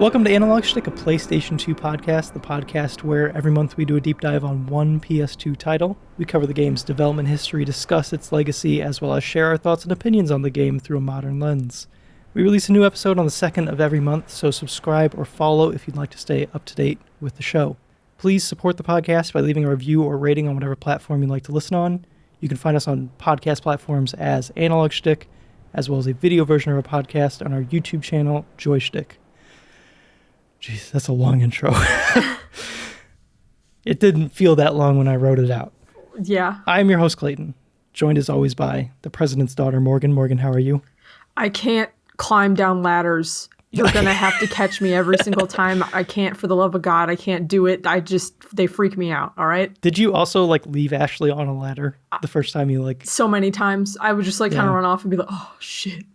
Welcome to Analog Schtick, a PlayStation 2 podcast, the podcast where every month we do a deep dive on one PS2 title. We cover the game's development history, discuss its legacy, as well as share our thoughts and opinions on the game through a modern lens. We release a new episode on the 2nd of every month, so subscribe or follow if you'd like to stay up to date with the show. Please support the podcast by leaving a review or rating on whatever platform you'd like to listen on. You can find us on podcast platforms as Analog Schtick, as well as a video version of our podcast on our YouTube channel, Joystick. Jeez, that's a long intro. It didn't feel that long when I wrote it out. Yeah. I'm your host, Clayton, joined as always by the president's daughter, Morgan. Morgan, how are you? I can't climb down ladders. You're going to have to catch me every single time. I can't, for the love of God, I can't do it. They freak me out, all right? Did you also, leave Ashley on a ladder the first time you, So many times. I would just, kind of run off and be like, oh, shit.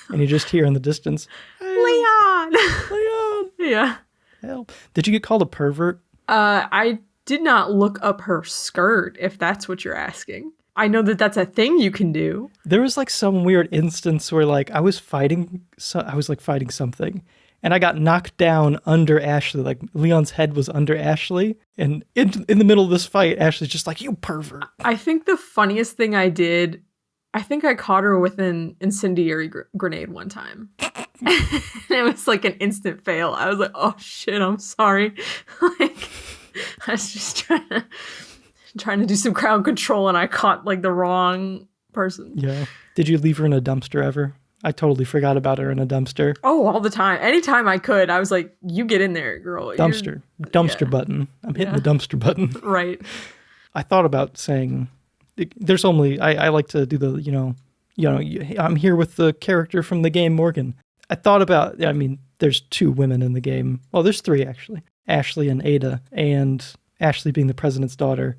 And you just hear in the distance, Leon! Leon! Yeah. Help. Did you get called a pervert? I did not look up her skirt, if that's what you're asking. I know that that's a thing you can do. There was some weird instance where I was fighting something and I got knocked down under Ashley. Leon's head was under Ashley, and in the middle of this fight, Ashley's just like, you pervert. I think the funniest thing I did, I think I caught her with an incendiary grenade one time. It was an instant fail. I was like, oh shit, I'm sorry. I was just trying to do some crowd control, and I caught the wrong person. Yeah. Did you leave her in a dumpster ever? I totally forgot about her in a dumpster. Oh, all the time. Anytime I could, I was like, you get in there, girl. Dumpster button. I'm hitting the dumpster button. Right. I thought about saying, there's only, I like to do the, I'm here with the character from the game, Morgan. I thought about, there's two women in the game. Well, there's three actually. Ashley and Ada, and Ashley being the president's daughter.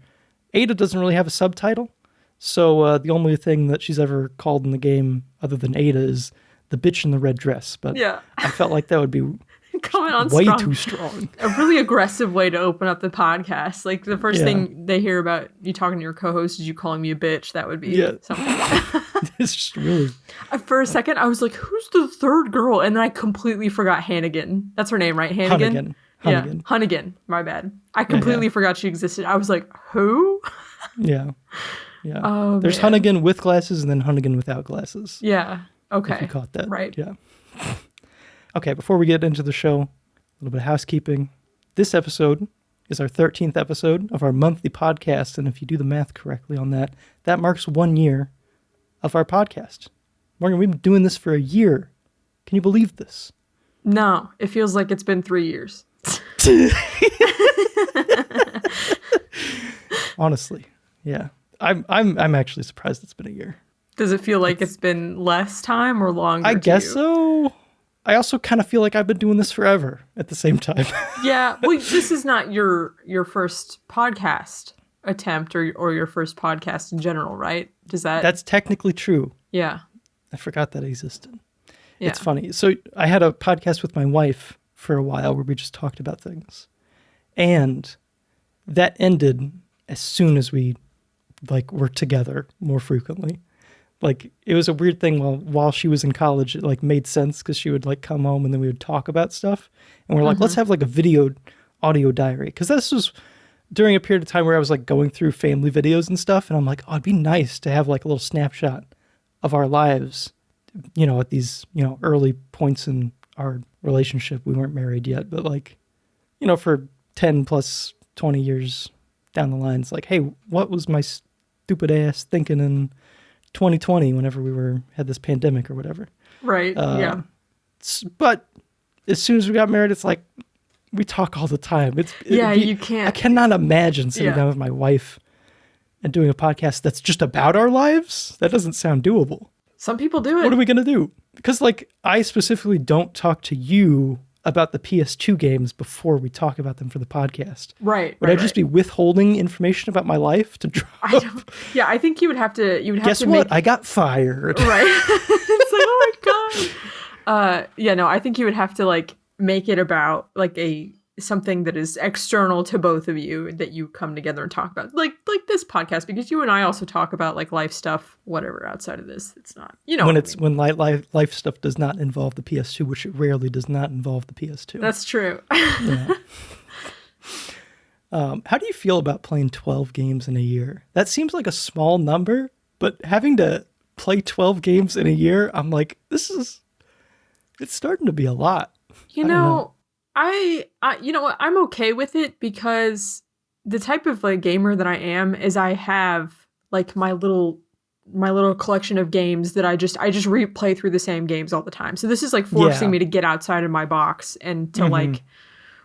Ada doesn't really have a subtitle, so the only thing that she's ever called in the game other than Ada is the bitch in the red dress. But yeah. I felt like that would be coming on way strong. Too strong. A really aggressive way to open up the podcast. The first thing they hear about you talking to your co-host is you calling me a bitch. That would be something. It's just really... For a second, I was like, who's the third girl? And then I completely forgot Hannigan. That's her name, right? Hannigan? Hunnigan. Yeah, Hunnigan. My bad. I completely forgot she existed. I was like, who? Yeah. Yeah. Oh, there's man. Hunnigan with glasses and then Hunnigan without glasses. Yeah. Okay. If you caught that. Right. Yeah. Okay, before we get into the show, a little bit of housekeeping. This episode is our 13th episode of our monthly podcast, and if you do the math correctly on that, that marks 1 year of our podcast. Morgan, we've been doing this for a year. Can you believe this? No, it feels like it's been 3 years. Honestly, yeah. I'm actually surprised it's been a year. Does it feel like it's been less time or longer? I guess so. I also kind of feel like I've been doing this forever at the same time. Yeah, well, this is not your first podcast attempt or your first podcast in general, right? That's technically true. Yeah. I forgot that existed. Yeah. It's funny. So I had a podcast with my wife for a while where we just talked about things. And that ended as soon as we were together more frequently. It was a weird thing while she was in college. It made sense because she would come home and then we would talk about stuff. And we're like, let's have a video audio diary. Because this was during a period of time where I was going through family videos and stuff. And I'm like, oh, it'd be nice to have a little snapshot of our lives, at these, early points in our relationship. We weren't married yet, but for 10 plus 20 years down the line, it's hey, what was my stupid ass thinking in 2020 whenever we had this pandemic or whatever. Right. Yeah. But as soon as we got married, it's we talk all the time. You can't. I cannot imagine sitting down with my wife and doing a podcast that's just about our lives. That doesn't sound doable. Some people do it. What are we going to do? Because I specifically don't talk to you about the PS2 games before we talk about them for the podcast. Right. Would I just be withholding information about my life to drop? I think you would have to. Guess what? I got fired. Right. It's oh my god. I think you would have to make it about a something that is external to both of you that you come together and talk about, like this podcast, because you and I also talk about like life stuff, whatever outside of this. It's not, when life stuff does not involve the PS2, which it rarely does not involve the PS2. That's true. Yeah. How do you feel about playing 12 games in a year? That seems like a small number, but having to play 12 games in a year, I'm like, it's starting to be a lot. I you know what, I'm okay with it, because the type of like gamer that I am is I have like my little collection of games that I just replay through the same games all the time. So this is like forcing me to get outside of my box and to like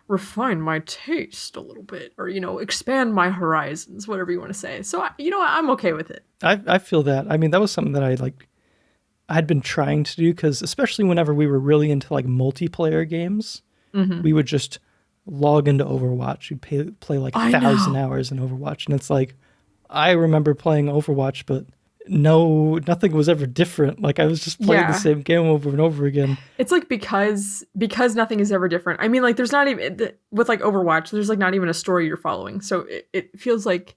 refine my taste a little bit, or expand my horizons, whatever you want to say. So I'm okay with it. I feel that. I mean, that was something that I'd been trying to do, because especially whenever we were really into like multiplayer games, we would just log into Overwatch. We'd play like 1,000 hours in Overwatch, and it's like, I remember playing Overwatch, but nothing was ever different. Like I was just playing the same game over and over again. It's like because nothing is ever different. I mean, like there's not even with like Overwatch, there's like not even a story you're following. So it feels like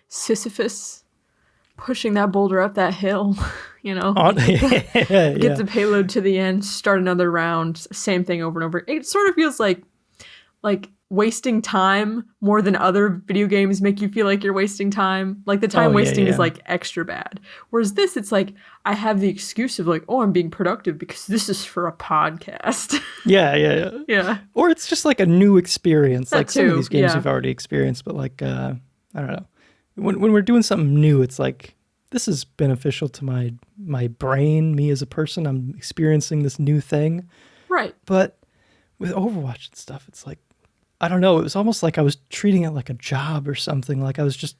Sisyphus pushing that boulder up that hill, get the payload to the end, start another round, same thing over and over. It sort of feels like wasting time more than other video games make you feel like you're wasting time. Like the time wasting is like extra bad. Whereas this, it's like I have the excuse of like, oh, I'm being productive because this is for a podcast. Yeah. Or it's just like a new experience. That like some of these games you've already experienced, but like I don't know. When we're doing something new, it's like this is beneficial to my brain, me as a person. I'm experiencing this new thing. Right. But with Overwatch and stuff, it's like, I don't know. It was almost like I was treating it like a job or something. Like I was just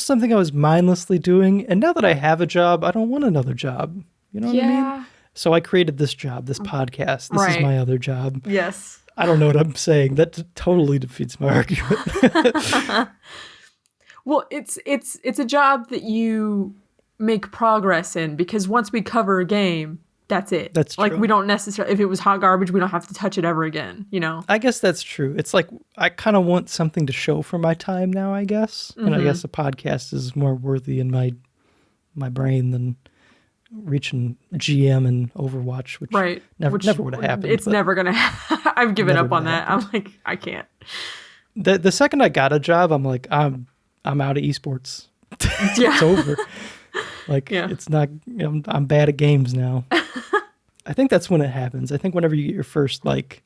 something I was mindlessly doing. And now that I have a job, I don't want another job. You know what I mean? So I created this job, this podcast. This is my other job. Yes. I don't know what I'm saying. That totally defeats my argument. Well, it's a job that you make progress in, because once we cover a game, that's it. That's true. Like we don't necessarily, if it was hot garbage, we don't have to touch it ever again, I guess that's true. It's like I kind of want something to show for my time now, I guess. And I guess a podcast is more worthy in my brain than reaching GM and Overwatch, which never would have happened. It's never going to I've given up on that. I'm like, I can't. The second I got a job, I'm like, I'm out of esports. It's over. Like it's not, I'm bad at games now. I think that's when it happens. I think whenever you get your first like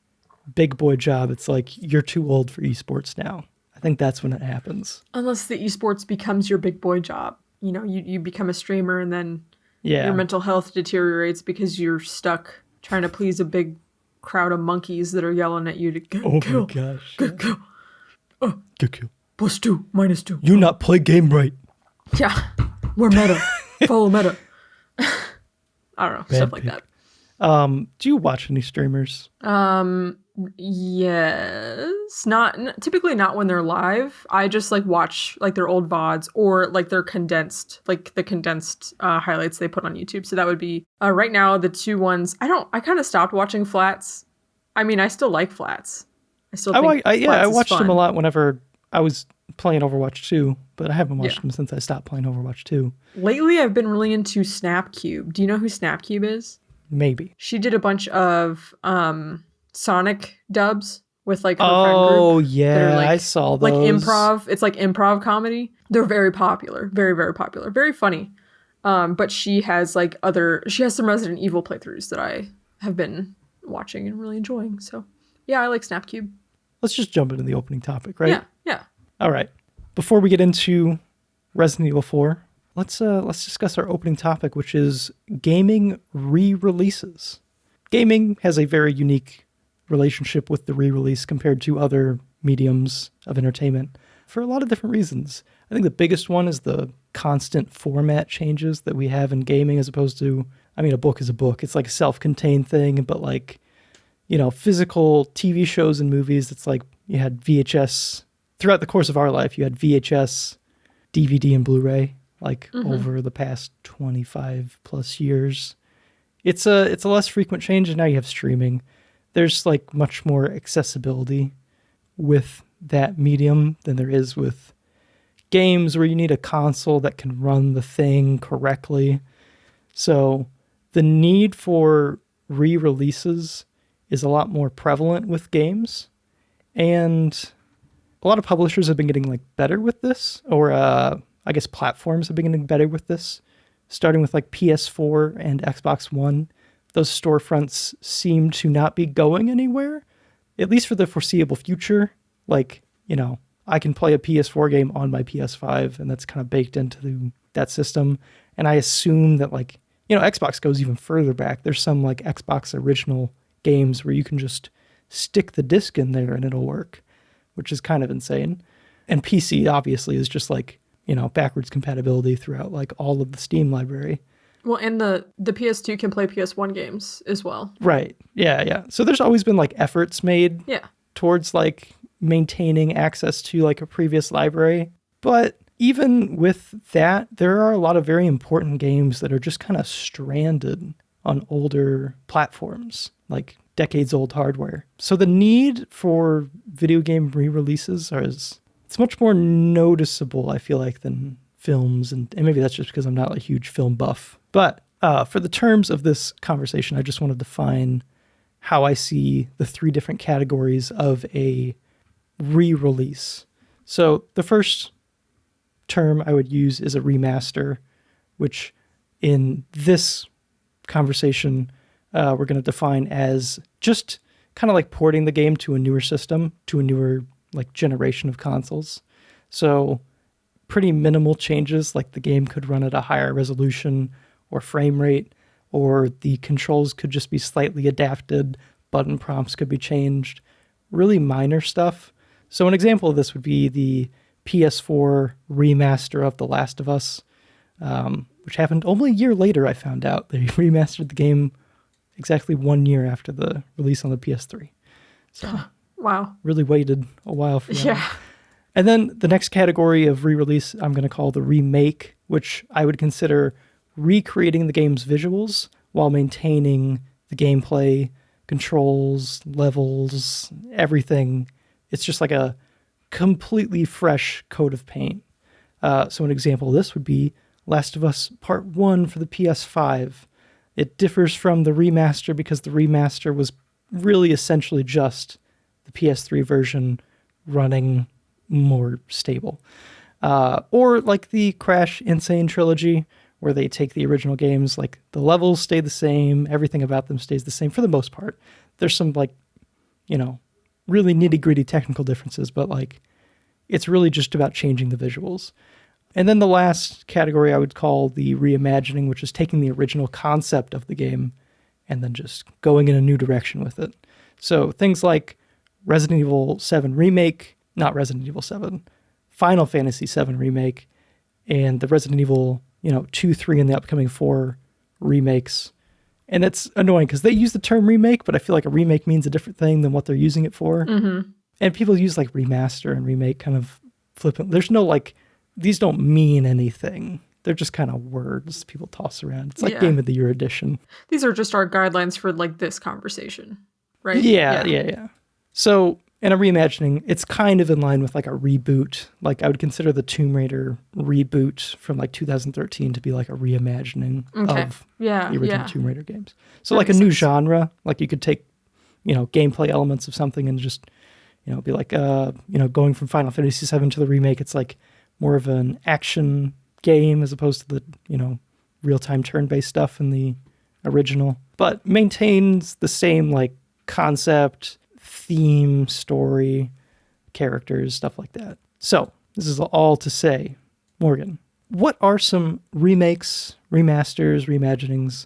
big boy job, it's like you're too old for esports now. I think that's when it happens. Unless the esports becomes your big boy job. You become a streamer and then your mental health deteriorates because you're stuck trying to please a big crowd of monkeys that are yelling at you to get kill. My gosh. Get kill. Get kill. +2, -2. You not play game right. Yeah. We're meta. Follow meta. I don't know. Stuff like that. Do you watch any streamers? Yes. Typically not when they're live. I just like watch like their old VODs or like their condensed highlights they put on YouTube. So that would be right now the two ones. I kind of stopped watching flats. I mean, I still like flats. I still think I watched them a lot whenever I was playing Overwatch 2, but I haven't watched them since I stopped playing Overwatch 2. Lately, I've been really into Snapcube. Do you know who Snapcube is? Maybe. She did a bunch of Sonic dubs with like her friend group. Oh, yeah, like, I saw those. Like improv. It's like improv comedy. They're very popular. Very, very popular. Very funny. But she has some Resident Evil playthroughs that I have been watching and really enjoying. So, yeah, I like Snapcube. Let's just jump into the opening topic, right? Yeah. All right. Before we get into Resident Evil 4, let's discuss our opening topic, which is gaming re-releases. Gaming has a very unique relationship with the re-release compared to other mediums of entertainment for a lot of different reasons. I think the biggest one is the constant format changes that we have in gaming, as opposed to, I mean, a book is a book. It's like a self-contained thing, but like, physical TV shows and movies, it's like you had VHS. Throughout the course of our life, you had VHS, DVD, and Blu-ray, like over the past 25 plus years. It's a less frequent change, and now you have streaming. There's like much more accessibility with that medium than there is with games where you need a console that can run the thing correctly. So the need for re-releases is a lot more prevalent with games. And a lot of publishers have been getting like better with this, or I guess platforms have been getting better with this, starting with like PS4 and Xbox One. Those storefronts seem to not be going anywhere, at least for the foreseeable future. Like, I can play a PS4 game on my PS5, and that's kind of baked into that system. And I assume that like, Xbox goes even further back. There's some like Xbox original games where you can just stick the disc in there and it'll work, which is kind of insane. And PC obviously is just like, backwards compatibility throughout like all of the Steam library. Well, and the PS2 can play PS1 games as well. Right. Yeah. So there's always been like efforts made towards like maintaining access to like a previous library. But even with that, there are a lot of very important games that are just kind of stranded on older platforms, like decades old hardware. So the need for video game re-releases it's much more noticeable, I feel like, than films. And maybe that's just because I'm not a huge film buff. But for the terms of this conversation, I just want to define how I see the three different categories of a re-release. So the first term I would use is a remaster, which in this conversation, we're going to define as just kind of like porting the game to a newer system, to a newer like generation of consoles. So pretty minimal changes, like the game could run at a higher resolution or frame rate, or the controls could just be slightly adapted, button prompts could be changed, really minor stuff. So an example of this would be the PS4 remaster of The Last of Us, which happened only a year later, I found out. They remastered the game exactly 1 year after the release on the PS3. So wow. Really waited a while for that. Yeah. And then the next category of re-release I'm going to call the remake, which I would consider recreating the game's visuals while maintaining the gameplay, controls, levels, everything. It's just like a completely fresh coat of paint. So an example of this would be Last of Us Part 1 for the PS5. It differs from the remaster because the remaster was really essentially just the PS3 version running more stable. Or like the Crash Insane trilogy, where they take the original games, like the levels stay the same, everything about them stays the same for the most part. There's some like, really nitty-gritty technical differences, but like it's really just about changing the visuals. And then the last category I would call the reimagining, which is taking the original concept of the game and then just going in a new direction with it. So things like Resident Evil 7 Remake, not Resident Evil 7, Final Fantasy 7 Remake, and the Resident Evil, 2, 3, and the upcoming 4 remakes. And it's annoying because they use the term remake, but I feel like a remake means a different thing than what they're using it for. Mm-hmm. And people use like remaster and remake kind of flippant. There's no like, these don't mean anything. They're just kind of words people toss around. It's like Game of the Year edition. These are just our guidelines for like this conversation, right? Yeah. So in a reimagining, it's kind of in line with like a reboot. Like I would consider the Tomb Raider reboot from like 2013 to be like a reimagining of the original Tomb Raider games. So that like a new genre, like you could take, gameplay elements of something and just, be like, going from Final Fantasy 7 to the remake, it's like more of an action game as opposed to the, real-time turn-based stuff in the original, but maintains the same like concept, theme, story, characters, stuff like that. So this is all to say, Morgan, what are some remakes, remasters, reimaginings,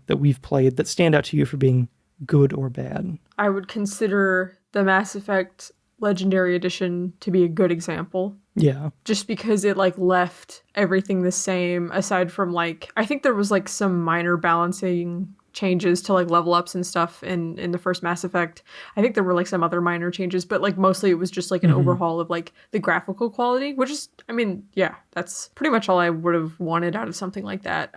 that we've played that stand out to you for being good or bad? I would consider the Mass Effect Legendary Edition to be a good example. Yeah. Just because it like left everything the same aside from like, I think there was like some minor balancing changes to like level ups and stuff in the first Mass Effect. I think there were like some other minor changes, but like mostly it was just like an overhaul of like the graphical quality, which is, that's pretty much all I would have wanted out of something like that.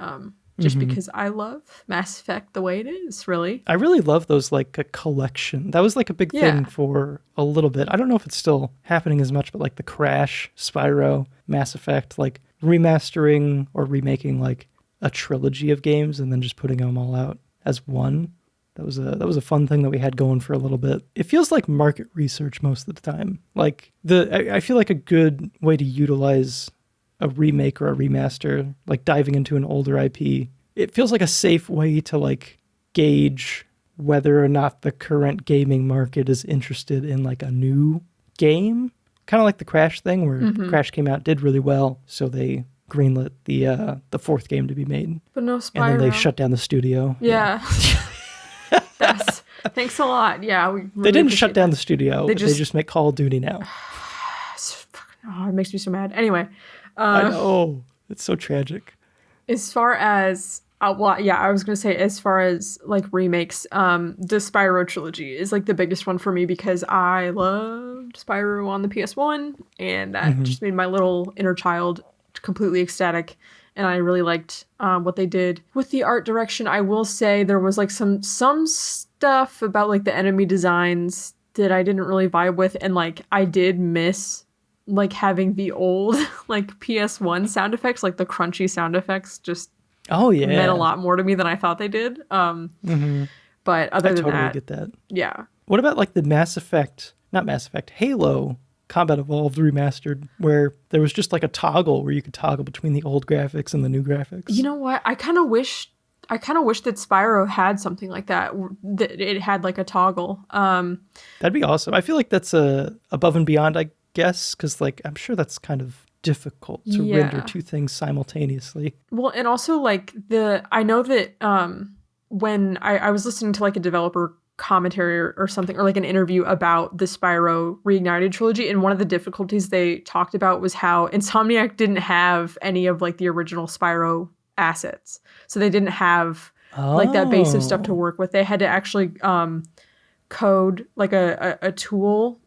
just because I love Mass Effect the way it is, really. I really love those, like, a collection. That was, like, a big thing for a little bit. I don't know if it's still happening as much, but, like, the Crash, Spyro, Mass Effect, like, remastering or remaking, like, a trilogy of games and then just putting them all out as one. That was a fun thing that we had going for a little bit. It feels like market research most of the time. Like, I feel like a good way to utilize a remake or a remaster, like diving into an older IP, it feels like a safe way to, like, gauge whether or not the current gaming market is interested in, like, a new game. Kind of like the Crash thing, where Crash came out, did really well, so they greenlit the fourth game to be made. But no Spyro. And then they shut down the studio. Yeah. Thanks a lot. Yeah, we really they didn't shut down the studio. They just make Call of Duty now. It makes me so mad. Anyway. I know. It's so tragic. As far as, I was going to say, as far as, like, remakes, the Spyro trilogy is, like, the biggest one for me because I loved Spyro on the PS1, and that just made my little inner child completely ecstatic. And I really liked what they did with the art direction. I will say there was, like, some stuff about, like, the enemy designs that I didn't really vibe with, and, like, I did miss, like, having the old, like, PS1 sound effects, like the crunchy sound effects just meant a lot more to me than I thought they did. But other than that, I totally get that. Yeah. What about, like, the Halo Combat Evolved Remastered, where there was just, like, a toggle where you could toggle between the old graphics and the new graphics? You know what? I kind of wish that Spyro had something like that it had, like, a toggle. That'd be awesome. I feel like that's above and beyond, I guess, because, like, I'm sure that's kind of difficult to render two things simultaneously. Well, and also, like, I know that when I was listening to, like, a developer commentary or something, or, like, an interview about the Spyro Reignited trilogy, and one of the difficulties they talked about was how Insomniac didn't have any of, like, the original Spyro assets. So they didn't have like that base of stuff to work with. They had to actually code, like, a tool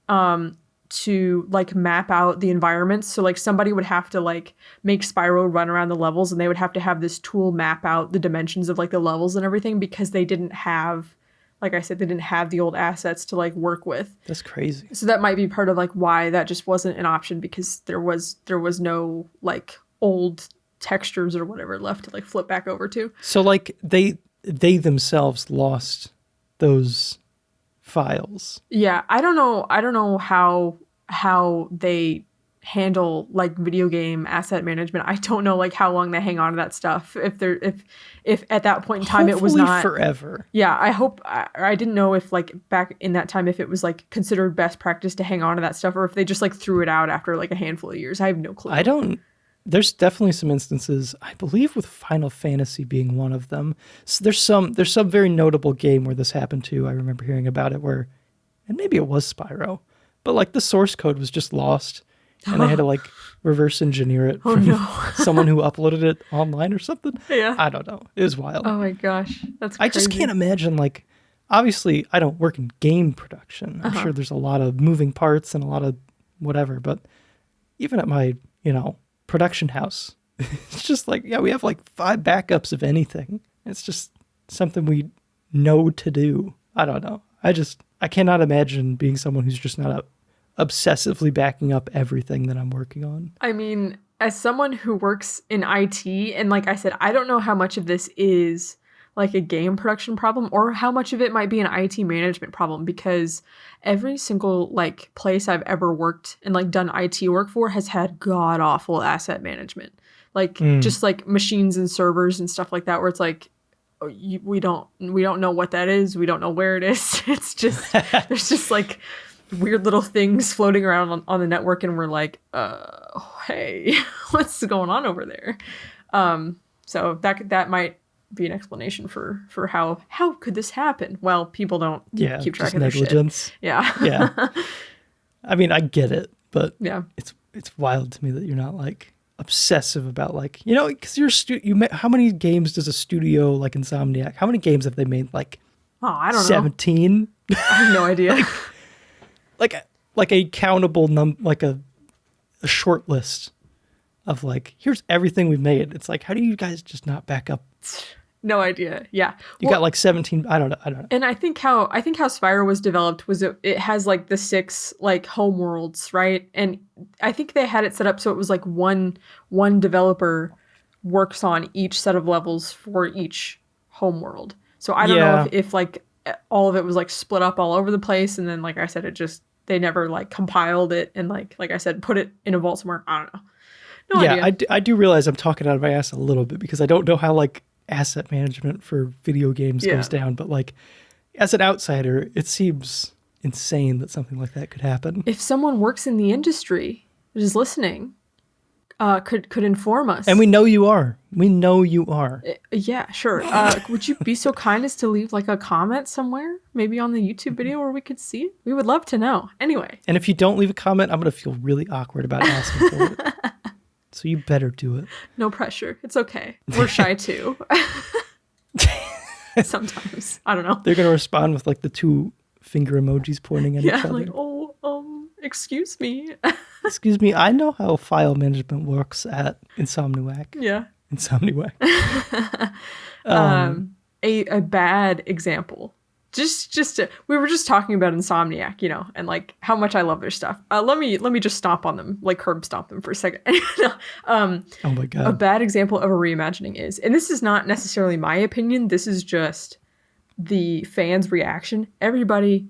to, like, map out the environments. So, like, somebody would have to, like, make Spyro run around the levels, and they would have to have this tool map out the dimensions of, like, the levels and everything, because they didn't have, like I said, they didn't have the old assets to, like, work with. That's crazy. So that might be part of, like, why that just wasn't an option, because there was no, like, old textures or whatever left to, like, flip back over to. So, like, they themselves lost those files. Yeah, I don't know how they handle, like, video game asset management. I don't know, like, how long they hang on to that stuff. If at that point in time Hopefully it was not forever. Yeah, I hope. I didn't know if, like, back in that time, if it was, like, considered best practice to hang on to that stuff, or if they just, like, threw it out after, like, a handful of years. I have no clue. There's definitely some instances, I believe, with Final Fantasy being one of them. So there's some very notable game where this happened to. I remember hearing about it and maybe it was Spyro, but, like, the source code was just lost, and they had to, like, reverse engineer it from someone who uploaded it online or something. Yeah. I don't know. It was wild. Oh my gosh, that's crazy. I just can't imagine, like, obviously I don't work in game production. I'm sure there's a lot of moving parts and a lot of whatever, but even at my, production house, it's just like, we have, like, 5 backups of anything. It's just something we know to do. I don't know. I cannot imagine being someone who's just not obsessively backing up everything that I'm working on. I mean, as someone who works in IT, and like I said, I don't know how much of this is, like, a game production problem or how much of it might be an IT management problem, because every single, like, place I've ever worked and, like, done IT work for has had god awful asset management. Like, just, like, machines and servers and stuff like that, where it's like, we don't know what that is. We don't know where it is. It's just, there's just, like, weird little things floating around on the network, and we're like, hey, what's going on over there? So that might be an explanation for how could this happen? Well, people don't keep track of their negligence. Shit. Yeah. Yeah. I mean, I get it, but yeah, it's wild to me that you're not, like, obsessive about, like, because how many games does a studio like Insomniac? How many games have they made? Like, I don't know. 17. I have no idea. like a countable like a short list of, like, here's everything we've made. It's like, how do you guys just not back up No idea. Yeah. You got like 17. I don't know. And I think how Spyro was developed was it has like the 6 like home worlds, right? And I think they had it set up so it was like one developer works on each set of levels for each home world. So I don't know if like all of it was like split up all over the place, and then like I said, they never like compiled it and like I said, put it in a vault somewhere. I don't know. No idea. I do realize I'm talking out of my ass a little bit because I don't know how like asset management for video games goes down, but like as an outsider, it seems insane that something like that could happen. If someone works in the industry that is listening, could inform us. And we know you are. Yeah, sure. Would you be so kind as to leave like a comment somewhere, maybe on the YouTube video where we could see it? We would love to know. Anyway. And if you don't leave a comment, I'm going to feel really awkward about asking for it. So you better do it. No pressure. It's okay. We're shy too. Sometimes. I don't know. They're going to respond with like the 2 finger emojis pointing at each other. Like, excuse me. Excuse me, I know how file management works at Insomniac. Yeah. Insomniac. A bad example. We were just talking about Insomniac, and like how much I love their stuff. Let me just stomp on them, like curb stomp them for a second. Oh my God. A bad example of a reimagining is, and this is not necessarily my opinion, this is just the fans' reaction. Everybody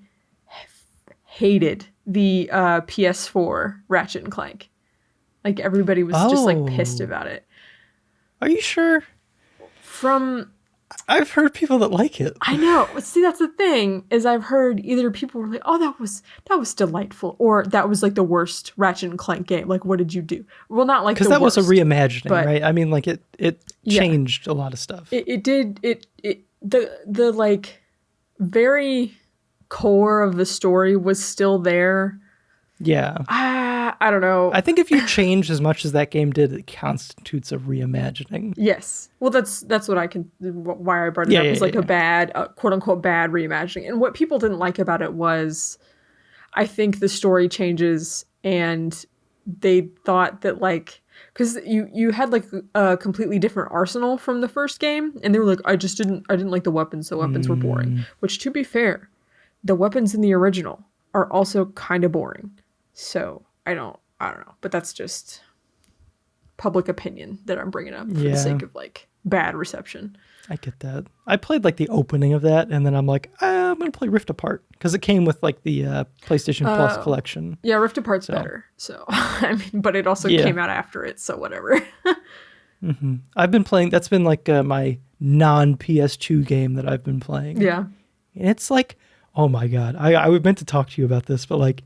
hated the PS4 Ratchet and Clank. Like everybody was just like pissed about it. Are you sure? I've heard people that like it. I know. See, that's the thing, is I've heard either people were like, oh, that was delightful, or that was like the worst Ratchet and Clank game. Like, what did you do? Well, not like the worst. Because that was a reimagining, right? I mean, like it changed a lot of stuff. It did. The like very core of the story was still there. Yeah. I don't know. I think if you change as much as that game did, it constitutes a reimagining. Yes. Well, that's why I brought it up. It's like a bad, quote unquote, bad reimagining. And what people didn't like about it was, I think the story changes, and they thought that like, because you had like a completely different arsenal from the first game, and they were like, I didn't like the weapons. The weapons were boring. Which, to be fair, the weapons in the original are also kind of boring. So I don't know, but that's just public opinion that I'm bringing up for the sake of like bad reception. I get that. I played like the opening of that, and then I'm like, I'm gonna play Rift Apart because it came with like the PlayStation Plus collection. Yeah, Rift Apart's better. So I mean, but it also came out after it, so whatever. I've been playing. That's been like my non-PS2 game that I've been playing. Yeah, and it's like, oh my God, I was meant to talk to you about this, but like,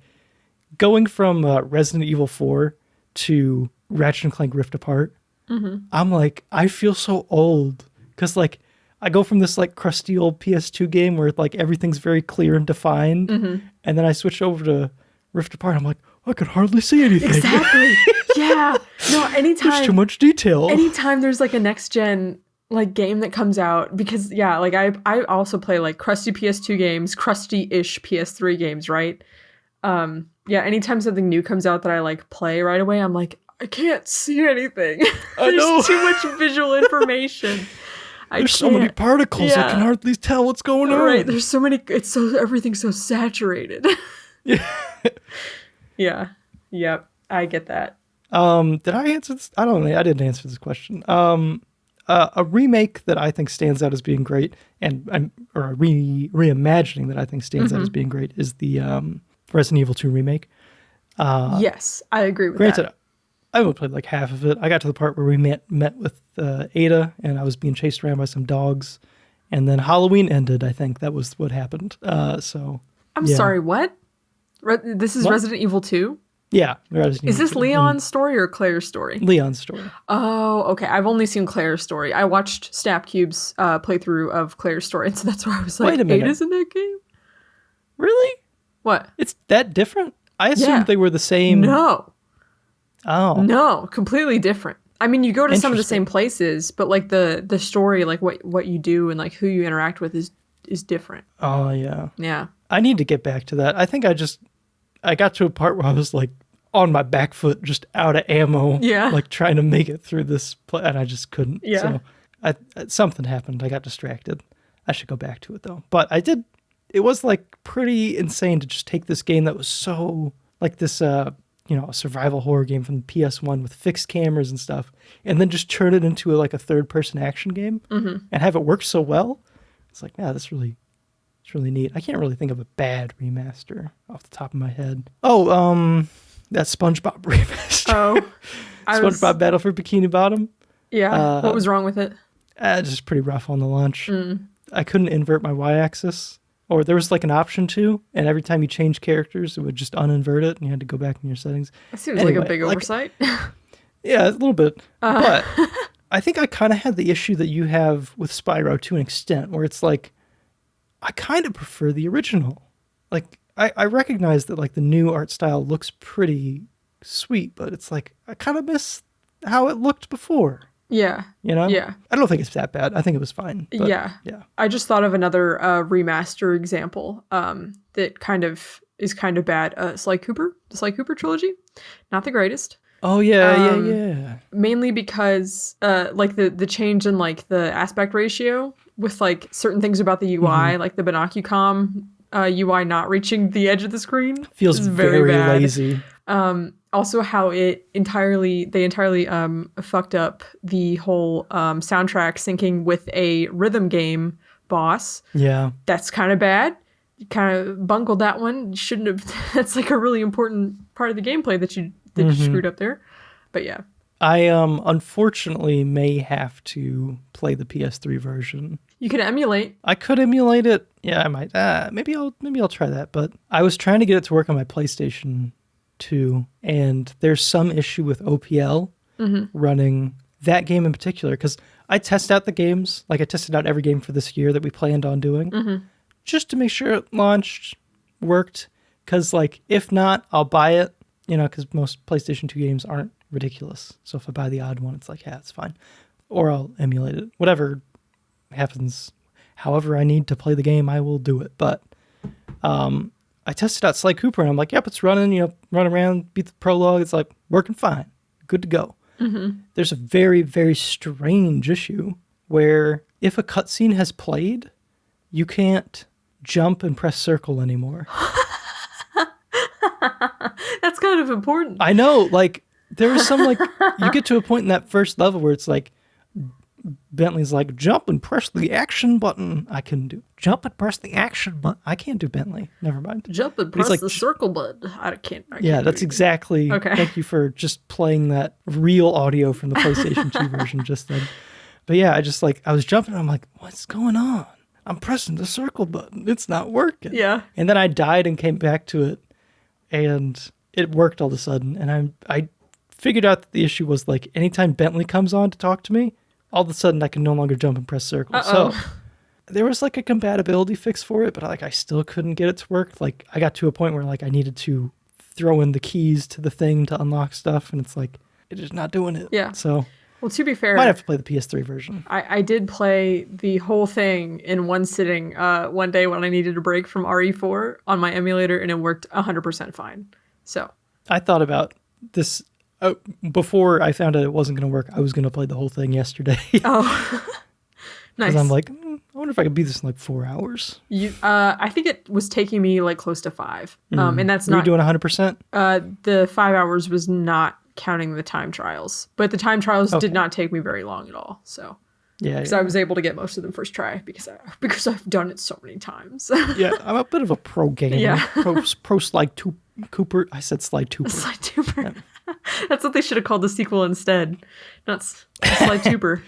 going from Resident Evil 4 to Ratchet and Clank Rift Apart, I'm like, I feel so old. Because like, I go from this like crusty old PS2 game where like everything's very clear and defined. And then I switch over to Rift Apart. I'm like, I could hardly see anything. Exactly. Yeah. No, anytime. There's too much detail. Anytime there's like a next gen like game that comes out, because like I also play like crusty PS2 games, crusty-ish PS3 games, right? Anytime something new comes out that I like play right away, I'm like, I can't see anything. There's too much visual information. There's so many particles, I can hardly tell what's going on. Right, there's so many, everything's so saturated. Yeah. Yep, I get that. Did I answer this? I don't know, I didn't answer this question. A remake that I think stands out as being great, or a reimagining that I think stands out as being great, is the Resident Evil 2 remake. Yes, I agree with granted, that. I only played like half of it. I got to the part where we met with Ada, and I was being chased around by some dogs, and then Halloween ended. I think that was what happened. I'm sorry, what? This is what? Resident Evil 2? Yeah. Is this Leon's story or Claire's story? Leon's story. Oh, okay. I've only seen Claire's story. I watched Snapcube's playthrough of Claire's story, and so that's why I was like, wait a minute. Ada's in that game? Really? What? It's that different? I assumed they were the same. No. Oh. No, completely different. I mean, you go to some of the same places, but like the story, like what you do and like who you interact with is different. Oh, yeah. Yeah. I need to get back to that. I think I got to a part where I was like on my back foot, just out of ammo. Yeah. Like trying to make it through this and I just couldn't. Yeah. So Something happened. I got distracted. I should go back to it though. But I did. It was like pretty insane to just take this game that was so like this, a survival horror game from the PS1 with fixed cameras and stuff, and then just turn it into like a third-person action game and have it work so well. It's like, yeah, it's really neat. I can't really think of a bad remaster off the top of my head. Oh, that SpongeBob remaster. Oh, SpongeBob Battle for Bikini Bottom. Yeah. What was wrong with it? Just pretty rough on the launch. I couldn't invert my y-axis, or there was like an option to, and every time you change characters, it would just uninvert it, and you had to go back in your settings. That seems like a big oversight. Yeah, a little bit. But I think I kind of had the issue that you have with Spyro to an extent, where it's like, I kind of prefer the original. Like, I recognize that like the new art style looks pretty sweet, but it's like, I kind of miss how it looked before. Yeah. Yeah. I don't think it's that bad. I think it was fine. But, yeah. I just thought of another remaster example that kind of is kind of bad. Sly Cooper, the Sly Cooper trilogy. Not the greatest. Oh, yeah. Mainly because like the change in like the aspect ratio with like certain things about the UI, like the Binocucom UI not reaching the edge of the screen. Feels very bad. Lazy. Also how they entirely fucked up the whole soundtrack syncing with a rhythm game boss. Yeah. That's kind of bad. You kind of bungled that one. You shouldn't have. That's like a really important part of the gameplay that you screwed up there. But yeah. I unfortunately may have to play the PS3 version. You can emulate. I could emulate it. Yeah, I might. Maybe I'll try that. But I was trying to get it to work on my PlayStation 2, and there's some issue with OPL running that game in particular, because I test out the games. Like I tested out every game for this year that we planned on doing, just to make sure it launched, worked. Because like if not, I'll buy it. Because most PlayStation 2 games aren't ridiculous. So if I buy the odd one, it's like, yeah, it's fine. Or I'll emulate it. Whatever happens, however I need to play the game, I will do it. But I tested out Sly Cooper, and I'm like, yep, it's running, run around, beat the prologue. It's like working fine. Good to go. There's a very, very strange issue where if a cutscene has played, you can't jump and press circle anymore. That's kind of important. I know, like, there was some, like, you get to a point in that first level where it's like, Bentley's like, jump and press the action button. I can do jump and press the action button. I can't do Bentley. Never mind. Jump and press the circle button. I can't that's exactly. Okay. Thank you for just playing that real audio from the PlayStation 2 version just then. But yeah, I was jumping and I'm like, what's going on? I'm pressing the circle button. It's not working. Yeah. And then I died and came back to it, and it worked all of a sudden. And I figured out that the issue was like anytime Bentley comes on to talk to me, all of a sudden I can no longer jump and press circle. So there was like a compatibility fix for it, but like I still couldn't get it to work. Like I got to a point where like I needed to throw in the keys to the thing to unlock stuff, and it's like it's just not doing it. Yeah. So well, to be fair, might have to play the PS3 version. I did play the whole thing in one sitting one day when I needed a break from RE4 on my emulator, and it worked 100% fine. So I thought about this. Before I found out it wasn't going to work, I was going to play the whole thing yesterday. Oh, nice. Because I'm like, I wonder if I could beat this in like 4 hours. I think it was taking me like close to 5. And that's not... Were you doing 100%? The 5 hours was not counting the time trials. But the time trials did not take me very long at all. So yeah, because I was able to get most of them first try because I've done it so many times. Yeah, I'm a bit of a pro gamer. Yeah. Pro Sly Cooper. I said Sly Cooper. Sly Cooper. Yeah. That's what they should have called the sequel instead. Not Sly Cooper.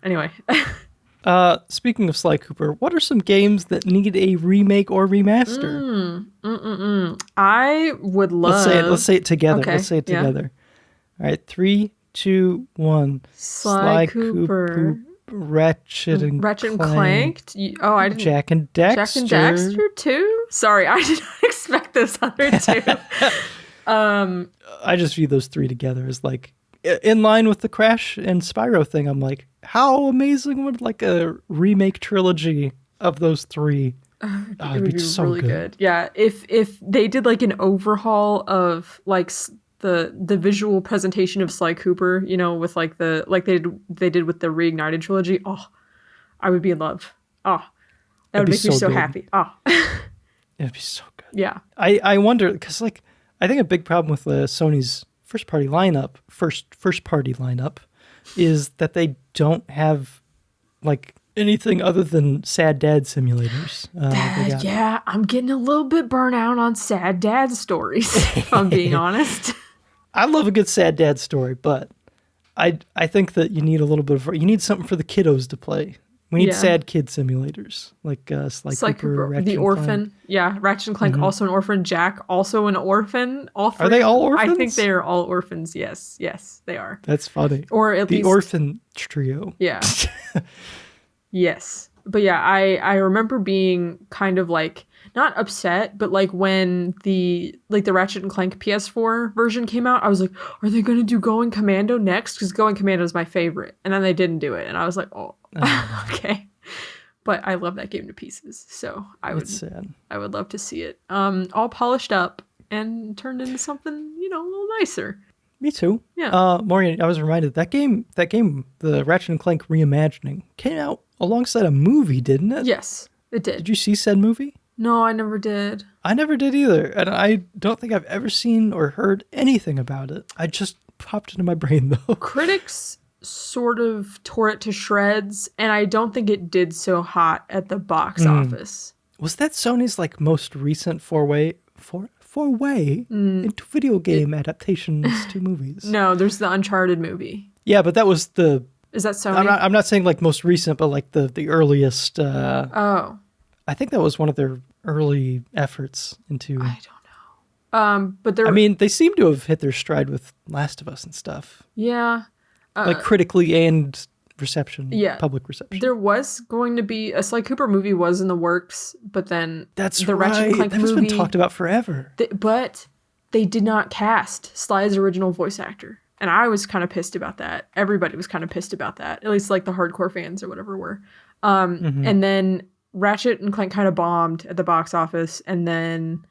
Anyway. Speaking of Sly Cooper, what are some games that need a remake or remaster? I would love... Let's say it together. Okay. Let's say it together. Yeah. All right, 3, 2, 1. Sly Cooper. Ratchet and Clank. I didn't... Jack and Dexter. Jack and Dexter too? Sorry, I did not expect those other two. I just view those 3 together as like in line with the Crash and Spyro thing. I'm like, how amazing would like a remake trilogy of those 3? It'd be so really good. Yeah, if they did like an overhaul of like the visual presentation of Sly Cooper, you know, with like they did with the Reignited trilogy. Oh, I would be in love. Oh, that would make me so happy. Oh, it'd be so good. Yeah. I wonder, because like I think a big problem with Sony's first party lineup is that they don't have like anything other than sad dad simulators. Yeah, I'm getting a little bit burnt out on sad dad stories, if I'm being honest. I love a good sad dad story, but I think that you need a little bit you need something for the kiddos to play. We need sad kid simulators like Sly Cooper, Ratchet the and orphan. Clank. Yeah, Ratchet and Clank also an orphan. Jack also an orphan. All three. Are they all orphans? I think they are all orphans. Yes, they are. That's funny. Or at least the orphan trio. Yeah. Yes, but yeah, I remember being kind of like not upset, but like when the Ratchet and Clank PS4 version came out, I was like, are they going to do Going Commando next? Because Going Commando is my favorite, and then they didn't do it, and I was like, oh. Okay. But I love that game to pieces, so It's sad. I would love to see it all polished up and turned into something, you know, a little nicer. Me too. Yeah. Morgan, I was reminded that game, the Ratchet and Clank reimagining, came out alongside a movie, didn't it? Yes, it did. Did you see said movie? No, I never did. I never did either, and I don't think I've ever seen or heard anything about it. I just popped into my brain though. Critics sort of tore it to shreds, and I don't think it did so hot at the box office. Was that Sony's like most recent foray into video game adaptations to movies? No, there's the Uncharted movie. Yeah, but that was Is that Sony? I'm not saying like most recent, but like the earliest. Oh. I think that was one of their early efforts into. I don't know. But I mean, they seem to have hit their stride with Last of Us and stuff. Yeah. Like critically and reception, public reception. There was going to be a Sly Cooper movie was in the works, but then the Ratchet and Clank that's movie been talked about forever. But they did not cast Sly's original voice actor, and I was kind of pissed about that. Everybody was kind of pissed about that, at least like the hardcore fans or whatever were. And then Ratchet and Clank kind of bombed at the box office, and then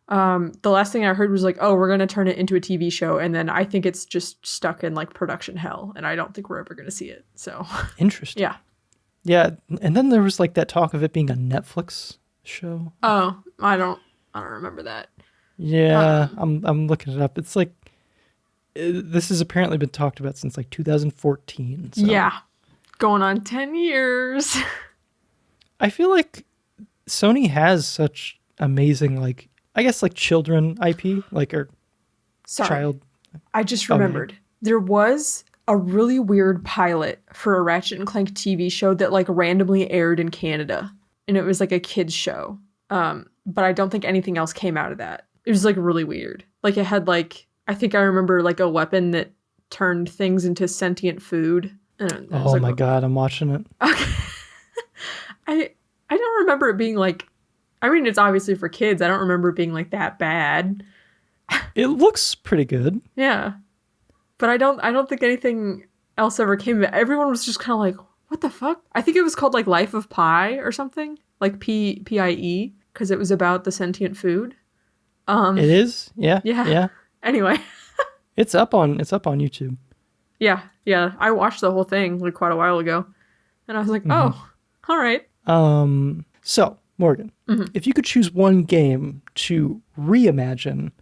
the last thing I heard was like, oh, we're going to turn it into a TV show. And then I think it's just stuck in like production hell. And I don't think we're ever going to see it. So interesting. Yeah. Yeah. And then there was like that talk of it being a Netflix show. Oh, I don't remember that. Yeah. I'm looking it up. It's like, this has apparently been talked about since like 2014. So. Yeah. Going on 10 years. I feel like Sony has such amazing, like, I guess like children IP, like child. I just remembered there was a really weird pilot for a Ratchet and Clank TV show that like randomly aired in Canada, and it was like a kids show. But I don't think anything else came out of that. It was like really weird. Like it had like, I think I remember like a weapon that turned things into sentient food. Oh like, my God, I'm watching it. Okay. I don't remember it being like, I mean, it's obviously for kids. I don't remember it being like that bad. It looks pretty good. Yeah. But I don't think anything else ever came of it. Everyone was just kind of like, what the fuck? I think it was called like Life of Pi or something. Like PIE, because it was about the sentient food. It is? Yeah. Yeah. Anyway. It's up on YouTube. Yeah. I watched the whole thing like quite a while ago. And I was like, oh, all right. So Morgan, if you could choose one game to reimagine,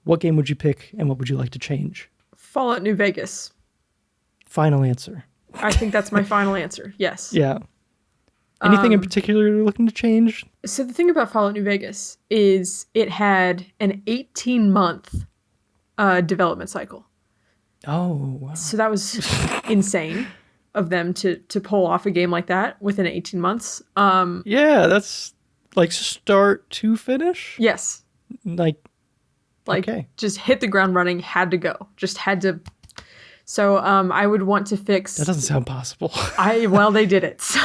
what game would you pick and what would you like to change? Fallout New Vegas. Final answer. I think that's my final answer. Yes. Yeah. Anything in particular you're looking to change? So the thing about Fallout New Vegas is it had an 18-month development cycle. Oh, wow. So that was insane of them to pull off a game like that within 18 months. Yeah, that's like start to finish? Yes. Like okay. Just hit the ground running, had to go. Just had to. So I would want to fix. That doesn't sound possible. Well, they did it. So,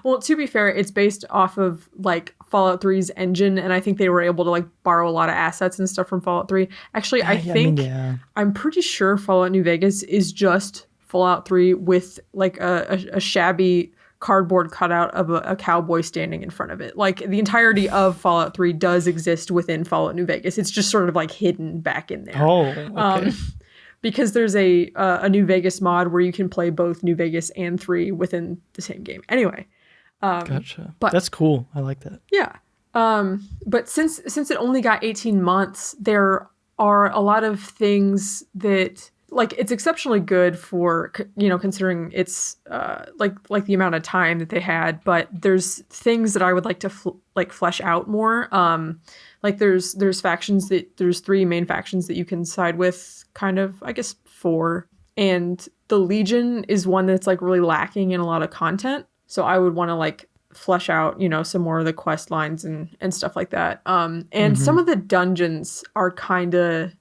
well, to be fair, it's based off of like Fallout 3's engine, and I think they were able to like borrow a lot of assets and stuff from Fallout 3. Actually, I'm pretty sure Fallout New Vegas is just Fallout 3 with like a shabby cardboard cutout of a cowboy standing in front of it. Like the entirety of Fallout 3 does exist within Fallout New Vegas. It's just sort of like hidden back in there. Oh, okay. Because there's a New Vegas mod where you can play both New Vegas and 3 within the same game. Anyway. Gotcha. But that's cool. I like that. Yeah. But since it only got 18 months, there are a lot of things that like it's exceptionally good for, you know, considering it's like the amount of time that they had, but there's things that I would like to flesh out more. Like there's factions there's 3 main factions that you can side with, kind of, I guess 4. And the Legion is one that's like really lacking in a lot of content. So I would want to like flesh out, you know, some more of the quest lines and stuff like that. And some of the dungeons are kind of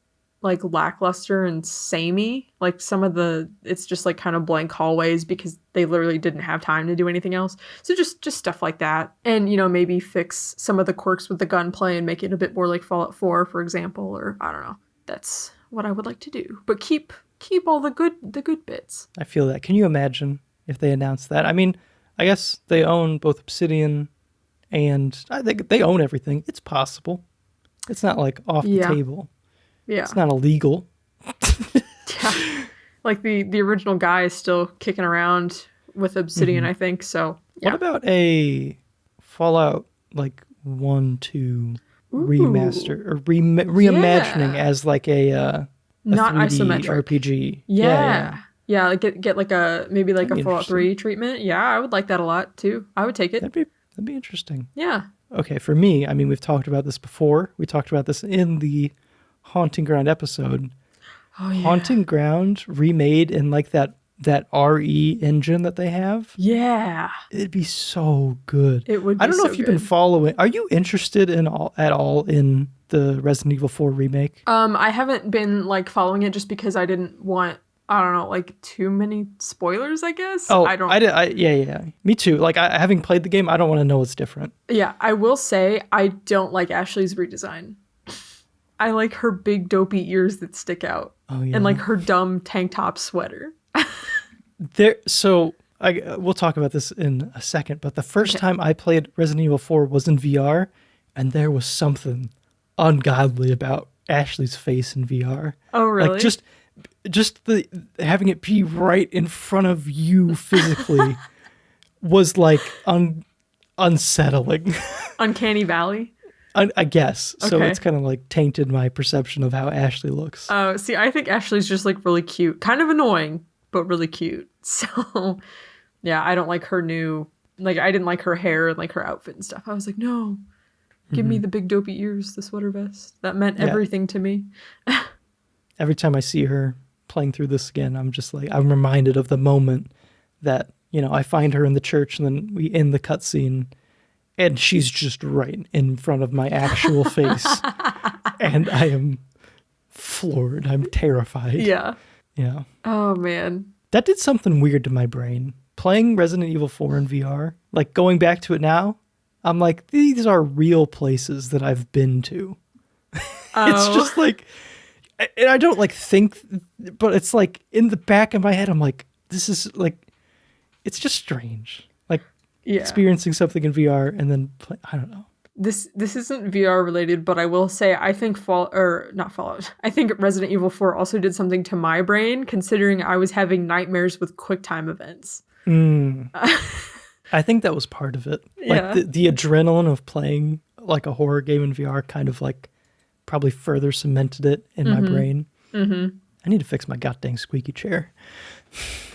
like lackluster and samey. Like some of it's just like kind of blank hallways because they literally didn't have time to do anything else. So just stuff like that. And, you know, maybe fix some of the quirks with the gunplay and make it a bit more like Fallout 4, for example, or I don't know. That's what I would like to do. But keep all the good bits. I feel that. Can you imagine if they announced that? I mean, I guess they own both Obsidian and I think they own everything. It's possible. It's not like off the table. Yeah. It's not illegal. Yeah. Like the original guy is still kicking around with Obsidian, I think. So yeah. What about a Fallout like 1, 2 remaster or reimagining as like a not 3D isometric RPG? Yeah, like get like maybe like a Fallout 3 treatment. Yeah, I would like that a lot too. I would take it. That'd be interesting. Yeah. Okay, for me, I mean, we've talked about this before. We talked about this in the Haunting Ground episode. Oh yeah. Haunting Ground remade in like that RE engine that they have. Yeah. It'd be so good. It would be I don't know so if you've good. been following. Are you interested at all in the Resident Evil 4 remake? I haven't been like following it just because I didn't want, I don't know, like too many spoilers, I guess. Oh, I don't. Yeah. Me too. Like, having played the game, I don't want to know what's different. Yeah, I will say I don't like Ashley's redesign. I like her big dopey ears that stick out. Oh yeah. And like her dumb tank top sweater. We'll talk about this in a second, but the first time I played Resident Evil 4 was in VR, and there was something ungodly about Ashley's face in VR. Oh really? Like just the having it be right in front of you physically was like unsettling. Uncanny Valley? I guess. So Okay. it's kind of like tainted my perception of how Ashley looks. Oh, see, I think Ashley's just like really cute. Kind of annoying, but really cute. So, yeah, I don't like her new, like, I didn't like her hair and like her outfit and stuff. I was like, no, give me the big dopey ears, the sweater vest. That meant everything to me. Every time I see her playing through this again, I'm just like, I'm reminded of the moment that, you know, I find her in the church and then we end the cutscene and she's just right in front of my actual face. And I am floored. I'm terrified. Yeah. Yeah. Oh, man. That did something weird to my brain. Playing Resident Evil 4 in VR, like going back to it now, I'm like, these are real places that I've been to. It's just like, and I don't like think, but it's like in the back of my head, I'm like, this is like, it's just strange. Like experiencing something in VR and then I don't know. This isn't VR related, but I will say I think I think Resident Evil 4 also did something to my brain, considering I was having nightmares with QuickTime events. I think that was part of it. Like the adrenaline of playing like a horror game in VR kind of like probably further cemented it in my brain. Mm-hmm. I need to fix my goddamn squeaky chair.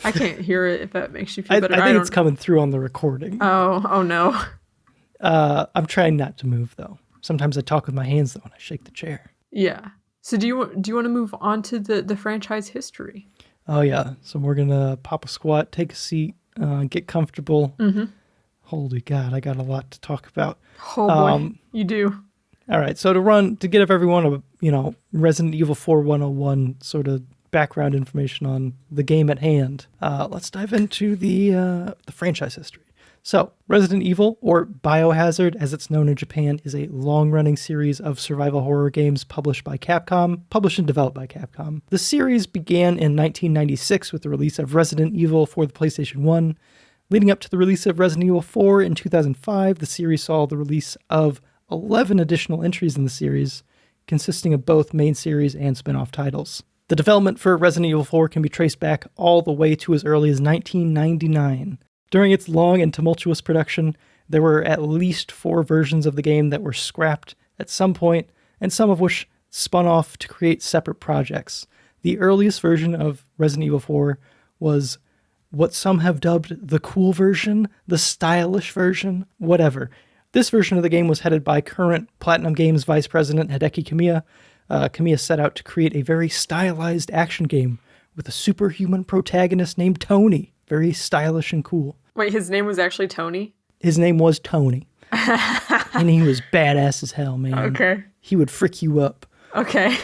I can't hear it if that makes you feel better. I think it's coming through on the recording. Oh no. I'm trying not to move though. Sometimes I talk with my hands though when I shake the chair. Yeah. So do you want to move on to the franchise history? Oh yeah. So we're gonna pop a squat, take a seat, get comfortable. Mm-hmm. Holy God, I got a lot to talk about. Oh boy, you do. All right. So to give everyone a Resident Evil 4 101 sort of background information on the game at hand, let's dive into the franchise history. So, Resident Evil, or Biohazard as it's known in Japan, is a long-running series of survival horror games published and developed by Capcom. The series began in 1996 with the release of Resident Evil for the PlayStation 1, Leading up to the release of Resident Evil 4 in 2005, the series saw the release of 11 additional entries in the series, consisting of both main series and spin-off titles. The development for Resident Evil 4 can be traced back all the way to as early as 1999. During its long and tumultuous production, there were at least 4 versions of the game that were scrapped at some point, and some of which spun off to create separate projects. The earliest version of Resident Evil 4 was what some have dubbed the cool version, the stylish version, whatever. This version of the game was headed by current Platinum Games Vice President Hideki Kamiya. Kamiya set out to create a very stylized action game with a superhuman protagonist named Tony. Very stylish and cool. Wait, his name was actually Tony? His name was Tony. And he was badass as hell, man. Okay. He would frick you up. Okay.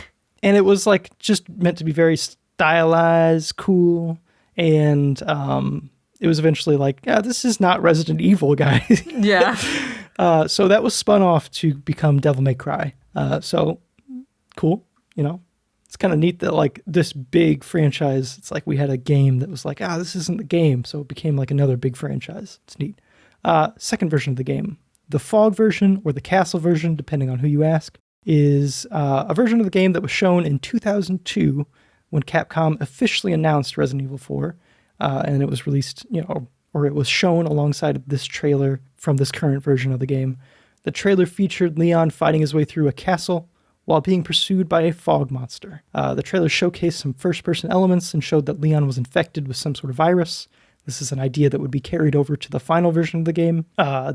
And it was like just meant to be very stylized, cool. And it was eventually like, yeah, this is not Resident Evil, guys. Yeah. So that was spun off to become Devil May Cry. So cool, you know. It's kind of neat that like this big franchise, it's like we had a game that was like, this isn't the game. So it became like another big franchise. It's neat. Second version of the game, the Fog version or the Castle version, depending on who you ask, is a version of the game that was shown in 2002 when Capcom officially announced Resident Evil 4, and it was released, or it was shown alongside this trailer from this current version of the game. The trailer featured Leon fighting his way through a castle while being pursued by a fog monster. The trailer showcased some first-person elements and showed that Leon was infected with some sort of virus. This is an idea that would be carried over to the final version of the game.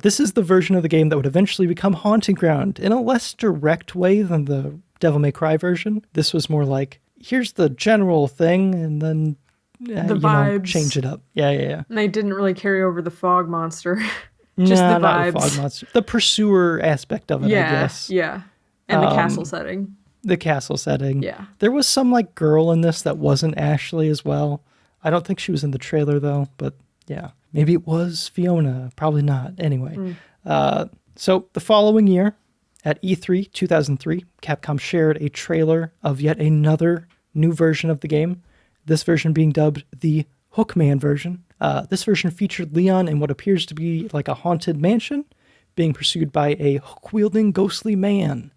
This is the version of the game that would eventually become Haunting Ground in a less direct way than the Devil May Cry version. This was more like, here's the general thing, and then the vibes. Change it up. Yeah. And they didn't really carry over the fog monster. Just the vibes. Not the fog monster. The pursuer aspect of it, I guess. Yeah. And the castle setting. The castle setting. Yeah. There was some like girl in this that wasn't Ashley as well. I don't think she was in the trailer though, but yeah. Maybe it was Fiona. Probably not. Anyway. So the following year, at E3 2003, Capcom shared a trailer of yet another new version of the game, this version being dubbed the Hookman version. This version featured Leon in what appears to be like a haunted mansion, being pursued by a hook-wielding ghostly man.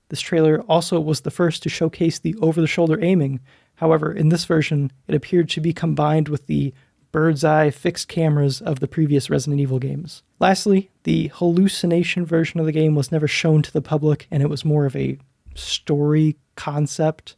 This trailer also was the first to showcase the over-the-shoulder aiming. However, in this version, it appeared to be combined with the bird's-eye fixed cameras of the previous Resident Evil games. Lastly, the hallucination version of the game was never shown to the public, and it was more of a story concept,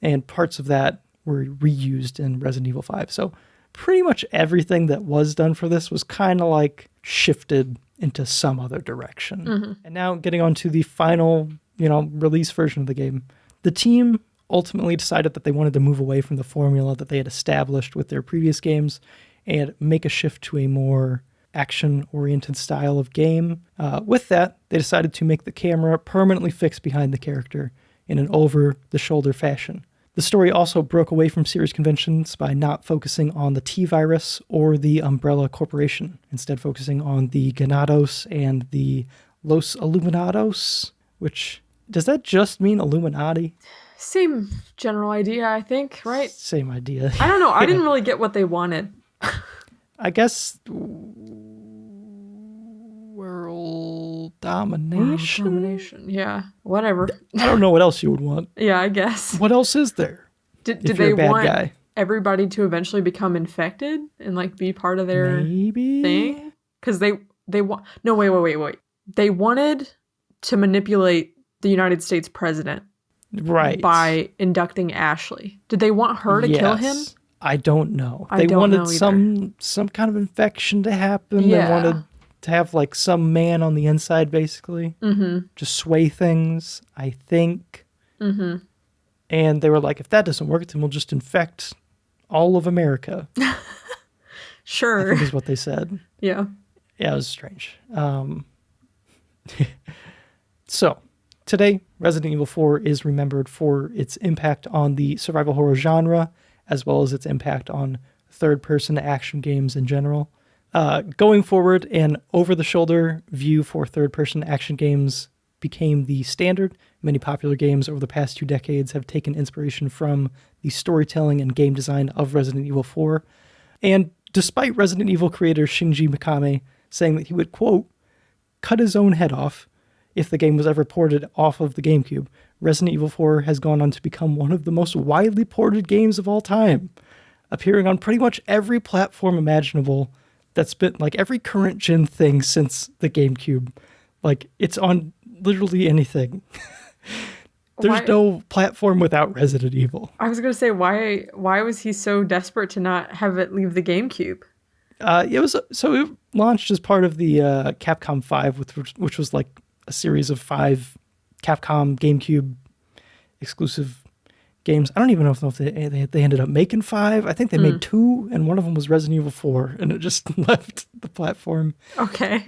and parts of that were reused in Resident Evil 5. So pretty much everything that was done for this was kind of like shifted into some other direction. Mm-hmm. And now getting on to the final, release version of the game. The team ultimately decided that they wanted to move away from the formula that they had established with their previous games and make a shift to a more action-oriented style of game. With that, they decided to make the camera permanently fixed behind the character in an over-the-shoulder fashion. The story also broke away from series conventions by not focusing on the T-Virus or the Umbrella Corporation, instead focusing on the Ganados and the Los Illuminados, which, does that just mean Illuminati? Same general idea, I think, right? Same idea. I don't know. I didn't really get what they wanted. I guess world domination? World domination, yeah. Whatever. I don't know what else you would want. Yeah, I guess. What else is there? Did they want everybody to eventually become infected and like be part of their thing? Because they want... No, wait. They wanted to manipulate the United States president. Right. By inducting Ashley. Did they want her to kill him? I don't know. They wanted some kind of infection to happen. Yeah. They wanted to have like some man on the inside, basically. Mm-hmm. Just sway things, I think. Mm-hmm. And they were like, if that doesn't work, then we'll just infect all of America. Sure. I think is what they said. Yeah. Yeah, it was strange. So, today, Resident Evil 4 is remembered for its impact on the survival horror genre, as well as its impact on third-person action games in general. Going forward, an over-the-shoulder view for third-person action games became the standard. Many popular games over the past 2 decades have taken inspiration from the storytelling and game design of Resident Evil 4. And despite Resident Evil creator Shinji Mikami saying that he would, quote, cut his own head off if the game was ever ported off of the GameCube, Resident Evil 4 has gone on to become one of the most widely ported games of all time, appearing on pretty much every platform imaginable that's been, like, every current gen thing since the GameCube. Like, it's on literally anything. There's no platform without Resident Evil. I was going to say, why was he so desperate to not have it leave the GameCube? It launched as part of the Capcom 5, which was like a series of 5 Capcom GameCube exclusive games. I don't even know if they ended up making 5. I think they made 2, and one of them was Resident Evil 4, and it just left the platform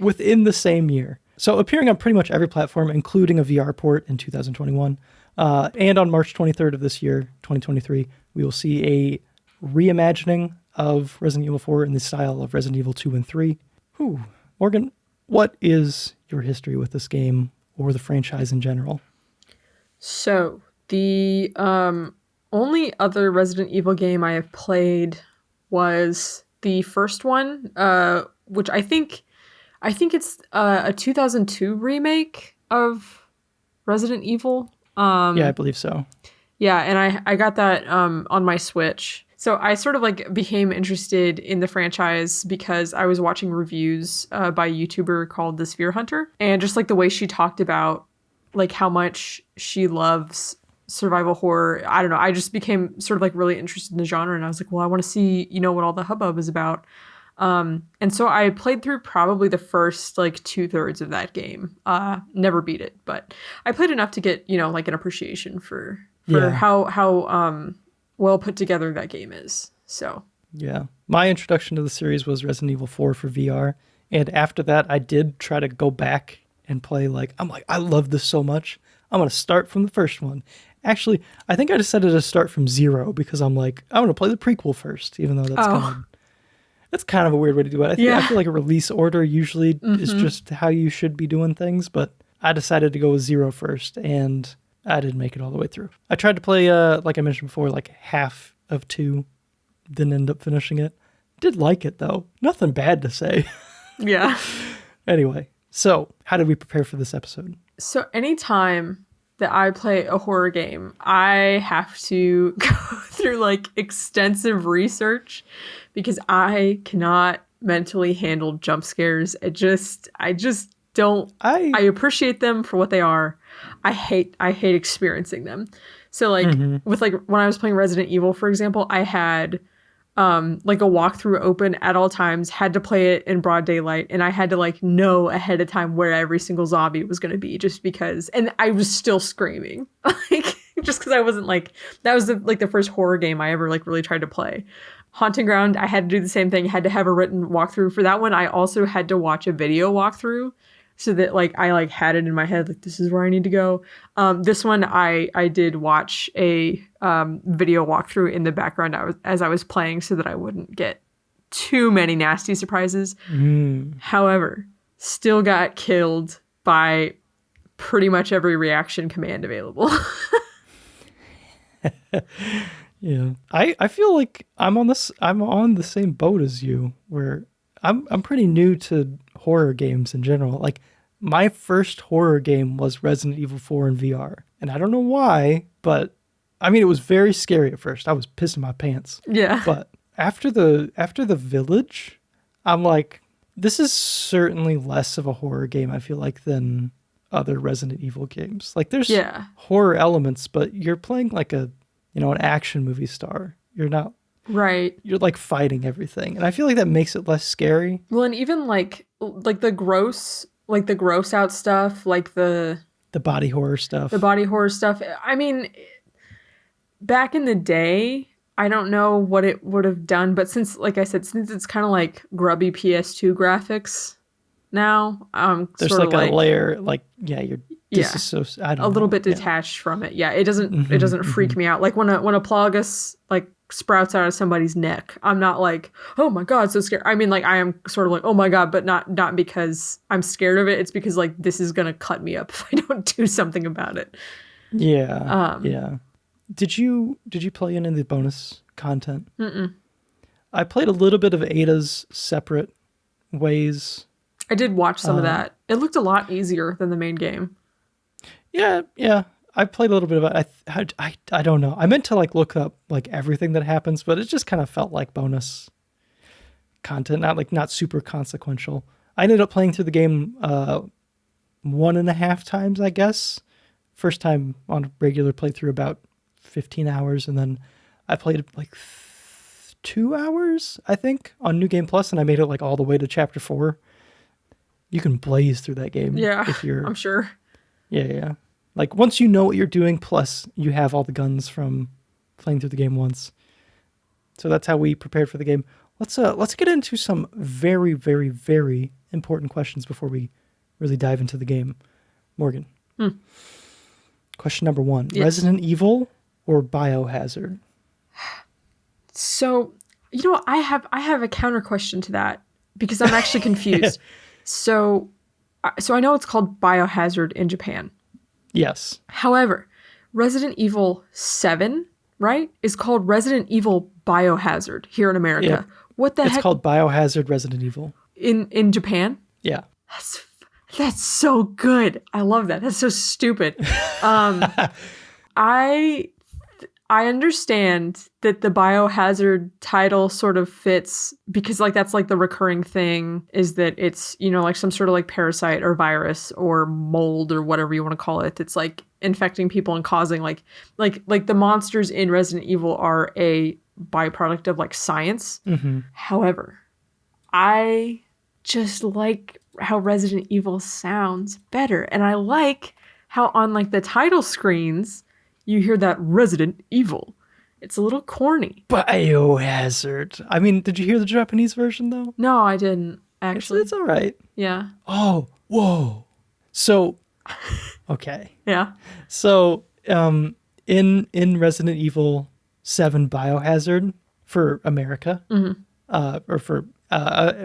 within the same year. So appearing on pretty much every platform, including a VR port in 2021. And on March 23rd of this year, 2023, we will see a reimagining of Resident Evil 4 in the style of Resident Evil 2 and 3. Morgan, what is your history with this game or the franchise in general? So, the only other Resident Evil game I have played was the first one, which I think it's a 2002 remake of Resident Evil. Yeah, I believe so. Yeah, and I got that on my Switch. So I sort of like became interested in the franchise because I was watching reviews by a YouTuber called The Sphere Hunter, and just like the way she talked about like how much she loves survival horror. I don't know. I just became sort of like really interested in the genre, and I was like, well, I want to see, what all the hubbub is about. And so I played through probably the first like 2/3 of that game. Never beat it, but I played enough to get, like an appreciation for how well put together that game is. So yeah, my introduction to the series was Resident Evil 4 for VR, and after that I did try to go back and play. I love this so much, I'm gonna start from the first one. Actually, I think I decided to start from 0 because I'm like, I'm gonna play the prequel first, even though that's kind of a weird way to do it. I feel like a release order usually is just how you should be doing things, but I decided to go with 0 first, and I didn't make it all the way through. I tried to play, like I mentioned before, like half of 2, didn't end up finishing it. Did like it, though. Nothing bad to say. Yeah. Anyway, so how did we prepare for this episode? So anytime that I play a horror game, I have to go through like extensive research because I cannot mentally handle jump scares. I just don't. I appreciate them for what they are. I hate experiencing them. So like with like when I was playing Resident Evil, for example, I had like a walkthrough open at all times, had to play it in broad daylight, and I had to like know ahead of time where every single zombie was going to be, just because, and I was still screaming like just because I wasn't like, that was the first horror game I ever like really tried to play. Haunting Ground, I had to do the same thing, had to have a written walkthrough. For that one, I also had to watch a video walkthrough so that like I like had it in my head, like this is where I need to go. This one I did watch a video walkthrough in the background as I was playing so that I wouldn't get too many nasty surprises. However, still got killed by pretty much every reaction command available. Yeah. I feel like I'm on the same boat as you, where I'm pretty new to horror games in general. Like my first horror game was Resident Evil 4 in VR. And I don't know why, but I mean, it was very scary at first. I was pissing my pants. Yeah. But after the Village, I'm like, this is certainly less of a horror game, I feel like, than other Resident Evil games. Like there's horror elements, but you're playing like an action movie star. You're not right. You're like fighting everything. And I feel like that makes it less scary. Well, and even like the gross out stuff, like the body horror stuff. I mean, back in the day, I don't know what it would have done, but since it's kind of like grubby PS2 graphics now, there's sort like of a layer, like, you're disassociated. I don't know. A little bit detached from it. Yeah, it doesn't freak me out. Like when a Plagas like sprouts out of somebody's neck, I'm not like, oh my god, so scared. I mean, like I am sort of like, oh my god, but not because I'm scared of it. It's because like this is gonna cut me up if I don't do something about it. Yeah. Yeah. Did you play any of the bonus content? Mm-mm. I played a little bit of Ada's Separate Ways. I did watch some of that. It looked a lot easier than the main game. Yeah. I played a little bit of it. I don't know. I meant to like look up like everything that happens, but it just kind of felt like bonus content, not super consequential. I ended up playing through the game 1.5 times, I guess. First time on a regular playthrough about 15 hours, and then I played like 2 hours, I think, on New Game Plus, and I made it like all the way to chapter 4. You can blaze through that game. Yeah, if you're, I'm sure. Yeah. Like once you know what you're doing, plus you have all the guns from playing through the game once. So that's how we prepared for the game. Let's get into some very, very, very important questions before we really dive into the game. Morgan. Question number 1. Yes. Resident Evil or Biohazard? So, I have a counter question to that because I'm actually confused. So I know it's called Biohazard in Japan. Yes. However, Resident Evil 7, right, is called Resident Evil Biohazard here in America. Yeah. What the heck? It's called Biohazard Resident Evil. In Japan? Yeah. That's so good. I love that. That's so stupid. I understand that the Biohazard title sort of fits because like that's like the recurring thing is that it's, like some sort of like parasite or virus or mold or whatever you want to call it. It's like infecting people and causing like the monsters in Resident Evil are a byproduct of like science. Mm-hmm. However, I just like how Resident Evil sounds better. And I like how on like the title screens, you hear that Resident Evil. It's a little corny. Biohazard. I mean, did you hear the Japanese version though? No, I didn't actually. It's all right. Yeah. Oh, whoa. So, okay. Yeah. So, in Resident Evil 7 Biohazard for America, or for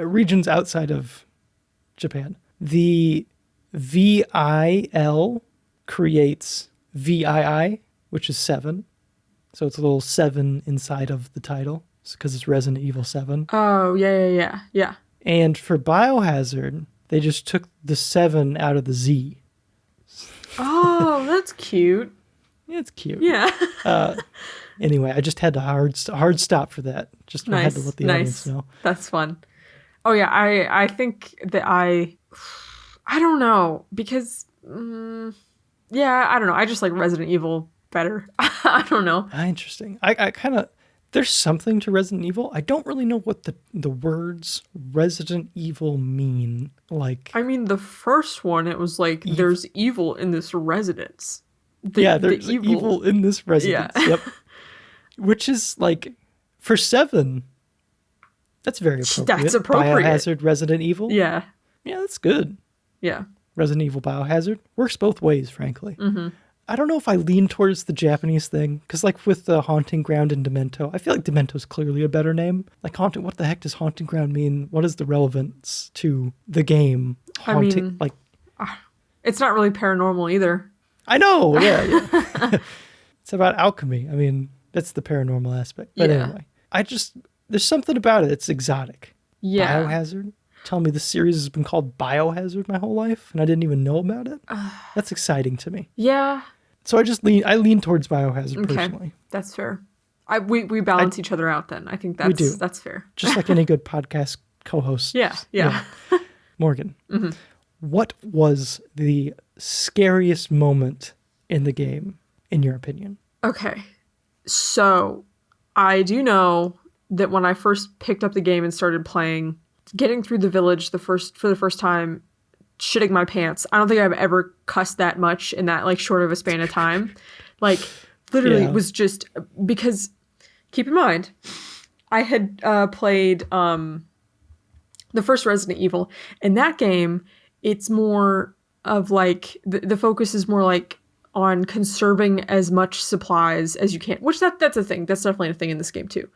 regions outside of Japan, the VIL creates VII, which is 7. So it's a little 7 inside of the title because it's Resident Evil 7. Oh, yeah. And for Biohazard, they just took the 7 out of the Z. Oh, that's cute. Yeah, it's cute. Yeah. Anyway, I just had to hard stop for that. Just I had to let the audience know. That's fun. Oh yeah, I think that I don't know because yeah, I don't know. I just like Resident Evil better. I don't know. Interesting. I kind of there's something to Resident Evil. I don't really know what the words Resident Evil mean. Like, I mean, the first one, it was like there's evil in this residence. There's evil in this residence. Yeah. Yep. Which is like for 7. That's very appropriate. That's appropriate. Biohazard Resident Evil. Yeah. Yeah, that's good. Yeah. Resident Evil Biohazard works both ways, frankly. Mm-hmm. I don't know if I lean towards the Japanese thing because, like, with the Haunting Ground and Demento, I feel like Demento's clearly a better name. Like, Haunting, what the heck does Haunting Ground mean? What is the relevance to the game? Haunting, I mean, it's not really paranormal either. I know, yeah. It's about alchemy. I mean, that's the paranormal aspect. But anyway, there's something about it. It's exotic. Yeah. Biohazard. Tell me the series has been called Biohazard my whole life and I didn't even know about it. That's exciting to me. Yeah. So I lean towards Biohazard personally. That's fair. We balance each other out then. I think that's fair. Just like any good podcast co-host. Yeah. Morgan, mm-hmm. What was the scariest moment in the game, in your opinion? Okay. So I do know that when I first picked up the game and started playing, getting through the village for the first time, shitting my pants. I don't think I've ever cussed that much in that like short of a span of time. Like literally it was just because keep in mind, I had played the first Resident Evil. In that game, it's more of like the focus is more like on conserving as much supplies as you can, which that's a thing. That's definitely a thing in this game too.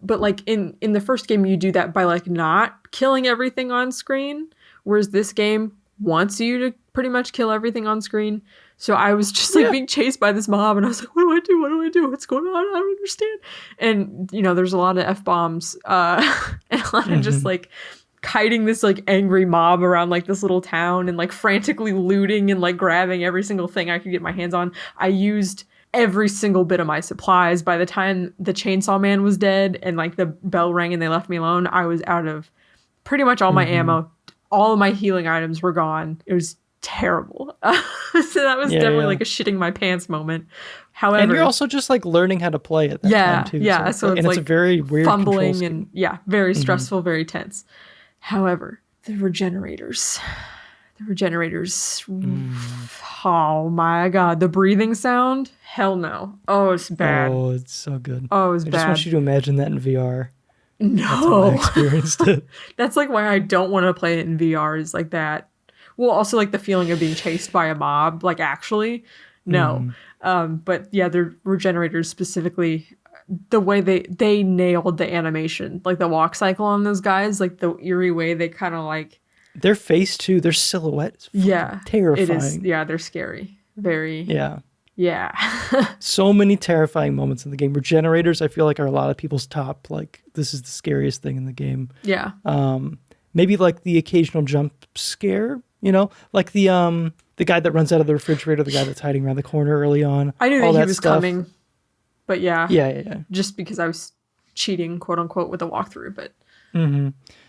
But like in the first game, you do that by like not killing everything on screen, whereas this game wants you to pretty much kill everything on screen. So I was just like being chased by this mob, and I was like, what do I do? What do I do? What's going on? I don't understand. And, you know, there's a lot of F-bombs and a lot of just like kiting this like angry mob around like this little town and like frantically looting and like grabbing every single thing I could get my hands on. I used every single bit of my supplies. By the time the chainsaw man was dead and like the bell rang and they left me alone, I was out of pretty much all my ammo. All of my healing items were gone. It was terrible. So that was definitely like a shitting my pants moment. However, and you're also just like learning how to play at that time too. Yeah, so it's like it's a very weird fumbling and very stressful, very tense. However, the regenerators. Oh my god, the breathing sound? Hell no. Oh, it's bad. Oh, it's so good. Oh, it was I bad. just want you to imagine that in VR. No. That's how I experienced it. That's like why I don't want to play it in VR is like that. Well, also like the feeling of being chased by a mob, like actually, no. But yeah, the regenerators specifically, the way they nailed the animation, like the walk cycle on those guys, like the eerie way they kind of like. Their face too, their silhouette is terrifying. It is. Yeah, they're scary. Very. Yeah. Yeah. So many terrifying moments in the game. Regenerators, I feel like, are a lot of people's top, like, this is the scariest thing in the game. Yeah. Maybe like the occasional jump scare, you know, like the guy that runs out of the refrigerator, the guy that's hiding around the corner early on. I knew that he was coming, but yeah. Yeah. Just because I was cheating, quote unquote, with the walkthrough, but.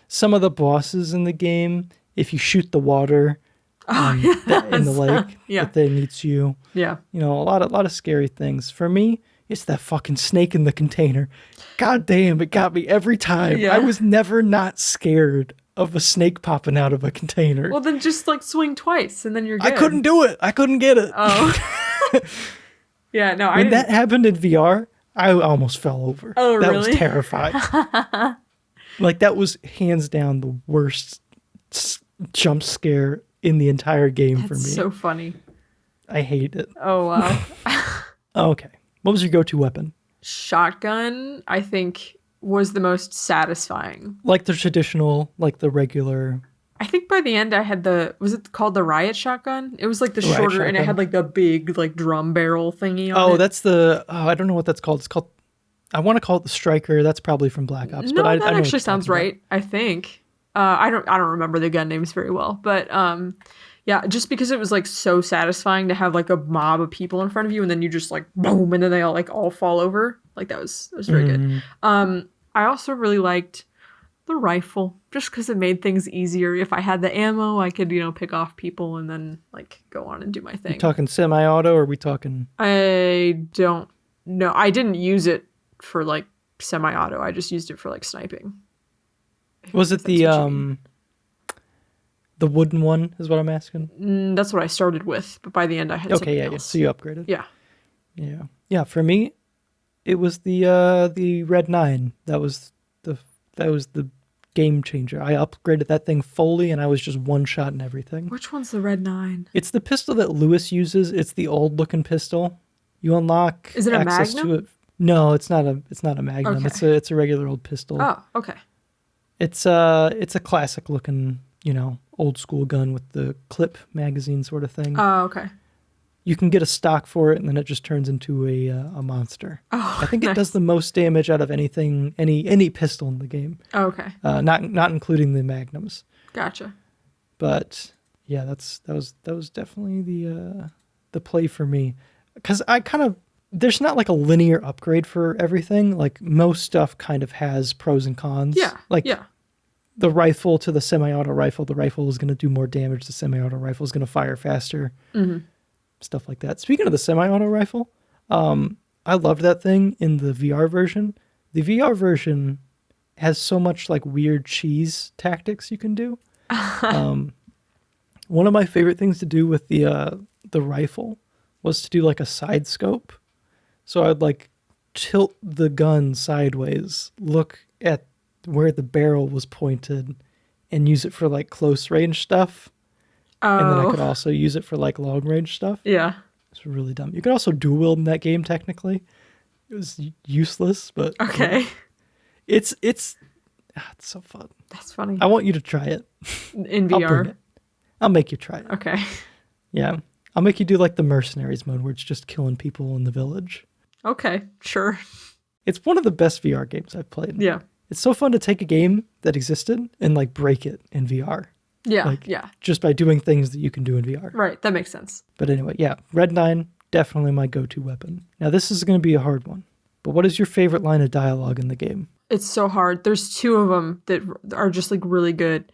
Some of the bosses in the game, if you shoot the water in the lake, that then eats you. Yeah. You know, a lot of scary things. For me, it's that fucking snake in the container. God damn, it got me every time. Yeah. I was never not scared of a snake popping out of a container. Well, then just like swing twice and then you're good. I couldn't do it. I couldn't get it. Oh. Yeah, no, When that happened in VR, I almost fell over. Oh, that really? was terrifying. Like, that was hands down the worst jump scare in the entire game for me. That's so funny. I hate it. Oh, wow. Okay. What was your go-to weapon? Shotgun, I think, was the most satisfying. Like the traditional, like the regular. I think by the end I had was it called the riot shotgun? It was like the shorter shotgun. And it had like the big like drum barrel thingy on it. That's I don't know what that's called. It's called, I want to call it the Striker. That's probably from Black Ops. No, but that actually sounds right, I think. I don't remember the gun names very well, but yeah, just because it was like so satisfying to have like a mob of people in front of you and then you just like boom and then they all fall over. Like that was very good. I also really liked the rifle just because it made things easier. If I had the ammo, I could, pick off people and then like go on and do my thing. You talking semi-auto or are we talking? I don't know. I didn't use it for like semi-auto. I just used it for like sniping. Was it the wooden one is what I'm asking? That's what I started with, but by the end I had something else. Yeah. So you upgraded. Yeah. Yeah. For me, it was the Red 9. That was the game changer. I upgraded that thing fully, and I was just one shot and everything. Which one's the Red 9? It's the pistol that Lewis uses. It's the old looking pistol. You unlock. Is it a access Magnum? to it. No, it's not a Magnum. Okay. It's a regular old pistol. Oh, okay. It's a classic looking, old school gun with the clip magazine sort of thing. Oh, okay. You can get a stock for it, and then it just turns into a monster. Oh, I think nice. it does the most damage out of anything, any pistol in the game. Oh, okay. Not including the magnums. Gotcha. But yeah, that was definitely the play for me, because there's not like a linear upgrade for everything. Like most stuff kind of has pros and cons. Yeah. Like yeah. The rifle to the semi-auto rifle. The rifle is going to do more damage. The semi-auto rifle is going to fire faster. Mm-hmm. Stuff like that. Speaking of the semi-auto rifle, I loved that thing in the VR version. The VR version has so much like weird cheese tactics you can do. One of my favorite things to do with the rifle was to do like a side scope. So I'd like tilt the gun sideways, look at where the barrel was pointed, and use it for like close range stuff. Oh. And then I could also use it for like long range stuff. Yeah. It's really dumb. You could also dual wield in that game technically. It was useless, but okay. It's so fun. That's funny. I want you to try it In I'll bring VR. it. I'll make you try it. Okay. Yeah. I'll make you do like the mercenaries mode where it's just killing people in the village. Okay, sure. It's one of the best VR games I've played. Yeah. It's so fun to take a game that existed and like break it in VR. Yeah, Like, yeah. just by doing things that you can do in VR. Right, that makes sense. But anyway, yeah, Red 9, definitely my go-to weapon. Now, this is going to be a hard one. But what is your favorite line of dialogue in the game? It's so hard. There's two of them that are just like really good.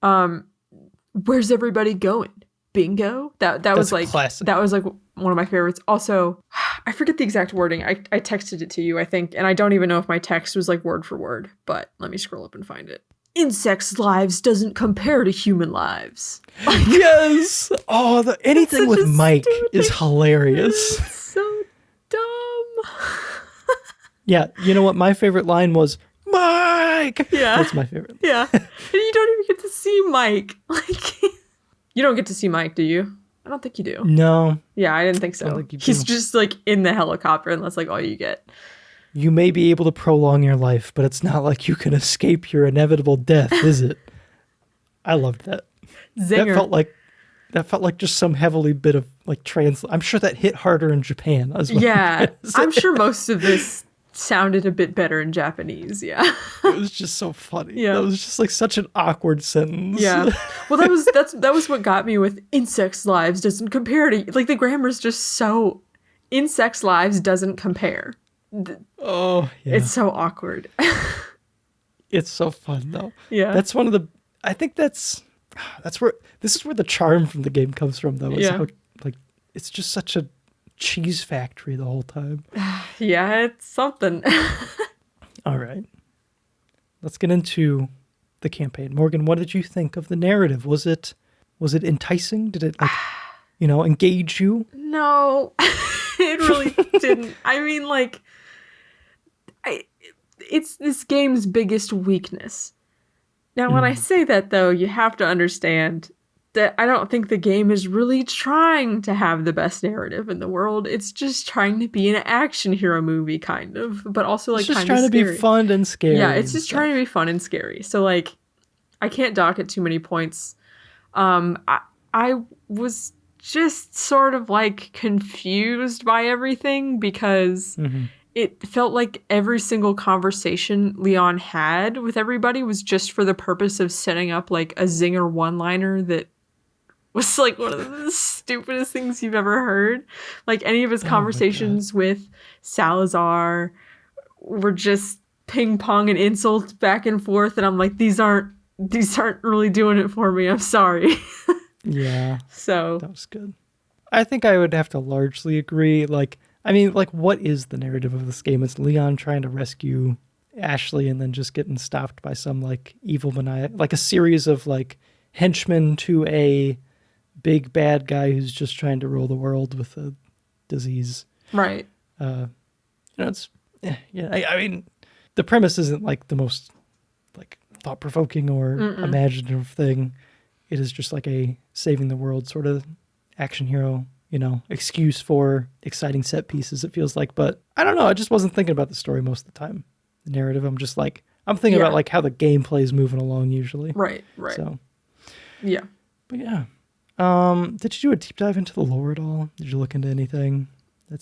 Where's everybody going? Bingo? That was like classic. That was like one of my favorites. Also, I forget the exact wording. I texted it to you, I think, and I don't even know if my text was like word for word, but let me scroll up and find it. Insects' lives doesn't compare to human lives. Like, yes! Oh, anything with Mike is hilarious. It's so dumb. Yeah, you know what my favorite line was? Mike! Yeah. That's my favorite. Yeah. And you don't even get to see Mike. Like, you don't get to see Mike, do you? I don't think you do. No. Yeah, I didn't think so. He's just like in the helicopter and that's like all you get. You may be able to prolong your life, but it's not like you can escape your inevitable death, is it? I loved that. Zinger. That felt like just some heavily bit of like I'm sure that hit harder in Japan as well. Yeah. I'm sure most of this sounded a bit better in Japanese, yeah. It was just so funny. Yeah. That was just like such an awkward sentence. Yeah. Well, that was what got me with insects' lives doesn't compare to, like, the grammar's just so, insects' lives doesn't compare. Oh, yeah. It's so awkward. It's so fun though. Yeah. That's one of the, I think this is where the charm from the game comes from though. Is how, like, it's just such a cheese factory the whole time. Yeah, it's something. All right. Let's get into the campaign. Morgan, what did you think of the narrative? Was it enticing? Did it, like, engage you? No, it really didn't. I mean, like, it's this game's biggest weakness. Now, when I say that, though, you have to understand that I don't think the game is really trying to have the best narrative in the world. It's just trying to be an action hero movie, kind of, but also like it's just kind of trying to be fun and scary. Yeah, it's just trying to be fun and scary. So, like, I can't dock it too many points. I was just sort of like confused by everything because it felt like every single conversation Leon had with everybody was just for the purpose of setting up like a zinger one-liner that was like one of the stupidest things you've ever heard. Like any of his conversations with Salazar were just ping pong and insults back and forth. And I'm like, these aren't really doing it for me. I'm sorry. Yeah. So that was good. I think I would have to largely agree. Like, I mean, like, what is the narrative of this game? It's Leon trying to rescue Ashley and then just getting stopped by some like evil maniac, like a series of like henchmen to a big bad guy who's just trying to rule the world with a disease. Right. It's I mean, the premise isn't like the most like thought-provoking or imaginative thing. It is just like a saving the world sort of action hero, excuse for exciting set pieces, it feels like. But I don't know. I just wasn't thinking about the story most of the time. The narrative, I'm just like, I'm thinking about like how the gameplay is moving along usually. Right. So, yeah. But yeah. Did you do a deep dive into the lore at all? Did you look into anything?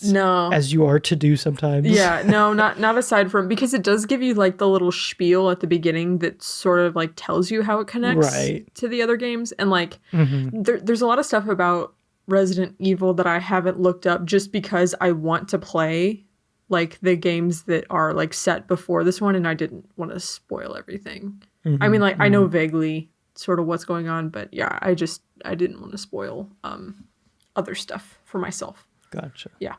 No. As you are to do sometimes. Yeah, no, not aside from, because it does give you like the little spiel at the beginning that sort of like tells you how it connects to the other games. And like there's a lot of stuff about Resident Evil that I haven't looked up just because I want to play like the games that are like set before this one, and I didn't want to spoil everything. I mean, like I know vaguely sort of what's going on, but yeah, I didn't want to spoil other stuff for myself. Gotcha. Yeah.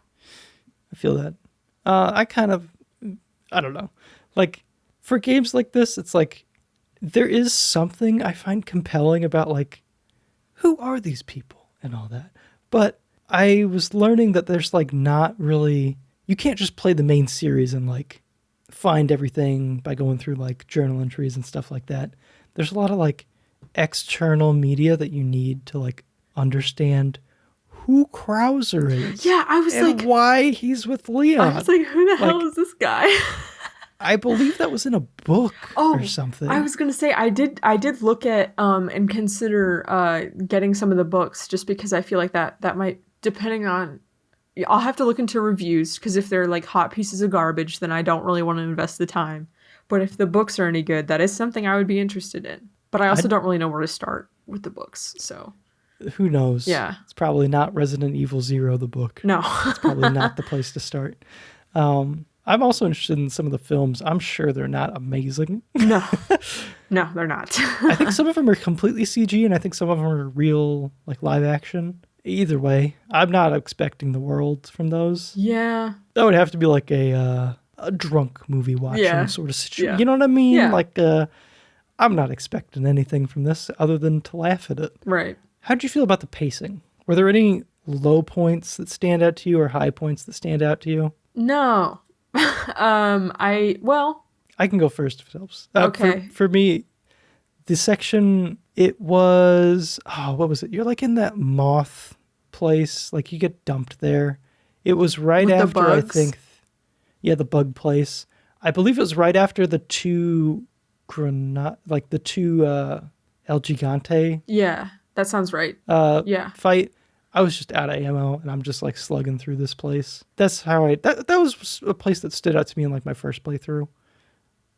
I feel that. I don't know. Like, for games like this, it's like, there is something I find compelling about, like, who are these people and all that. But I was learning that there's, like, not really, you can't just play the main series and, like, find everything by going through, like, journal entries and stuff like that. There's a lot of, like, external media that you need to, like, understand who Krauser is. Yeah, I was and like, why he's with Leon. I was like, who the hell is this guy? I believe that was in a book or something. I was gonna say I did look at and consider getting some of the books just because I feel like that might, depending on, I'll have to look into reviews because if they're like hot pieces of garbage, then I don't really want to invest the time. But if the books are any good, that is something I would be interested in. But I also don't really know where to start with the books, so. Who knows? Yeah. It's probably not Resident Evil 0, the book. No. It's probably not the place to start. I'm also interested in some of the films. I'm sure they're not amazing. No, they're not. I think some of them are completely CG, and I think some of them are real, like live action. Either way, I'm not expecting the world from those. Yeah. That would have to be like a drunk movie watching sort of situation. Yeah. You know what I mean? Yeah. Like, I'm not expecting anything from this other than to laugh at it. Right. How did you feel about the pacing? Were there any low points that stand out to you or high points that stand out to you? No. I can go first if it helps. Okay. For me, the section, it was, what was it? You're like in that moth place, like you get dumped there. It was right with after, I think, the bug place. I believe it was right after the two El Gigante. Yeah, that sounds right. Fight. I was just out of ammo, and I'm just like slugging through this place. That's how that was a place that stood out to me in like my first playthrough.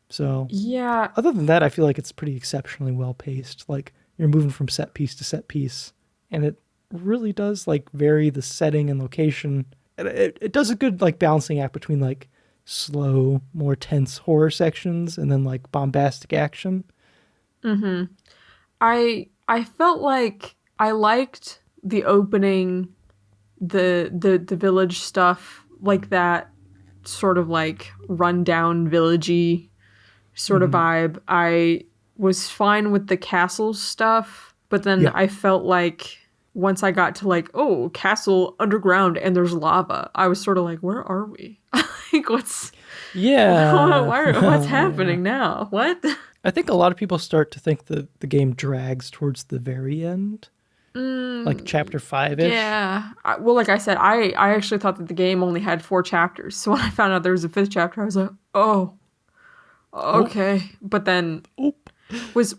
So yeah. Other than that, I feel like it's pretty exceptionally well paced. Like you're moving from set piece to set piece, and it really does like vary the setting and location. And it does a good like balancing act between like slow, more tense horror sections and then like bombastic action. Mm-hmm. I felt like I liked the opening, the village stuff, like that sort of like rundown villagey sort of vibe. I was fine with the castle stuff, but then I felt like once I got to like, oh, castle underground and there's lava, I was sort of like, where are we? Like, what's happening now? What? I think a lot of people start to think that the game drags towards the very end. Like chapter 5-ish. Yeah. Well, like I said, I actually thought that the game only had 4 chapters. So when I found out there was a 5th chapter, I was like, oh, okay. Oh. But then was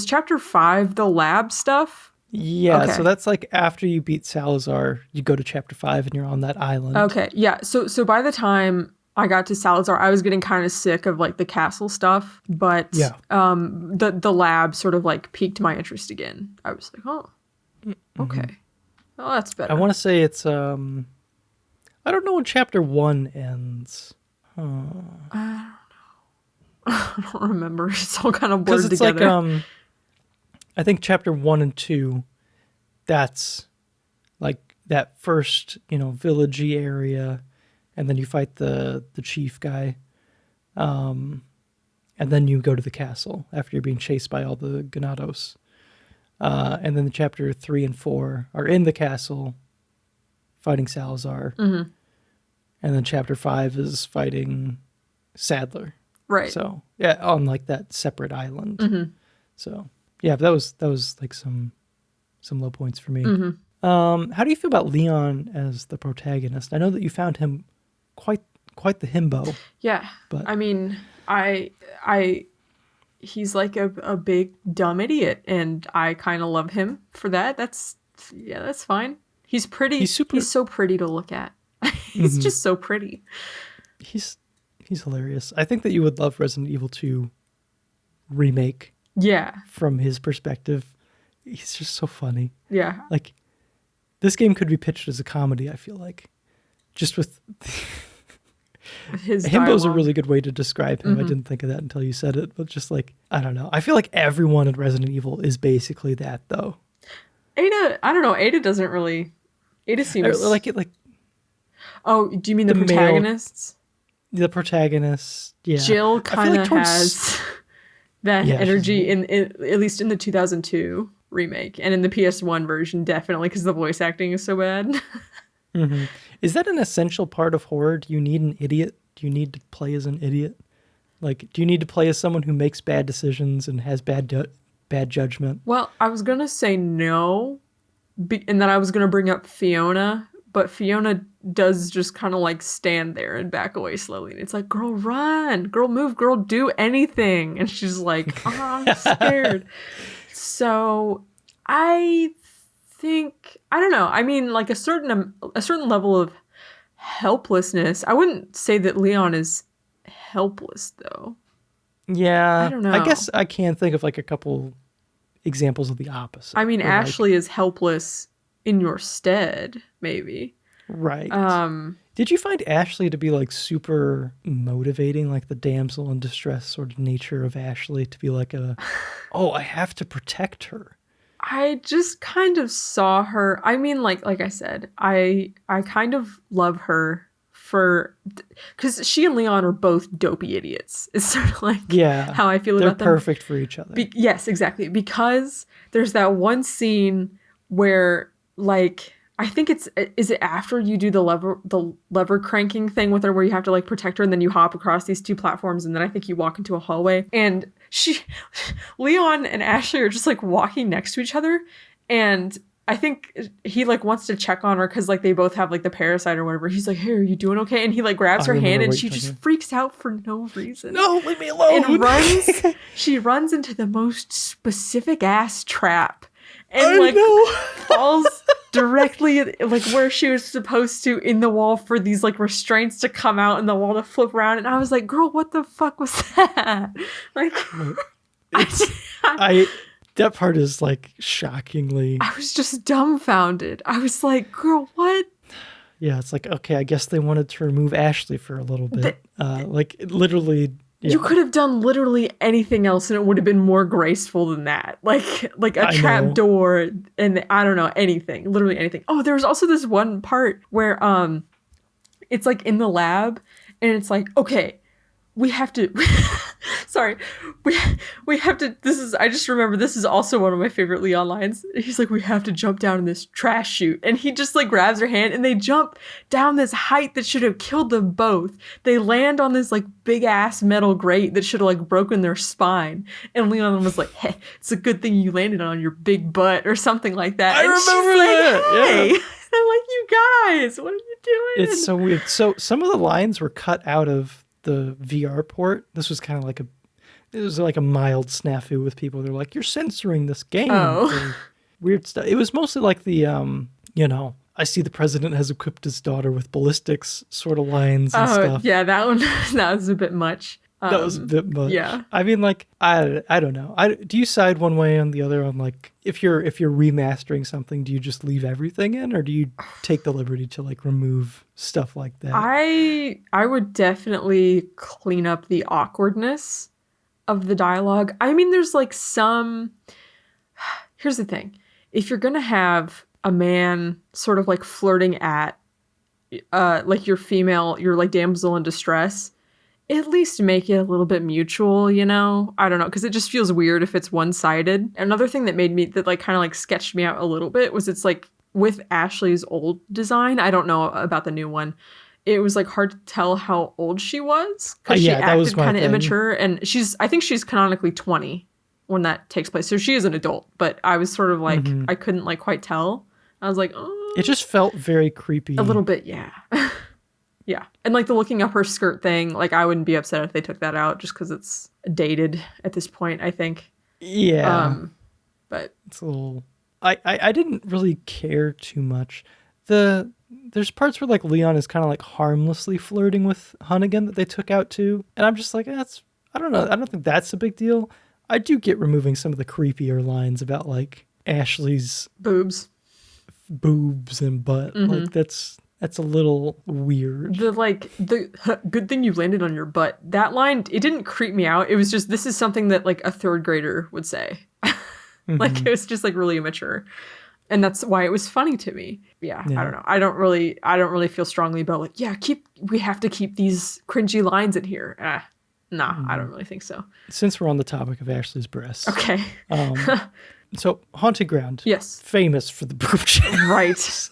chapter 5 the lab stuff? Yeah, okay. So that's like after you beat Salazar, you go to chapter 5 and you're on that island. Okay, yeah. So by the time I got to Salazar, I was getting kind of sick of like the castle stuff, but the lab sort of like piqued my interest again. I was like, oh, okay. Oh, that's better. I want to say it's I don't know when chapter 1 ends. I don't know. I don't remember. It's all kind of blurred together. Because it's like I think chapter 1 and 2, that's like that first, villagey area, and then you fight the chief guy, and then you go to the castle after you're being chased by all the Ganados, and then the chapter 3 and 4 are in the castle, fighting Salazar, and then chapter 5 is fighting Sadler. Right. So yeah, on like that separate island. So. Yeah, that was like some low points for me. How do you feel about Leon as the protagonist? I know that you found him quite the himbo. Yeah, but I mean, he's like a big dumb idiot, and I kind of love him for that. That's fine. He's pretty. He's so pretty to look at. He's just so pretty. He's hilarious. I think that you would love Resident Evil 2 remake. Yeah. From his perspective, he's just so funny. Yeah. Like, this game could be pitched as a comedy, I feel like. Just with his himbo's a really good way to describe him. I didn't think of that until you said it, but just like, I don't know. I feel like everyone in Resident Evil is basically that, though. Ada, I don't know. Ada seems... Like, oh, do you mean the protagonists? The protagonists, yeah. Jill kind of has... that energy in at least in the 2002 remake, and in the PS1 version definitely, because the voice acting is so bad. Is that an essential part of horror? Do you need an idiot? Do you need to play as an idiot? Like, do you need to play as someone who makes bad decisions and has bad judgment? Well, I was gonna say no, and then I was gonna bring up Fiona, but Fiona does just kind of like stand there and back away slowly. And it's like, girl, run, girl, move, girl, do anything. And she's like, oh, I'm scared. So I think, I don't know. I mean, like a certain level of helplessness. I wouldn't say that Leon is helpless though. Yeah. I don't know. I guess I can think of like a couple examples of the opposite. I mean, Ashley is helpless in your stead, maybe. Right. Did you find Ashley to be like super motivating, like the damsel in distress sort of nature of Ashley to be like oh, I have to protect her? I just kind of saw her. I mean, like I said, I kind of love her because she and Leon are both dopey idiots. It's sort of like how I feel about them. They're perfect for each other. Yes, exactly. Because there's that one scene where, like, I think is it after you do the lever cranking thing with her where you have to like protect her and then you hop across these two platforms and then I think you walk into a hallway and Leon and Ashley are just like walking next to each other and I think he like wants to check on her because like they both have like the parasite or whatever. He's like, hey, are you doing okay? And he like grabs her hand and she just freaks out for no reason. No, leave me alone. She runs into the most specific ass trap and falls directly like where she was supposed to in the wall for these like restraints to come out and the wall to flip around. And I was like, girl, what the fuck was that? Like, that part is like shockingly. I was just dumbfounded. I was like, girl, what? Yeah, it's like, okay, I guess they wanted to remove Ashley for a little bit. Like literally. Yeah. You could have done literally anything else and it would have been more graceful than that. Like a trap door and I don't know, anything. Literally anything. Oh, there was also this one part where it's like in the lab and it's like, okay, we have to sorry. We have to I just remember this is also one of my favorite Leon lines. He's like, we have to jump down in this trash chute. And he just like grabs her hand and they jump down this height that should have killed them both. They land on this like big ass metal grate that should have like broken their spine. And Leon was like, hey, it's a good thing you landed on your big butt or something like that. I remember that. Hey. Yeah. I'm like, you guys, what are you doing? It's so weird. So some of the lines were cut out of the VR port. This was kind of like a mild snafu with people. They're like, you're censoring this game. Oh. Weird stuff. It was mostly like the, I see the president has equipped his daughter with ballistics sort of lines and stuff. Yeah, that one, that was a bit much. That was a bit much. Yeah. I mean, like, I don't know. Do you side one way or the other on like, if you're remastering something, do you just leave everything in or do you take the liberty to like remove stuff like that? I would definitely clean up the awkwardness of the dialogue. I mean, there's like here's the thing. If you're going to have a man sort of like flirting at like your like damsel in distress, at least make it a little bit mutual, you know? I don't know, because it just feels weird if it's one-sided. Another thing that like kind of like sketched me out a little bit was it's like with Ashley's old design, I don't know about the new one, it was like hard to tell how old she was because she acted kind of immature, and I think she's canonically 20 when that takes place, so she is an adult. But I was sort of like I couldn't like quite tell. I was like, oh, it just felt very creepy, a little bit, yeah. Yeah. And like the looking up her skirt thing, like I wouldn't be upset if they took that out just because it's dated at this point, I think. Yeah. But it's a little, I didn't really care too much. There's parts where like Leon is kind of like harmlessly flirting with Hunnigan that they took out too. And I'm just like, I don't know. I don't think that's a big deal. I do get removing some of the creepier lines about like Ashley's boobs and butt. Like that's a little weird. The good thing you landed on your butt. That line, it didn't creep me out. It was just, this is something that like a third grader would say. Like it was just like really immature. And that's why it was funny to me. Yeah, I don't know. I don't really feel strongly about like, we have to keep these cringy lines in here. I don't really think so. Since we're on the topic of Ashley's breasts. Okay. So Haunted Ground. Yes. Famous for the boob jiggles. Right.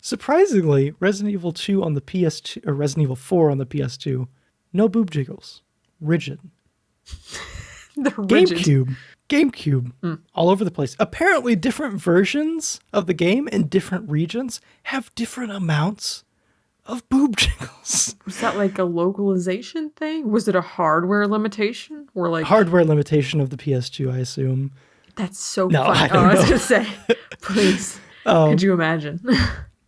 Surprisingly, Resident Evil 2 on the PS2 or Resident Evil 4 on the PS2, no boob jiggles. Rigid. They're rigid. GameCube, GameCube, all over the place. Apparently, different versions of the game in different regions have different amounts of boob jiggles. Was that like a localization thing? Was it a hardware limitation? Or like Hardware limitation of the PS2, I assume. That's so No, funny. I don't I was know. gonna say, please. Could you imagine?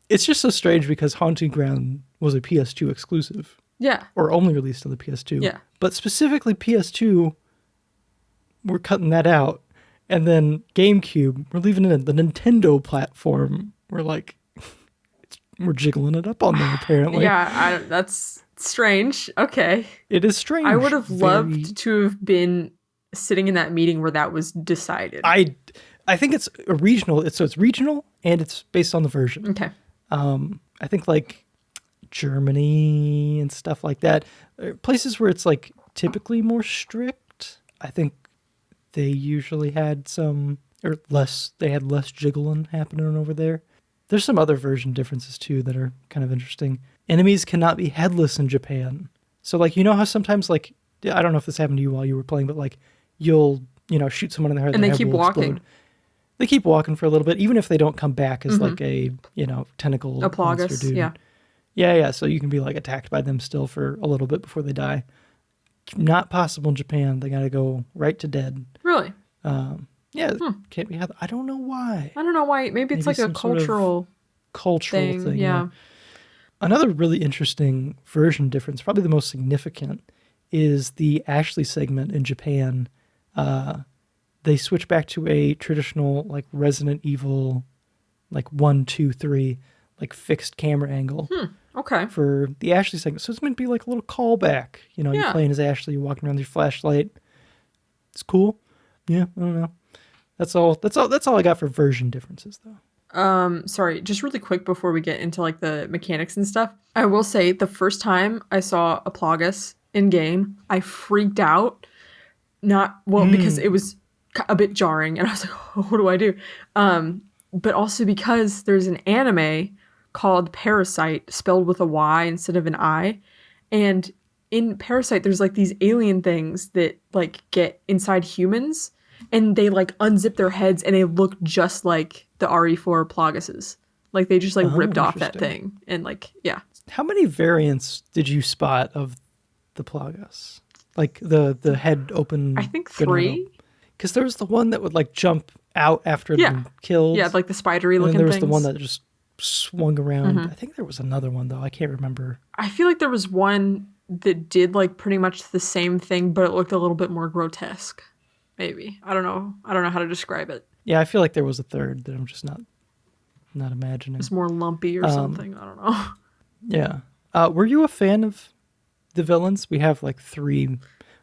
It's just so strange because Haunting Ground was a PS2 exclusive. Yeah. Or only released on the PS2. Yeah. But specifically PS2, we're cutting that out. And then GameCube, we're leaving it in the Nintendo platform. We're like, we're jiggling it up on there, apparently. Yeah, that's strange. Okay. It is strange. I would have loved to have been sitting in that meeting where that was decided. I think it's a regional. So it's regional and it's based on the version. Okay. I think like Germany and stuff like that, places where it's like typically more strict. I think they usually had they had less jiggling happening over there. There's some other version differences too that are kind of interesting. Enemies cannot be headless in Japan. So like, you know how sometimes like, I don't know if this happened to you while you were playing, but like you'll, shoot someone in the head and the they head keep will walking. explode. They keep walking for a little bit, even if they don't come back as like a, tentacle A monster Plagus, dude. yeah. Yeah. So you can be like attacked by them still for a little bit before they die. Not possible in Japan. They got to go right to dead. Really? Can't be had. I don't know why. I don't know why. Maybe it's like a cultural thing. Yeah. Another really interesting version difference, probably the most significant, is the Ashley segment in Japan. They switch back to a traditional like Resident Evil, like 1, 2, 3, like fixed camera angle. Okay. For the Ashley segment. So it's meant to be like a little callback. You're playing as Ashley, you're walking around with your flashlight. It's cool. Yeah, I don't know. That's all I got for version differences though. Sorry, just really quick before we get into like the mechanics and stuff. I will say the first time I saw a Plagus in game, I freaked out. Because it was a bit jarring and I was like, oh, what do I do? But also because there's an anime called Parasite, spelled with a Y instead of an I. And in Parasite, there's like these alien things that like get inside humans and they like unzip their heads and they look just like the RE4 Plaguses. Like they just like ripped off that thing. And like, yeah. How many variants did you spot of the Plagus? Like the head open? I think 3. Because there was the one that would like jump out after it had been killed. Yeah, like the spidery looking things. And there was the one that just swung around. I think there was another one though. I can't remember. I feel like there was one that did like pretty much the same thing, but it looked a little bit more grotesque. Maybe. I don't know how to describe it. Yeah, I feel like there was a third that I'm just not imagining. It's more lumpy or something. I don't know. Yeah. Were you a fan of the villains? We have like 3.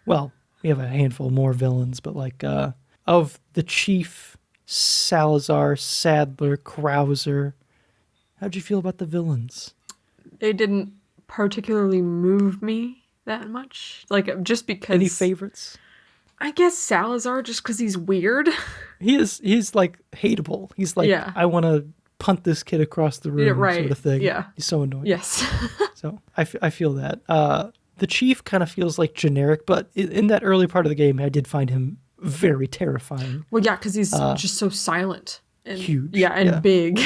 Well, we have a handful more villains, but like of the Chief, Salazar, Sadler, Krauser. How'd you feel about the villains? They didn't particularly move me that much. Like just because. Any favorites? I guess Salazar, just because he's weird. He's like hateable. He's like, I want to punt this kid across the room sort of thing. Yeah. He's so annoying. Yes. So I feel that. The Chief kind of feels like generic, but in that early part of the game, I did find him very terrifying. Well, yeah, because he's just so silent. And, huge. Yeah, and big.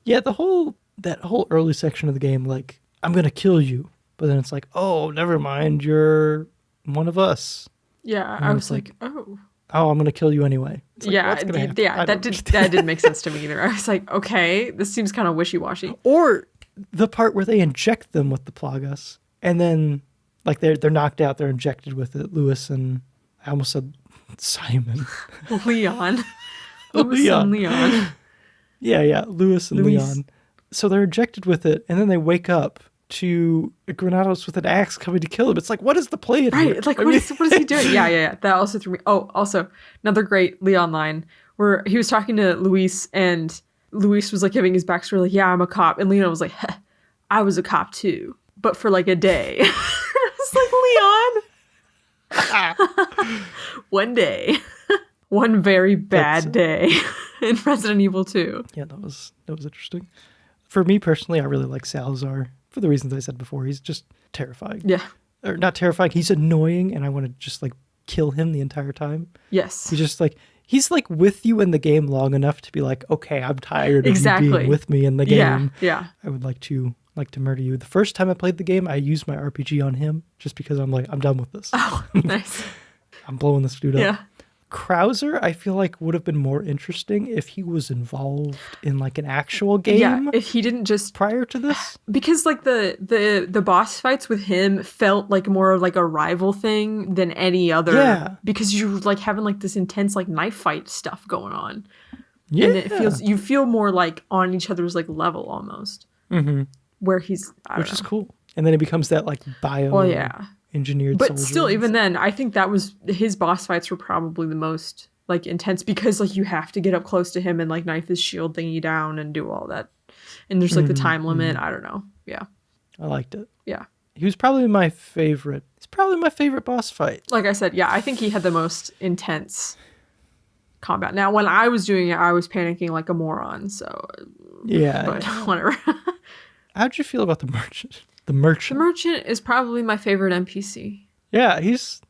Yeah, that whole early section of the game, like, I'm going to kill you. But then it's like, oh, never mind, you're one of us. Yeah, I was like, oh. Oh, I'm going to kill you anyway. Like, that didn't make sense to me either. I was like, okay, this seems kind of wishy-washy. Or the part where they inject them with the Plagas, and then, like, they're knocked out, they're injected with it. Lewis and, I almost said Simon. Leon. Lewis and Leon. Yeah, Lewis and Leon. So they're injected with it, and then they wake up to Granados with an axe coming to kill him. It's like, what is the plan here? Right, like, what is he doing? Yeah. That also threw me. Oh, also, another great Leon line where he was talking to Luis, and Luis was, like, giving his backstory, like, yeah, I'm a cop. And Leon was like, I was a cop, too. But for, like, a day. It's like, Leon. One day. One very bad day in Resident Evil 2. Yeah, that was interesting. For me personally, I really like Salazar for the reasons I said before. He's just terrifying. Yeah. Or not terrifying. He's annoying, and I want to just like kill him the entire time. Yes. He's just like, he's like with you in the game long enough to be like, okay, I'm tired of you being with me in the game. Yeah. I would like to murder you. The first time I played the game, I used my RPG on him just because I'm like, I'm done with this. Oh, nice. I'm blowing this dude up. Yeah. Krauser, I feel like would have been more interesting if he was involved in like an actual game. Yeah, if he didn't just prior to this, because like the boss fights with him felt like more like a rival thing than any other. Yeah, because you're like having like this intense like knife fight stuff going on. Yeah, and you feel more like on each other's like level almost. Mm-hmm. Where he's which is cool, and then it becomes that like bio. Well, yeah. Engineered but soldiers. Still, even then, I think that was his boss fights were probably the most like intense because like you have to get up close to him and like knife his shield thingy down and do all that, and there's like the time limit. I don't know. Yeah, I liked it. Yeah, he was probably my favorite. It's probably my favorite boss fight. Like I said, yeah, I think he had the most intense combat. Now, when I was doing it, I was panicking like a moron. So yeah, but whatever. How'd you feel about the merchant? The merchant is probably my favorite NPC. Yeah, he's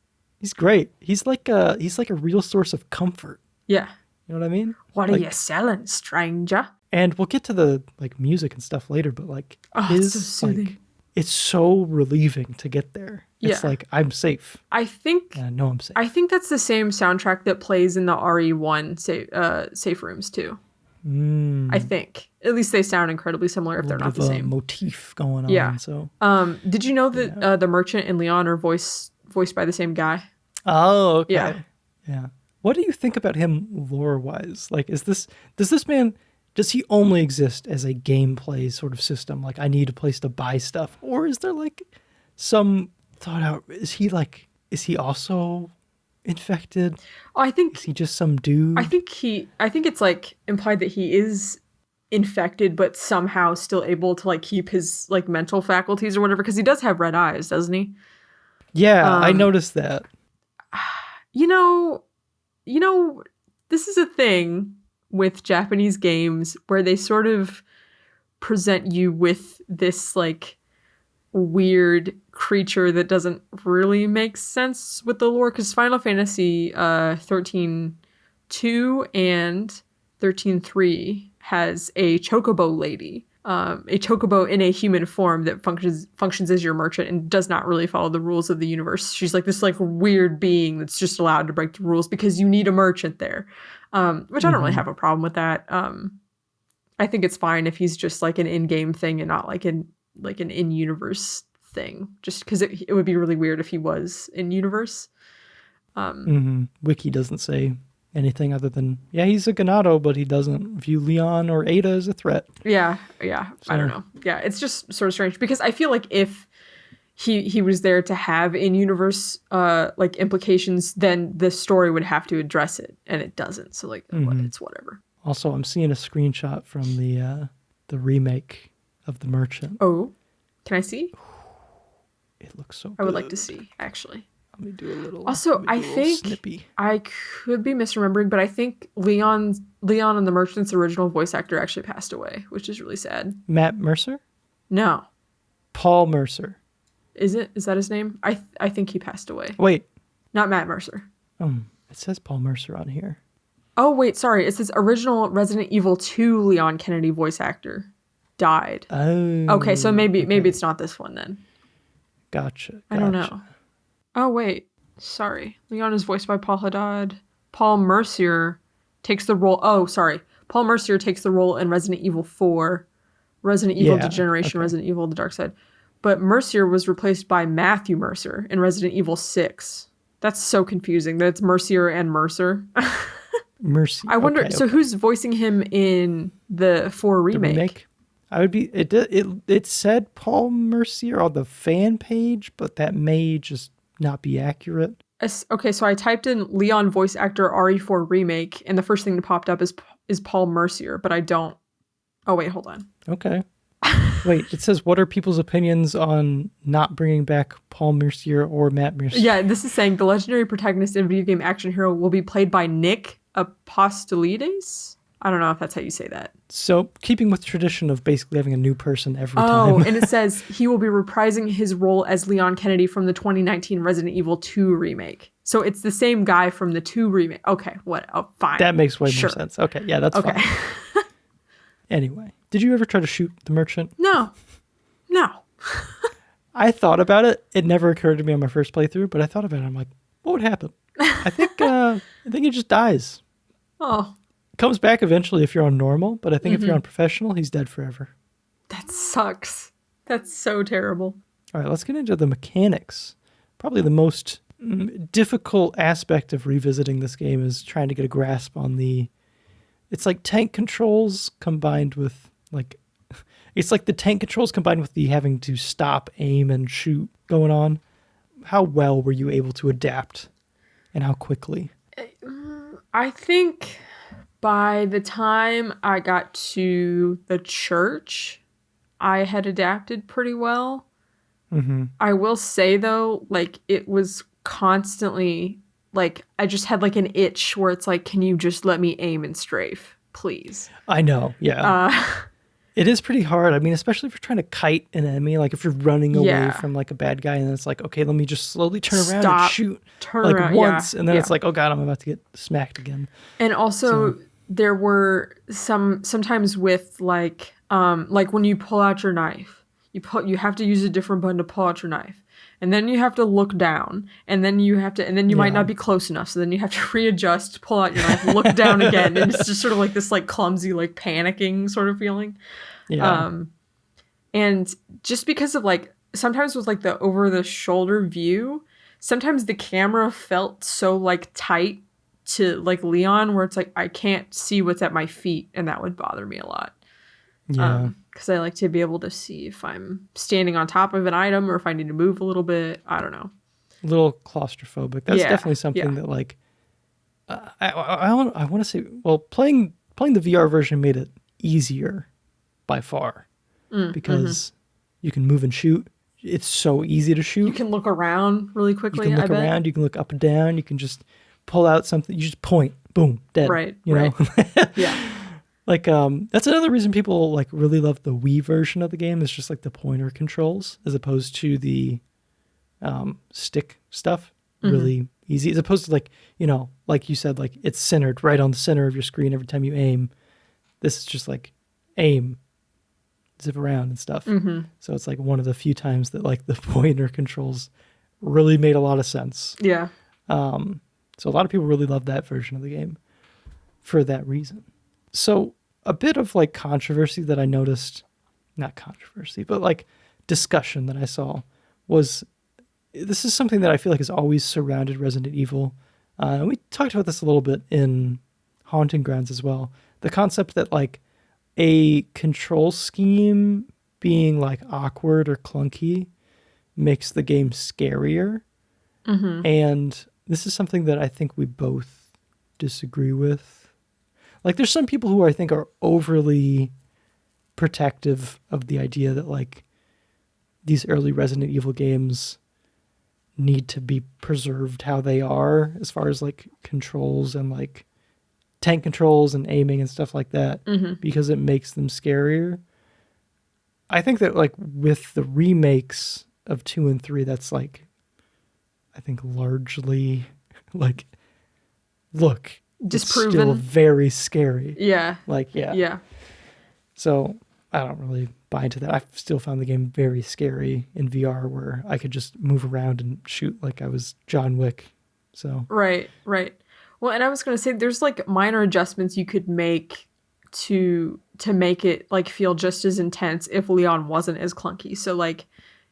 great. He's like a real source of comfort. Yeah. You know what I mean? What are you selling, stranger? And we'll get to the like music and stuff later, but like it's so soothing. Like, it's so relieving to get there. It's like I'm safe. I think and I know I'm safe. I think that's the same soundtrack that plays in the RE1 safe rooms too. I think. At least they sound incredibly similar if they're not the same. Motif going on. Yeah. So. Did you know that the merchant and Leon are voiced by the same guy? Oh, okay. Yeah. What do you think about him lore-wise? Like, does this man only exist as a gameplay sort of system? Like, I need a place to buy stuff, or is there like some thought out? Is he also infected? Oh, I think is he just some dude? I think it's like implied that he is infected, but somehow still able to like keep his like mental faculties or whatever, because he does have red eyes, doesn't he? Yeah, I noticed that. You know, this is a thing with Japanese games where they sort of present you with this like weird creature that doesn't really make sense with the lore, because Final Fantasy 13-2 and 13-3 has a chocobo lady, a chocobo in a human form that functions as your merchant and does not really follow the rules of the universe. She's like this like weird being that's just allowed to break the rules because you need a merchant there, which I don't really have a problem with that. I think it's fine if he's just like an in-game thing and not like an in-universe thing, just because it would be really weird if he was in-universe. Wiki doesn't say anything other than, he's a Ganado, but he doesn't view Leon or Ada as a threat. Yeah. So, I don't know. Yeah, it's just sort of strange because I feel like if he was there to have in-universe like implications, then the story would have to address it, and it doesn't. So like, it's whatever. Also, I'm seeing a screenshot from the remake of The Merchant. Oh, can I see? It looks so good. I would like to see, actually. Let me do a little. Also, I think snippy. I could be misremembering, but I think Leon and the Merchant's original voice actor actually passed away, which is really sad. Matt Mercer? No. Paul Mercer. Is that his name? I think he passed away. Wait. Not Matt Mercer. It says Paul Mercer on here. Oh, wait, sorry. It says original Resident Evil 2 Leon Kennedy voice actor died. Oh. Okay, so maybe it's not this one then. Gotcha. I don't know. Oh, wait. Sorry. Leon is voiced by Paul Haddad. Paul Mercier takes the role. Oh, sorry. Paul Mercier takes the role in Resident Evil 4, Resident Evil Degeneration, Resident Evil The Dark Side. But Mercier was replaced by Matthew Mercer in Resident Evil 6. That's so confusing that it's Mercier and Mercer. Mercier. I wonder, so who's voicing him in the 4 remake? The remake? I would be, it said Paul Mercier on the fan page, but that may just not be accurate. Okay, so I typed in Leon voice actor RE4 remake, and the first thing that popped up is Paul Mercier, but I don't. Oh wait, hold on. Okay. Wait, it says, what are people's opinions on not bringing back Paul Mercier or Matt Mercier? Yeah, this is saying the legendary protagonist in video game action hero will be played by Nick Apostolides. I don't know if that's how you say that. So, keeping with tradition of basically having a new person every Oh, time. and it says he will be reprising his role as Leon Kennedy from the 2019 Resident Evil 2 remake. So it's the same guy from the 2 remake. Okay, what? Oh, fine. That makes way more sense. Okay, yeah, that's okay. fine. Anyway, did you ever try to shoot the merchant? No. I thought about it. It never occurred to me on my first playthrough, but I thought about it. I'm like, what would happen? I think he just dies. Oh. Comes back eventually if you're on normal, but I think if you're on professional, he's dead forever. That sucks. That's so terrible. All right, let's get into the mechanics. Probably the most difficult aspect of revisiting this game is trying to get a grasp on it's like tank controls combined with it's like the tank controls combined with the having to stop, aim, and shoot going on. How well were you able to adapt and how quickly? I think by the time I got to the church, I had adapted pretty well. Mm-hmm. I will say, though, like, it was constantly, like, I just had, like, an itch where it's like, can you just let me aim and strafe, please? I know, yeah. It is pretty hard. I mean, especially if you're trying to kite an enemy, like if you're running away from like a bad guy and it's like, okay, let me just slowly turn around and shoot once. And then it's like, oh God, I'm about to get smacked again. And also there were sometimes with like when you pull out your knife, you have to use a different button to pull out your knife. And then you have to look down, and then you might not be close enough. So then you have to readjust, pull out your knife, look down again. And it's just sort of like this like clumsy, like panicking sort of feeling. Yeah. And just because of like, sometimes with like the over the shoulder view, sometimes the camera felt so like tight to like Leon where it's like, I can't see what's at my feet. And that would bother me a lot. Yeah. Because I like to be able to see if I'm standing on top of an item or if I need to move a little bit. I don't know. A little claustrophobic. That's definitely something that like, I want to say, well, playing the VR version made it easier by far because you can move and shoot. It's so easy to shoot. You can look around really quickly. You can look around. You can look up and down. You can just pull out something. You just point. Boom. Dead. Right. You know? Yeah. Like, that's another reason people like really love the Wii version of the game. It's just like the pointer controls as opposed to the stick stuff. Really easy. As opposed to like, you know, like you said, like it's centered right on the center of your screen every time you aim. This is just like aim, zip around and stuff. So it's like one of the few times that like the pointer controls really made a lot of sense. Yeah. So a lot of people really love that version of the game for that reason. So a bit of like controversy that I noticed, not controversy, but like discussion that I saw was, this is something that I feel like has always surrounded Resident Evil. We talked about this a little bit in Haunting Grounds as well. The concept that like a control scheme being like awkward or clunky makes the game scarier. And this is something that I think we both disagree with. Like there's some people who I think are overly protective of the idea that like these early Resident Evil games need to be preserved how they are as far as like controls and like tank controls and aiming and stuff like that because it makes them scarier. I think that like with the remakes of 2 and 3, that's like, I think largely like, look, disproven. It's still very scary. Yeah. Like, yeah. Yeah. So I don't really buy into that. I've still found the game very scary in VR where I could just move around and shoot like I was John Wick. So Right. Well, and I was going to say there's like minor adjustments you could make to make it like feel just as intense if Leon wasn't as clunky. So like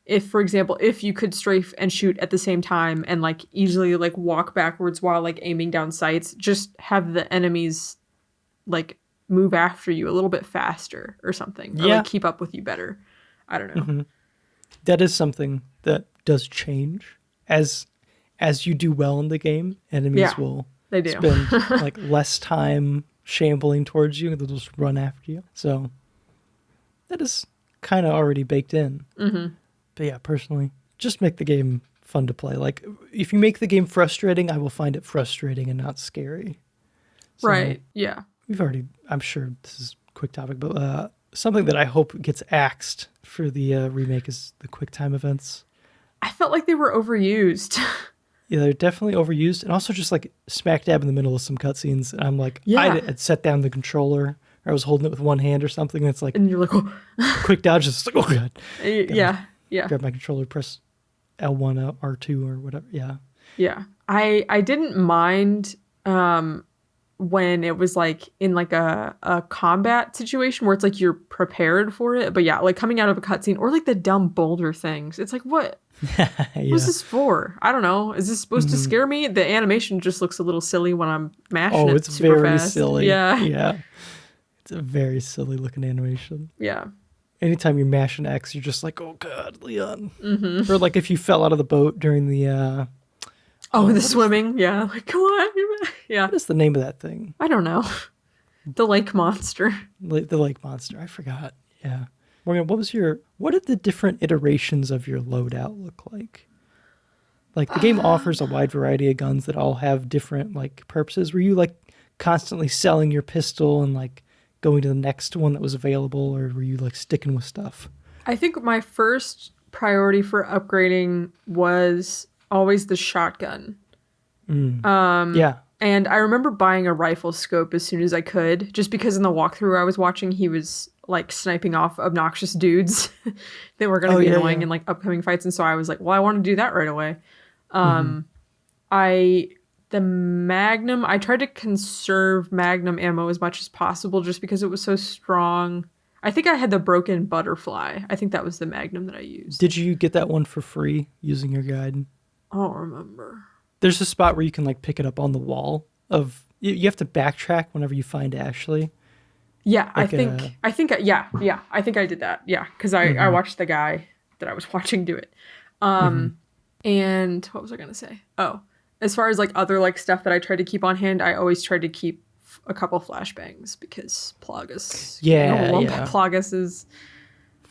if, for example, if you could strafe and shoot at the same time and like easily like walk backwards while like aiming down sights, just have the enemies like move after you a little bit faster or something, or like keep up with you better. I don't know. That is something that does change as you do well in the game. Enemies will spend like less time shambling towards you and they'll just run after you. So that is kind of already baked in. But yeah, personally, just make the game fun to play. Like if you make the game frustrating, I will find it frustrating and not scary. So, right. Yeah. I'm sure this is a quick topic, but something that I hope gets axed for the remake is the quick time events. I felt like they were overused. Yeah, they're definitely overused, and also just like smack dab in the middle of some cutscenes. And I'm like, Yeah. I'd set down the controller, or I was holding it with one hand or something, and it's like, And you're like, oh. quick dodge, just like, oh god. Yeah. Grab my controller, press L1, R2, or whatever. Yeah. Yeah. I didn't mind when it was like in like a combat situation where it's like you're prepared for it. But yeah, like coming out of a cutscene or like the dumb boulder things. It's like, what? What's this for? I don't know. Is this supposed to scare me? The animation just looks a little silly when I'm mashing it it's super very fast. silly. Yeah. Yeah. It's a very silly looking animation. Yeah. Anytime you're mashing X, you're just like, oh god, Leon. Mm-hmm. Or like if you fell out of the boat during the the swimming. Yeah. Like, come on. Yeah. what is the name of that thing? I don't know. The lake monster. The lake monster. I forgot. Yeah. Morgan, what did the different iterations of your loadout look like? Like the game offers a wide variety of guns that all have different like purposes. Were you like constantly selling your pistol and like going to the next one that was available, or were you like sticking with stuff? I think my first priority for upgrading was always the shotgun. Yeah. And I remember buying a rifle scope as soon as I could, just because in the walkthrough I was watching, he was like sniping off obnoxious dudes that were going to be annoying in like upcoming fights. And so I was like, well, I want to do that right away. The Magnum, I tried to conserve Magnum ammo as much as possible just because it was so strong. I think I had the broken butterfly. I think that was the Magnum that I used. Did you get that one for free using your guide? I don't remember. There's a spot where you can like pick it up on the wall of, you have to backtrack whenever you find Ashley. Yeah, like I think I did that. Yeah, because I watched the guy that I was watching do it. And what was I going to say? Oh, as far as like other like stuff that I tried to keep on hand, I always tried to keep a couple flashbangs because Plagas. Plagas is...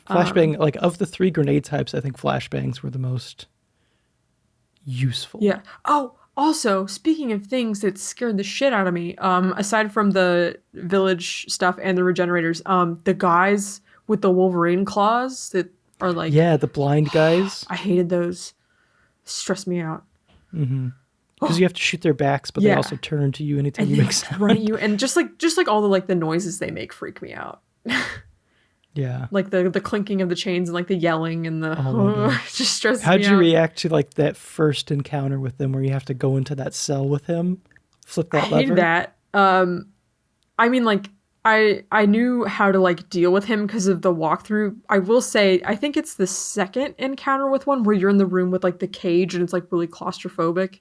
Flashbang, like of the 3 grenade types, I think flashbangs were the most useful. Yeah. Oh, also, speaking of things that scared the shit out of me, aside from the village stuff and the regenerators, the guys with the Wolverine claws that are like... Yeah, the blind guys. I hated those. Stressed me out. Because you have to shoot their backs, but they also turn to you anytime you make sound. Run at you, and just like all the like the noises they make freak me out. Yeah. Like the clinking of the chains and like the yelling and the it just stresses me out. How'd you react to like that first encounter with them where you have to go into that cell with him? Flip that lever? I hated that. I mean, like I knew how to like deal with him because of the walkthrough. I will say, I think it's the second encounter with one where you're in the room with like the cage and it's like really claustrophobic.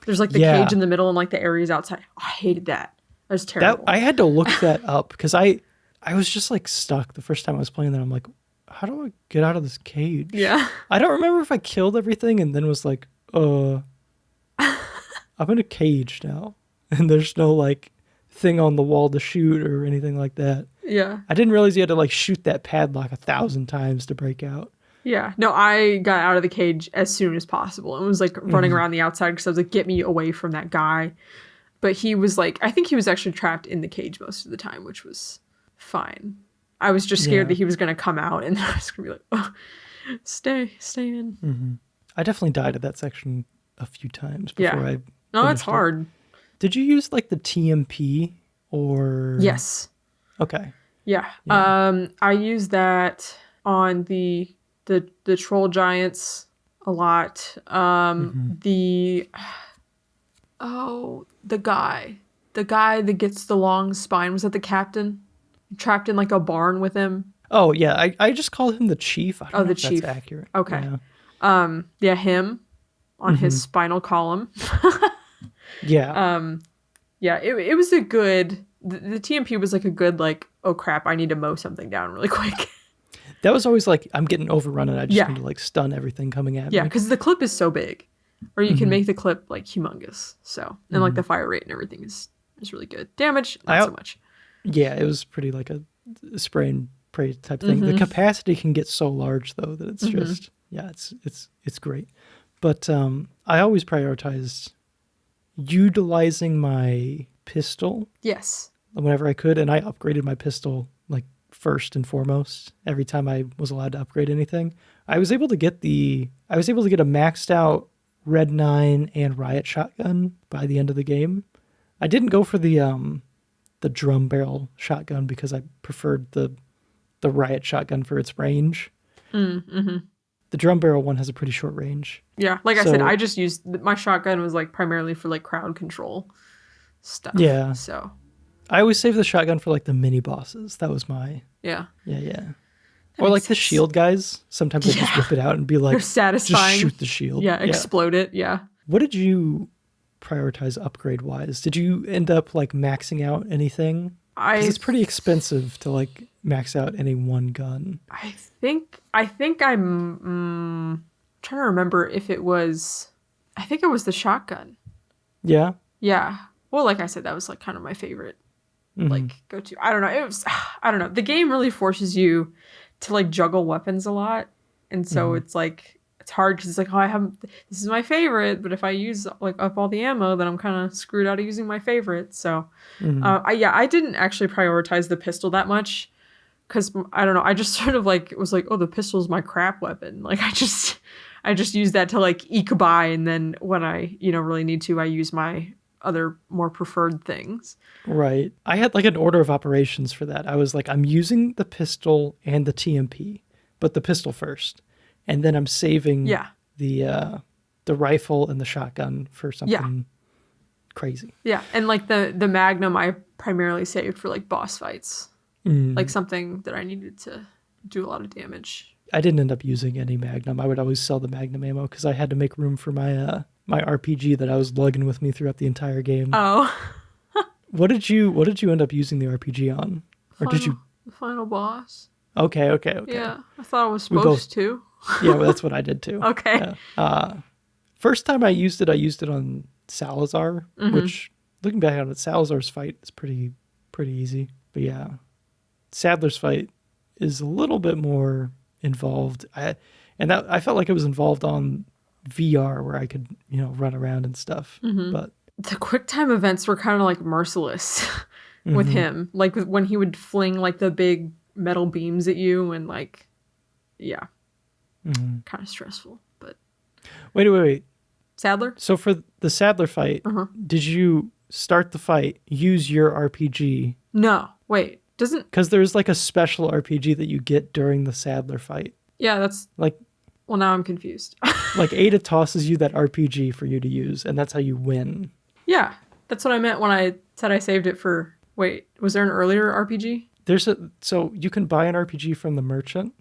There's like the cage in the middle and like the areas outside. I hated that. That was terrible. I had to look that up because I was just like stuck the first time I was playing that. I'm like, how do I get out of this cage? Yeah. I don't remember if I killed everything and then was like, I'm in a cage now. And there's no like thing on the wall to shoot or anything like that. Yeah. I didn't realize you had to like shoot that padlock 1,000 times to break out. Yeah. No, I got out of the cage as soon as possible and was like running around the outside because I was like, get me away from that guy. But he was like, I think he was actually trapped in the cage most of the time, which was fine. I was just scared that he was going to come out and I was going to be like, oh, stay in. I definitely died at that section a few times before I No, it's hard. Did you use like the TMP or? Yes. Okay. Yeah. I used that on the troll giants a lot. The guy that gets the long spine, was that the captain trapped in like a barn with him? Oh yeah, I just called him the chief. I don't know if chief. That's accurate. Okay. Yeah. Him on his spinal column. Yeah. Yeah, it was a good, the TMP was like a good, like, oh crap, I need to mow something down really quick. That was always like, I'm getting overrun and I just need to like stun everything coming at me. Yeah, because the clip is so big. Or you can make the clip like humongous. So, and like the fire rate and everything is really good. Damage, not so much. Yeah, it was pretty like a spray and pray type thing. The capacity can get so large though that it's just, it's great. But I always prioritized utilizing my pistol. Yes. whenever I could, and I upgraded my pistol like first and foremost every time I was allowed to upgrade anything. I was able to get a maxed out Red 9 and Riot shotgun by the end of the game. I didn't go for the drum barrel shotgun because I preferred the Riot shotgun for its range. Mm-hmm. The drum barrel one has a pretty short range. Yeah, like I said, I just used my shotgun was like primarily for like crowd control stuff. Yeah. So I always save the shotgun for like the mini bosses. That was my yeah. Or like the shield guys. Sometimes I just whip it out and be like, they're satisfying. Just shoot the shield. Yeah, explode it. Yeah. What did you prioritize upgrade wise? Did you end up like maxing out anything? Because it's pretty expensive to like max out any one gun. I think I'm trying to remember if it was. I think it was the shotgun. Yeah. Yeah. Well, like I said, that was like kind of my favorite, like go to. I don't know. I don't know. The game really forces you to like juggle weapons a lot, and so it's like it's hard because it's like, oh, this is my favorite, but if I use like up all the ammo, then I'm kind of screwed out of using my favorite. So, I didn't actually prioritize the pistol that much because I don't know. I just sort of like was like, oh, the pistol's my crap weapon. Like I just use that to like eke by, and then when I really need to, I use my other more preferred things. Right. I had like an order of operations for that. I was like, I'm using the pistol and the TMP, but the pistol first. And then I'm saving the rifle and the shotgun for something crazy. Yeah. And like the Magnum I primarily saved for like boss fights. Like something that I needed to do a lot of damage. I didn't end up using any Magnum. I would always sell the Magnum ammo because I had to make room for my my RPG that I was lugging with me throughout the entire game. Oh. What did you end up using the RPG on? Or did you the final boss? Okay. Yeah. I thought I was supposed to. Yeah, well, that's what I did too. Okay. Yeah. First time I used it on Salazar, which looking back on it, Salazar's fight is pretty easy. But yeah, Sadler's fight is a little bit more involved. I felt like it was involved on VR where I could, run around and stuff. But the quick time events were kind of like merciless with him. Like when he would fling like the big metal beams at you and like, yeah, kind of stressful. But wait. Sadler? So for the Sadler fight, did you start the fight, use your RPG? No, wait, doesn't... Because there's like a special RPG that you get during the Sadler fight. Yeah, that's... Like... Well, now I'm confused. Like Ada tosses you that RPG for you to use, and that's how you win. Yeah, that's what I meant when I said I saved it for... Wait, was there an earlier RPG? So you can buy an RPG from the merchant,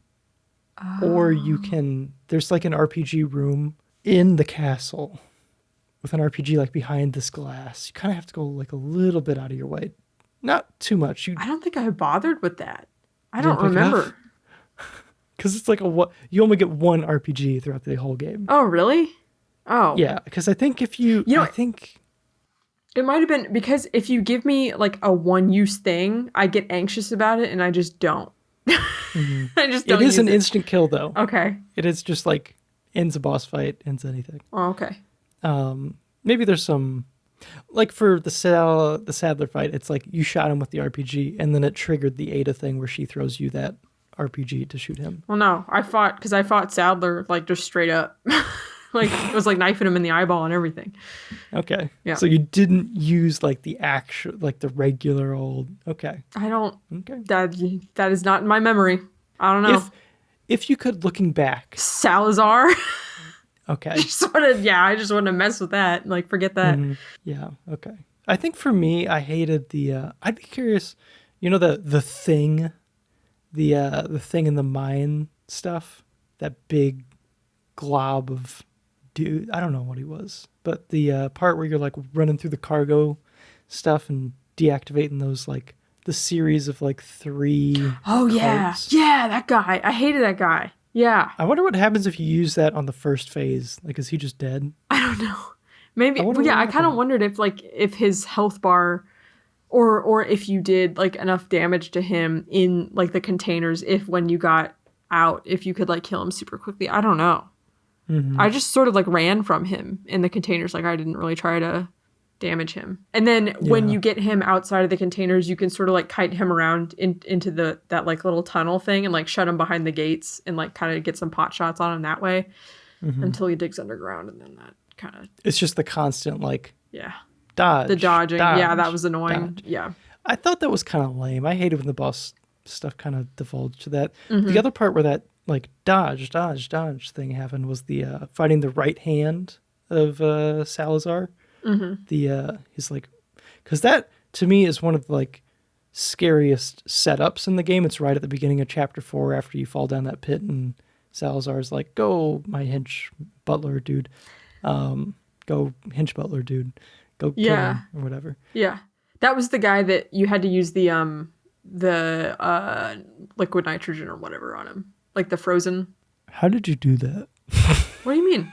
or you can... There's like an RPG room in the castle with an RPG like behind this glass. You kind of have to go like a little bit out of your way. Not too much. I don't think I bothered with that. I don't remember. Because it's like you only get one RPG throughout the whole game. Oh, really? Oh. Yeah, because I think if you... I think... It might have been because if you give me like a one-use thing, I get anxious about it and I just don't. I just don't. It is an instant kill though. Okay. It is just like ends a boss fight, ends anything. Oh, okay. Maybe there's some... Like for the Sadler fight, it's like you shot him with the RPG and then it triggered the Ada thing where she throws you that RPG to shoot him. Well, no, I fought Sadler like just straight up. Like it was like knifing him in the eyeball and everything. Okay. Yeah. So you didn't use like the actual, like the regular old. Okay. I don't. Okay. That is not in my memory. I don't know. If you could, looking back. Salazar. Okay. I just want to mess with that. Like forget that. Yeah. Okay. I think for me, I hated the. I'd be curious. The thing, the thing in the mine stuff. That big glob of dude. I don't know what he was, but the part where you're like running through the cargo stuff and deactivating those like the series of like 3. Oh cards. Yeah, that guy. I hated that guy. Yeah. I wonder what happens if you use that on the first phase. Like, is he just dead? I don't know. Maybe. I kind of wondered if his health bar, or if you did like enough damage to him in like the containers. If when you got out, if you could like kill him super quickly. I don't know. I just sort of like ran from him in the containers. Like I didn't really try to damage him. And then when Yeah. you get him outside of the containers, you can sort of like kite him around into that like little tunnel thing and like shut him behind the gates and like kind of get some pot shots on him that way until he digs underground, and then that kind of It's just the constant like yeah. dodge. The dodging. Yeah, that dodge, was annoying. dodge. Yeah. I thought that was kind of lame. I hated when the boss stuff kind of divulged to that. Mm-hmm. The other part where that like dodge thing happened was the fighting the right hand of Salazar. Mm-hmm. The he's like, because that to me is one of the like scariest setups in the game. It's right at the beginning of chapter 4 after you fall down that pit and Salazar's like, "Go, my hench butler dude, go hench butler dude, go kill him," or whatever. Yeah. That was the guy that you had to use the liquid nitrogen or whatever on him. Like the frozen. How did you do that? What do you mean?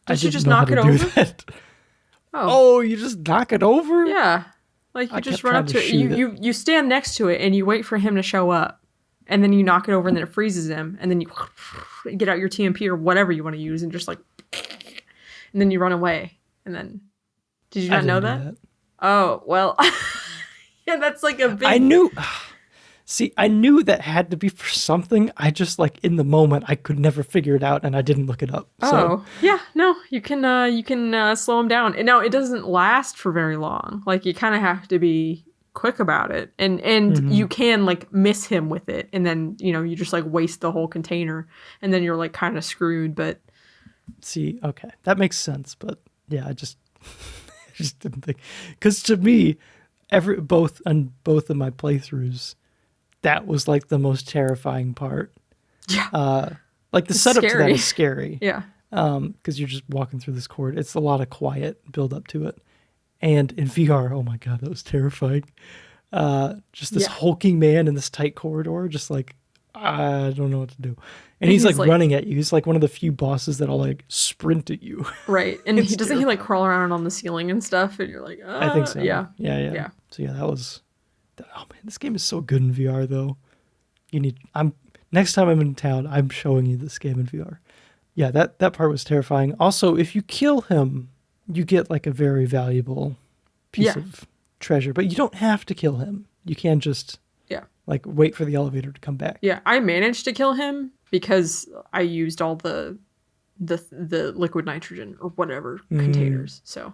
Did you didn't just know how knock to it do over? that. Oh, you just knock it over? Yeah. Like you I just kept run up trying to to it. shoot You stand next to it and you wait for him to show up. And then you knock it over and then it freezes him. And then you get out your TMP or whatever you want to use and just like and then you run away. And then did you not know that? Oh, well. Yeah, that's like a big I knew. See, I knew that had to be for something. I just like in the moment I could never figure it out, and I didn't look it up. So. Oh, yeah, no, you can slow him down. And now it doesn't last for very long. Like you kind of have to be quick about it, and you can like miss him with it, and then you just like waste the whole container, and then you're like kind of screwed. But see, okay, that makes sense. But yeah, I just didn't think, because to me, both of my playthroughs, that was like the most terrifying part. Yeah. Like the setup to that is scary. Yeah. Because you're just walking through this corridor. It's a lot of quiet build up to it. And in VR, oh my God, that was terrifying. Just this hulking man in this tight corridor, just like, I don't know what to do. And he's like running at you. He's like one of the few bosses that'll like sprint at you. Right. And he doesn't he like crawl around on the ceiling and stuff? And you're like, I think so. Yeah. Yeah. So yeah, that was, oh man, this game is so good in VR though. Next time I'm in town, I'm showing you this game in VR. Yeah, that part was terrifying. Also, if you kill him, you get like a very valuable piece of treasure, but you don't have to kill him. You can just like wait for the elevator to come back. Yeah, I managed to kill him because I used all the liquid nitrogen or whatever containers. So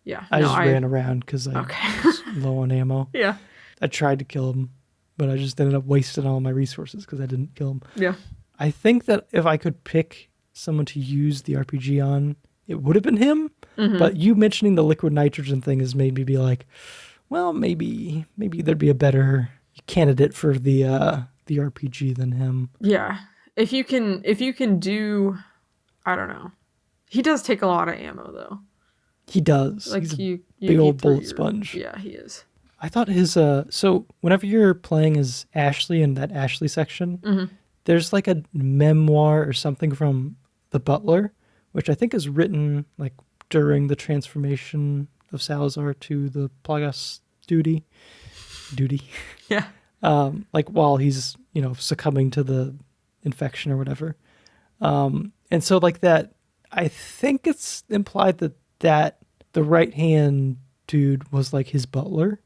yeah, I just ran around because I was low on ammo. Yeah, I tried to kill him, but I just ended up wasting all my resources because I didn't kill him. Yeah, I think that if I could pick someone to use the RPG on, it would have been him. But you mentioning the liquid nitrogen thing has made me be like, well, maybe there'd be a better candidate for the RPG than him. Yeah, if you can do, I don't know. He does take a lot of ammo though. He does. Like he's you big old bullet sponge. Yeah, he is. I thought his so whenever you're playing as Ashley in that Ashley section, there's like a memoir or something from the butler, which I think is written like during the transformation of Salazar to the Plagas duty. Yeah. Like while he's, succumbing to the infection or whatever. And so like that, I think it's implied that the right hand dude was like his butler.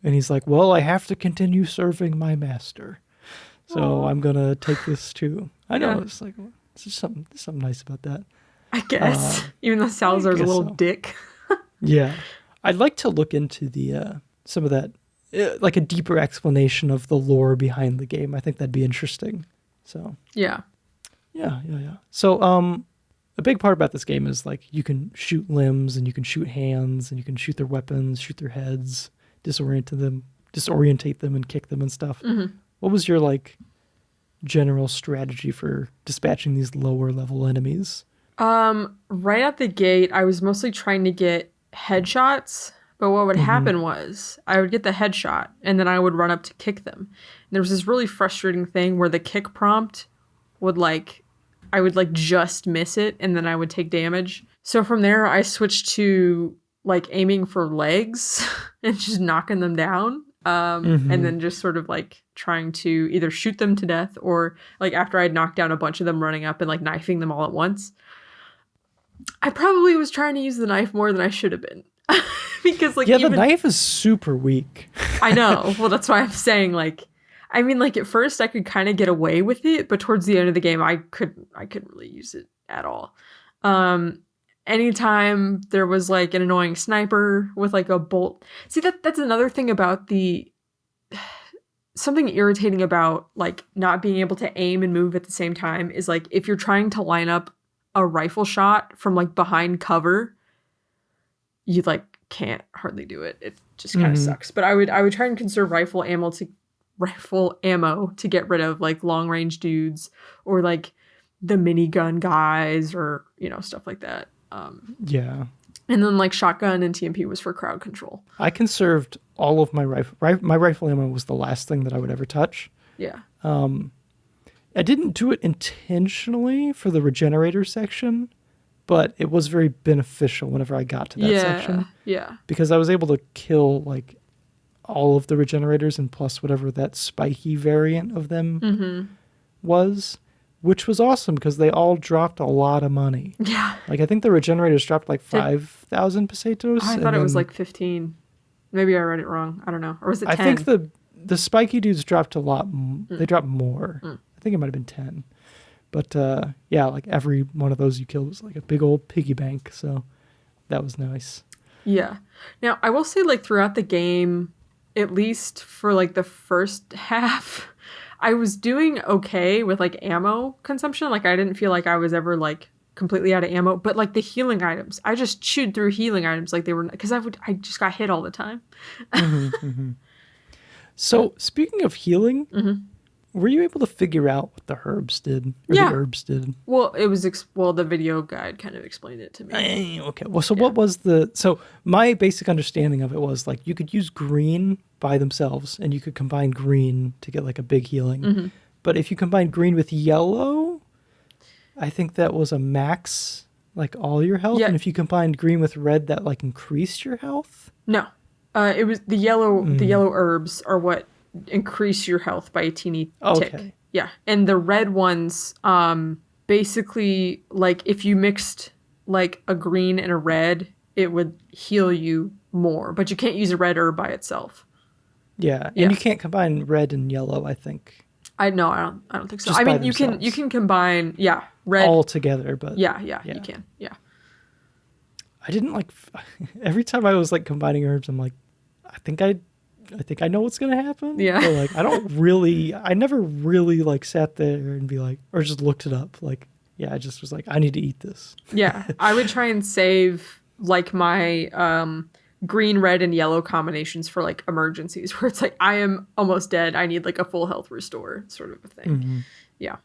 And he's like, well, I have to continue serving my master. So I'm going to take this too. I know. It's like, it's just something nice about that. I guess. Even though Salazar's a little dick. Yeah. I'd like to look into the some of that, like a deeper explanation of the lore behind the game. I think that'd be interesting. So yeah. So a big part about this game is like you can shoot limbs and you can shoot hands and you can shoot their weapons, shoot their heads, disorientate them and kick them and stuff. What was your like general strategy for dispatching these lower level enemies? Right at the gate, I was mostly trying to get headshots, but what would happen was I would get the headshot and then I would run up to kick them. And there was this really frustrating thing where the kick prompt would I would just miss it and then I would take damage. So from there I switched to like aiming for legs and just knocking them down. And then just sort of like trying to either shoot them to death or like after I'd knocked down a bunch of them, running up and like knifing them all at once. I probably was trying to use the knife more than I should have been. Because like Yeah, even the knife is super weak. I know. Well, that's why I'm saying like I mean like at first I could kind of get away with it, but towards the end of the game I couldn't really use it at all. Anytime there was like an annoying sniper with like a bolt. See that's another thing about the something irritating about like not being able to aim and move at the same time is like if you're trying to line up a rifle shot from like behind cover, you like can't hardly do it. It just kind of sucks. But I would try and conserve rifle ammo to get rid of like long range dudes or like the minigun guys or stuff like that. Yeah. And then like shotgun and TMP was for crowd control. I conserved all of my rifle. My rifle ammo was the last thing that I would ever touch. Yeah. I didn't do it intentionally for the regenerator section, but it was very beneficial whenever I got to that section. Yeah. Because I was able to kill like all of the regenerators and plus whatever that spiky variant of them was, which was awesome because they all dropped a lot of money. Yeah. Like I think the regenerators dropped like 5,000 pesetos. I thought it was like 15. Maybe I read it wrong. I don't know. Or was it 10? I think the spiky dudes dropped a lot. They dropped more. I think it might have been 10. But yeah, like every one of those you killed was like a big old piggy bank. So that was nice. Yeah. Now, I will say like throughout the game, at least for like the first half, I was doing okay with like ammo consumption. Like I didn't feel like I was ever like completely out of ammo, but like the healing items, I just chewed through healing items like they were, because I just got hit all the time. So speaking of healing, were you able to figure out what the herbs did? Or Yeah. the herbs did? Well, it was, the video guide kind of explained it to me. Okay. Well, so what was so my basic understanding of it was like you could use green by themselves and you could combine green to get like a big healing. But if you combine green with yellow, I think that was a max, like all your health. Yeah. And if you combined green with red, that like increased your health. No, it was the yellow. The yellow herbs are what increase your health by a teeny tick. Okay. Yeah, and the red ones, basically, like if you mixed like a green and a red, it would heal you more. But you can't use a red herb by itself. Yeah, and you can't combine red and yellow, I think. I don't think so. Just I by mean, you themselves. can combine red All together, but yeah, you can. Yeah. I didn't like every time I was like combining herbs, I'm like, I think I know what's gonna happen. Yeah. But, like I never really like sat there and be like, or just looked it up. Like, yeah, I just was like, I need to eat this. Yeah, I would try and save like my green, red, and yellow combinations for like emergencies where it's like I am almost dead. I need like a full health restore sort of a thing. Yeah.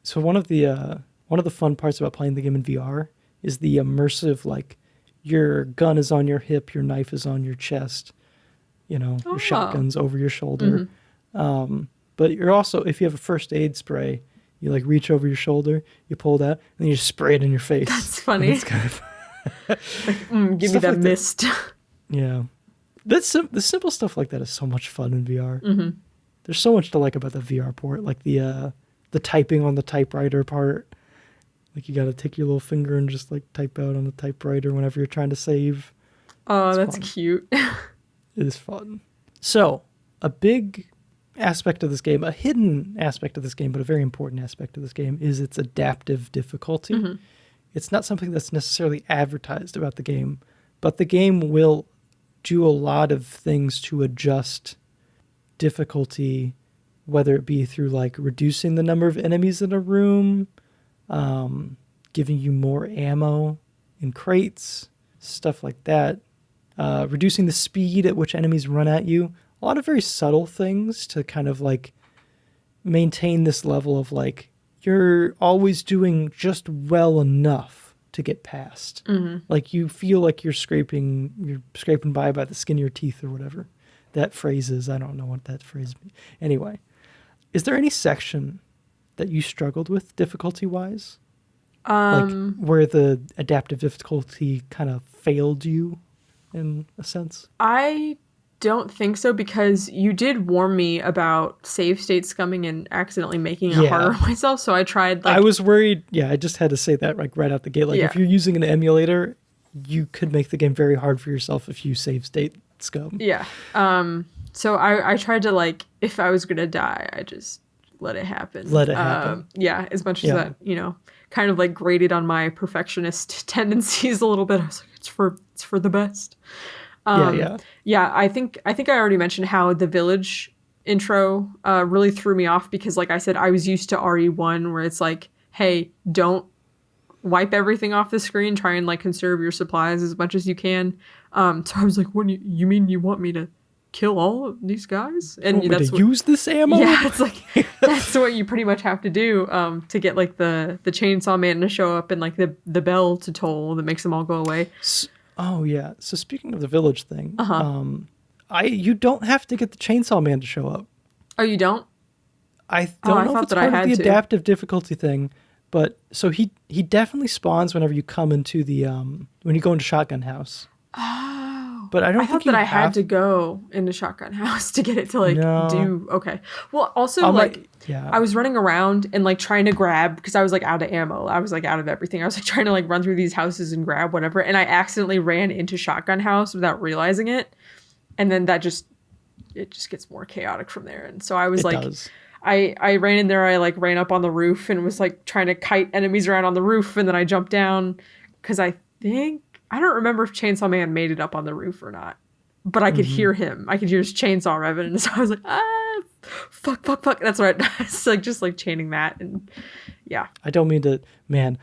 So one of the fun parts about playing the game in VR is the immersive, like your gun is on your hip, your knife is on your chest, your shotgun's over your shoulder. But you're also, if you have a first aid spray, you like reach over your shoulder, you pull it out, and then you just spray it in your face. That's funny. It's kind of like, give me that like mist. Yeah. The simple stuff like that is so much fun in VR. There's so much to like about the VR port, like the typing on the typewriter part. Like you got to take your little finger and just like type out on the typewriter whenever you're trying to save. Oh, that's fun. cute. It is fun. So a big aspect of this game, a hidden aspect of this game, but a very important aspect of this game is its adaptive difficulty. It's not something that's necessarily advertised about the game, but the game will do a lot of things to adjust difficulty, whether it be through like reducing the number of enemies in a room, giving you more ammo in crates, stuff like that, reducing the speed at which enemies run at you. A lot of very subtle things to kind of like maintain this level of like you're always doing just well enough to get past. Like you feel like you're scraping by the skin of your teeth or whatever that phrase is. I don't know what that phrase means. Anyway, is there any section that you struggled with difficulty wise? Like where the adaptive difficulty kind of failed you in a sense? I don't think so, because you did warn me about save state scumming and accidentally making it harder on myself. So I tried. Like, I was worried. Yeah, I just had to say that like right out the gate. Like if you're using an emulator, you could make the game very hard for yourself if you save state scum. Yeah. So I tried to, like, if I was gonna die, I just let it happen. Let it happen. Yeah, as much as Yeah. that, kind of like grated on my perfectionist tendencies a little bit. I was like, it's for the best. Yeah. I think I already mentioned how the village intro really threw me off because, like I said, I was used to RE1 where it's like, hey, don't wipe everything off the screen. Try and, like, conserve your supplies as much as you can. So I was like, "What do you mean you want me to kill all of these guys?" And that's use this ammo? Yeah, it's like that's what you pretty much have to do to get, like, the chainsaw man to show up and, like, the bell to toll that makes them all go away. Oh yeah. So speaking of the village thing, you don't have to get the chainsaw man to show up. Oh, you don't? I don't know if it's part of the adaptive difficulty thing, but so he definitely spawns whenever you come into the when you go into Shotgun House. Oh, but I thought that I had to go into Shotgun House to get it to, like, do okay. Well, also, I was running around and, like, trying to grab because I was, like, out of ammo. I was, like, out of everything. I was, like, trying to, like, run through these houses and grab whatever, and I accidentally ran into Shotgun House without realizing it, and then it just gets more chaotic from there. And so I was I ran in there. I, like, ran up on the roof and was, like, trying to kite enemies around on the roof, and then I jumped down because I don't remember if Chainsaw Man made it up on the roof or not, but I could hear him. I could hear his chainsaw revving, and so I was like, fuck. That's right. It's like just, like, chaining that, and yeah. I don't mean to, man.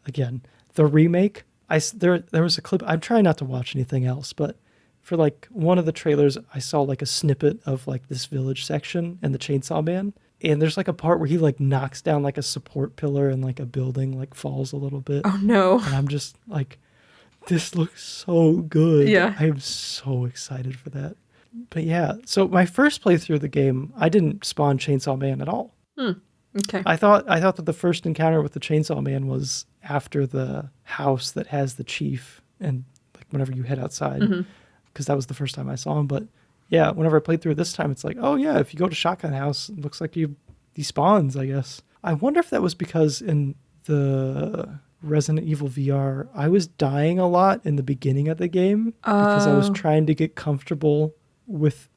Again, the remake. There was a clip. I'm trying not to watch anything else, but for, like, one of the trailers, I saw, like, a snippet of, like, this village section and the Chainsaw Man. And there's, like, a part where he, like, knocks down, like, a support pillar and, like, a building, like, falls a little bit. Oh no. And I'm just like, this looks so good. Yeah. I am so excited for that. But yeah, so my first playthrough of the game, I didn't spawn Chainsaw Man at all. Okay. I thought that the first encounter with the Chainsaw Man was after the house that has the chief and, like, whenever you head outside. Because that was the first time I saw him. But yeah, whenever I played through it this time, it's like, oh yeah, if you go to Shotgun House, it looks like he spawns, I guess. I wonder if that was because in the Resident Evil VR, I was dying a lot in the beginning of the game because I was trying to get comfortable with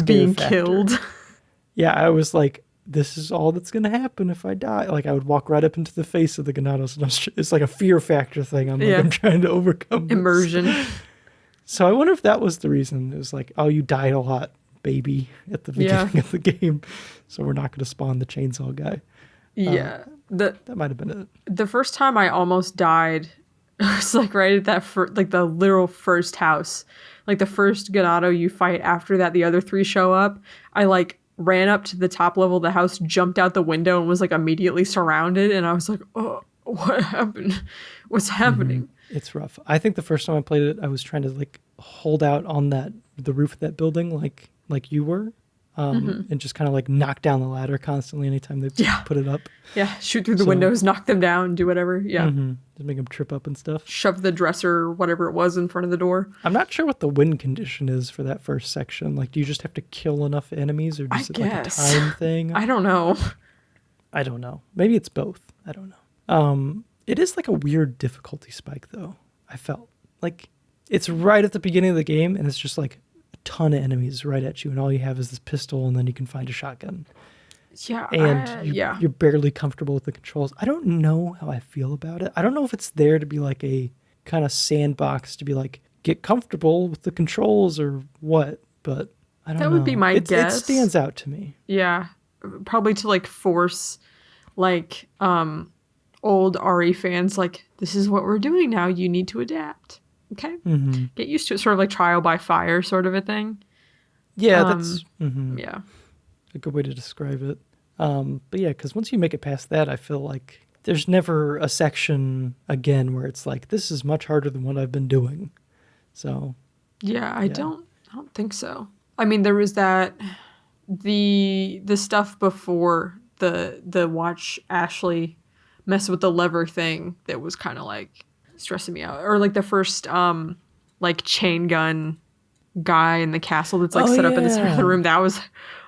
being killed. Yeah, I was like, this is all that's going to happen if I die. Like, I would walk right up into the face of the Ganados, and it's like a fear factor thing. I'm trying to overcome immersion. So I wonder if that was the reason. It was like, oh, you died a lot, baby, at the beginning of the game, so we're not going to spawn the chainsaw guy. Yeah. That might have been it. The first time I almost died was, like, right at that like the literal first house. Like, the first Ganado you fight after that the other three show up. I, like, ran up to the top level of the house, jumped out the window, and was, like, immediately surrounded. And I was like, oh, what happened? What's happening? It's rough. I think the first time I played it, I was trying to, like, hold out on the roof of that building like you were. And just kind of, like, knock down the ladder constantly anytime they put it up. Yeah, shoot through the windows, knock them down, do whatever. Yeah. Just make them trip up and stuff. Shove the dresser or whatever it was in front of the door. I'm not sure what the win condition is for that first section. Like, do you just have to kill enough enemies, or is it like a time thing? I don't know. I don't know. Maybe it's both. I don't know. It is, like, a weird difficulty spike, though. I felt like it's right at the beginning of the game, and it's just, like, ton of enemies right at you, and all you have is this pistol, and then you can find a shotgun. Yeah. And you're barely comfortable with the controls. I don't know how I feel about it. I don't know if it's there to be, like, a kind of sandbox to be like, get comfortable with the controls or what, but I don't know. That would be my guess. It stands out to me. Yeah. Probably to, like, force, like, old RE fans, like, this is what we're doing now. You need to adapt. Okay. Get used to it. Sort of like trial by fire sort of a thing. Yeah, that's yeah, a good way to describe it. But yeah, because once you make it past that, I feel like there's never a section again where it's like, this is much harder than what I've been doing. So yeah, I don't think so. I mean, there was that the stuff before the watch Ashley mess with the lever thing that was kind of like stressing me out, or like the first like chain gun guy in the castle that's like set up in the center of the room. That was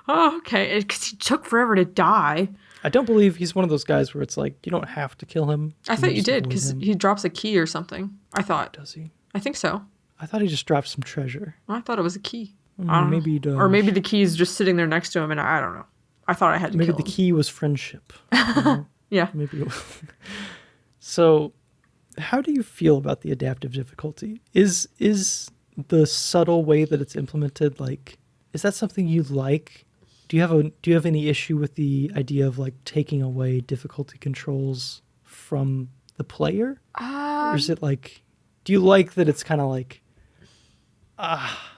okay, because he took forever to die. I don't believe he's one of those guys where it's like you don't have to kill him. I thought you did, because he drops a key or something. I thought. Does he? I think so. I thought he just dropped some treasure. I thought it was a key. Maybe he does. Or maybe the key is just sitting there next to him, and I don't know. I thought I had to maybe kill the him. key was friendship. You know? Yeah. Maybe. So, how do you feel about the adaptive difficulty? Is the subtle way that it's implemented, like, is that something you like? Do you have any issue with the idea of like taking away difficulty controls from the player? Or is it like, do you like that it's kind of like,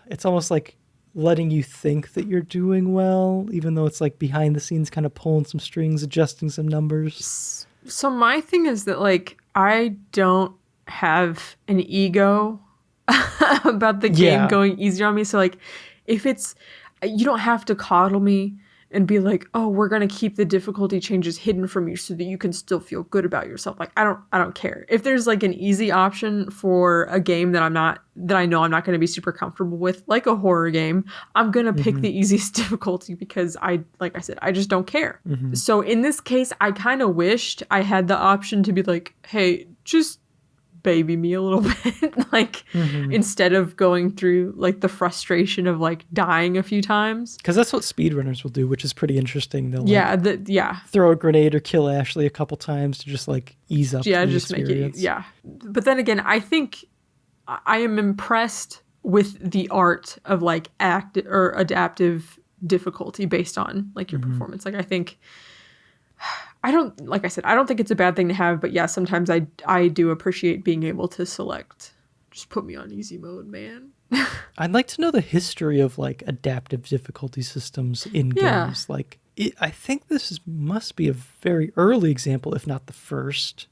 it's almost like letting you think that you're doing well, even though it's like behind the scenes kind of pulling some strings, adjusting some numbers? So my thing is that, like, I don't have an ego about the game going easier on me. So, like, if it's, you don't have to coddle me and be like, oh, we're going to keep the difficulty changes hidden from you so that you can still feel good about yourself. Like, I don't care. If there's like an easy option for a game that I know I'm not going to be super comfortable with, like a horror game, I'm going to pick the easiest difficulty because like I said, I just don't care. So in this case, I kind of wished I had the option to be like, hey, just baby me a little bit, like, instead of going through like the frustration of like dying a few times, because that's what speedrunners will do, which is pretty interesting. They'll throw a grenade or kill Ashley a couple times to just like ease up the just experience. Make it but then again, I think I am impressed with the art of like adaptive difficulty based on like your performance. Like, I think I don't think it's a bad thing to have, but yeah, sometimes I do appreciate being able to select, just put me on easy mode, man. I'd like to know the history of like adaptive difficulty systems in games. Like, I think must be a very early example, if not the first,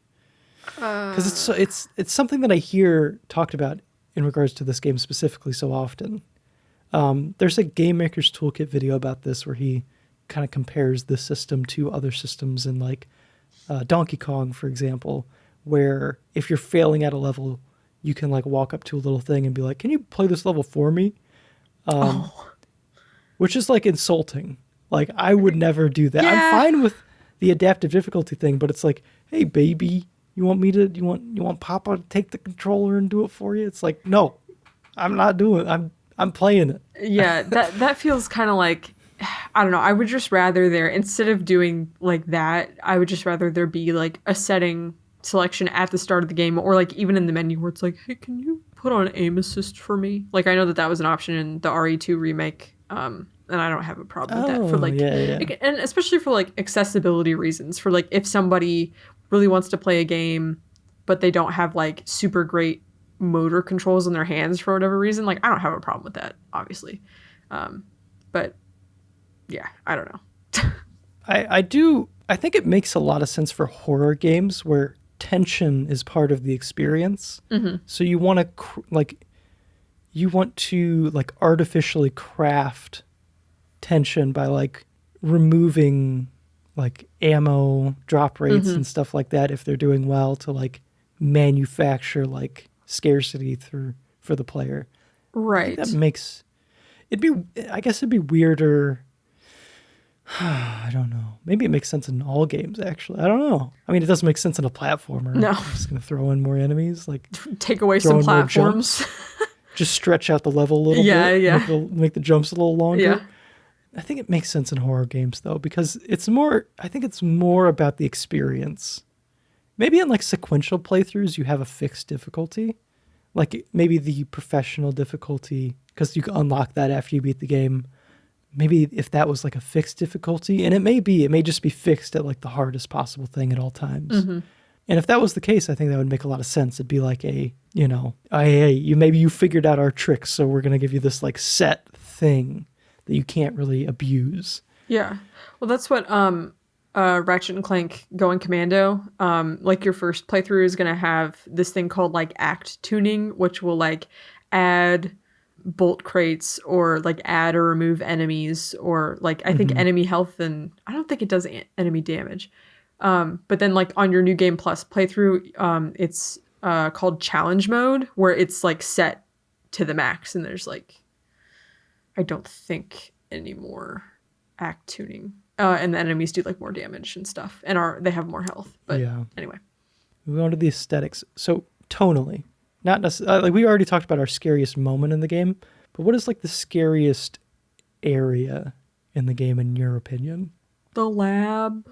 because it's something that I hear talked about in regards to this game specifically so often. There's a Game Maker's Toolkit video about this where he kind of compares the system to other systems in like Donkey Kong, for example, where if you're failing at a level, you can like walk up to a little thing and be like, can you play this level for me? Which is like insulting. Like, I would never do that. I'm fine with the adaptive difficulty thing, but it's like, hey baby, you want Papa to take the controller and do it for you? It's like, no, I'm not doing it. I'm playing it. Yeah, that feels kind of like, I don't know. I would just rather instead of doing like that, I would just rather there be like a setting selection at the start of the game, or like even in the menu where it's like, hey, can you put on aim assist for me? Like, I know that was an option in the RE2 remake, and I don't have a problem with that for like, and especially for like accessibility reasons, for like if somebody really wants to play a game, but they don't have like super great motor controls in their hands for whatever reason, like I don't have a problem with that, obviously, but yeah, I don't know. I do. I think it makes a lot of sense for horror games where tension is part of the experience. So you want to artificially craft tension by like removing like ammo drop rates and stuff like that if they're doing well, to like manufacture like scarcity for the player. Right. That makes I guess it'd be weirder. I don't know. Maybe it makes sense in all games, actually. I don't know. I mean, it doesn't make sense in a platformer. No. I'm just going to throw in more enemies. Like, take away some platforms. Just stretch out the level a little bit. Yeah. Make the jumps a little longer. Yeah. I think it makes sense in horror games, though, because I think it's more about the experience. Maybe in like sequential playthroughs, you have a fixed difficulty. Like maybe the professional difficulty, because you can unlock that after you beat the game. Maybe if that was like a fixed difficulty, and it may just be fixed at like the hardest possible thing at all times. And if that was the case, I think that would make a lot of sense. It'd be like maybe you figured out our tricks, so we're going to give you this like set thing that you can't really abuse. Yeah. Well, that's what Ratchet and Clank Going Commando, like your first playthrough is going to have this thing called like act tuning, which will like add bolt crates or like add or remove enemies, or like I think enemy health, and I don't think it does enemy damage. But then like on your New Game Plus playthrough, it's called challenge mode, where it's like set to the max, and there's like, I don't think any more act tuning, and the enemies do like more damage and stuff, and they have more health. But anyway, moving on to the aesthetics. So tonally, not necessarily, like we already talked about our scariest moment in the game, but what is like the scariest area in the game in your opinion? The lab.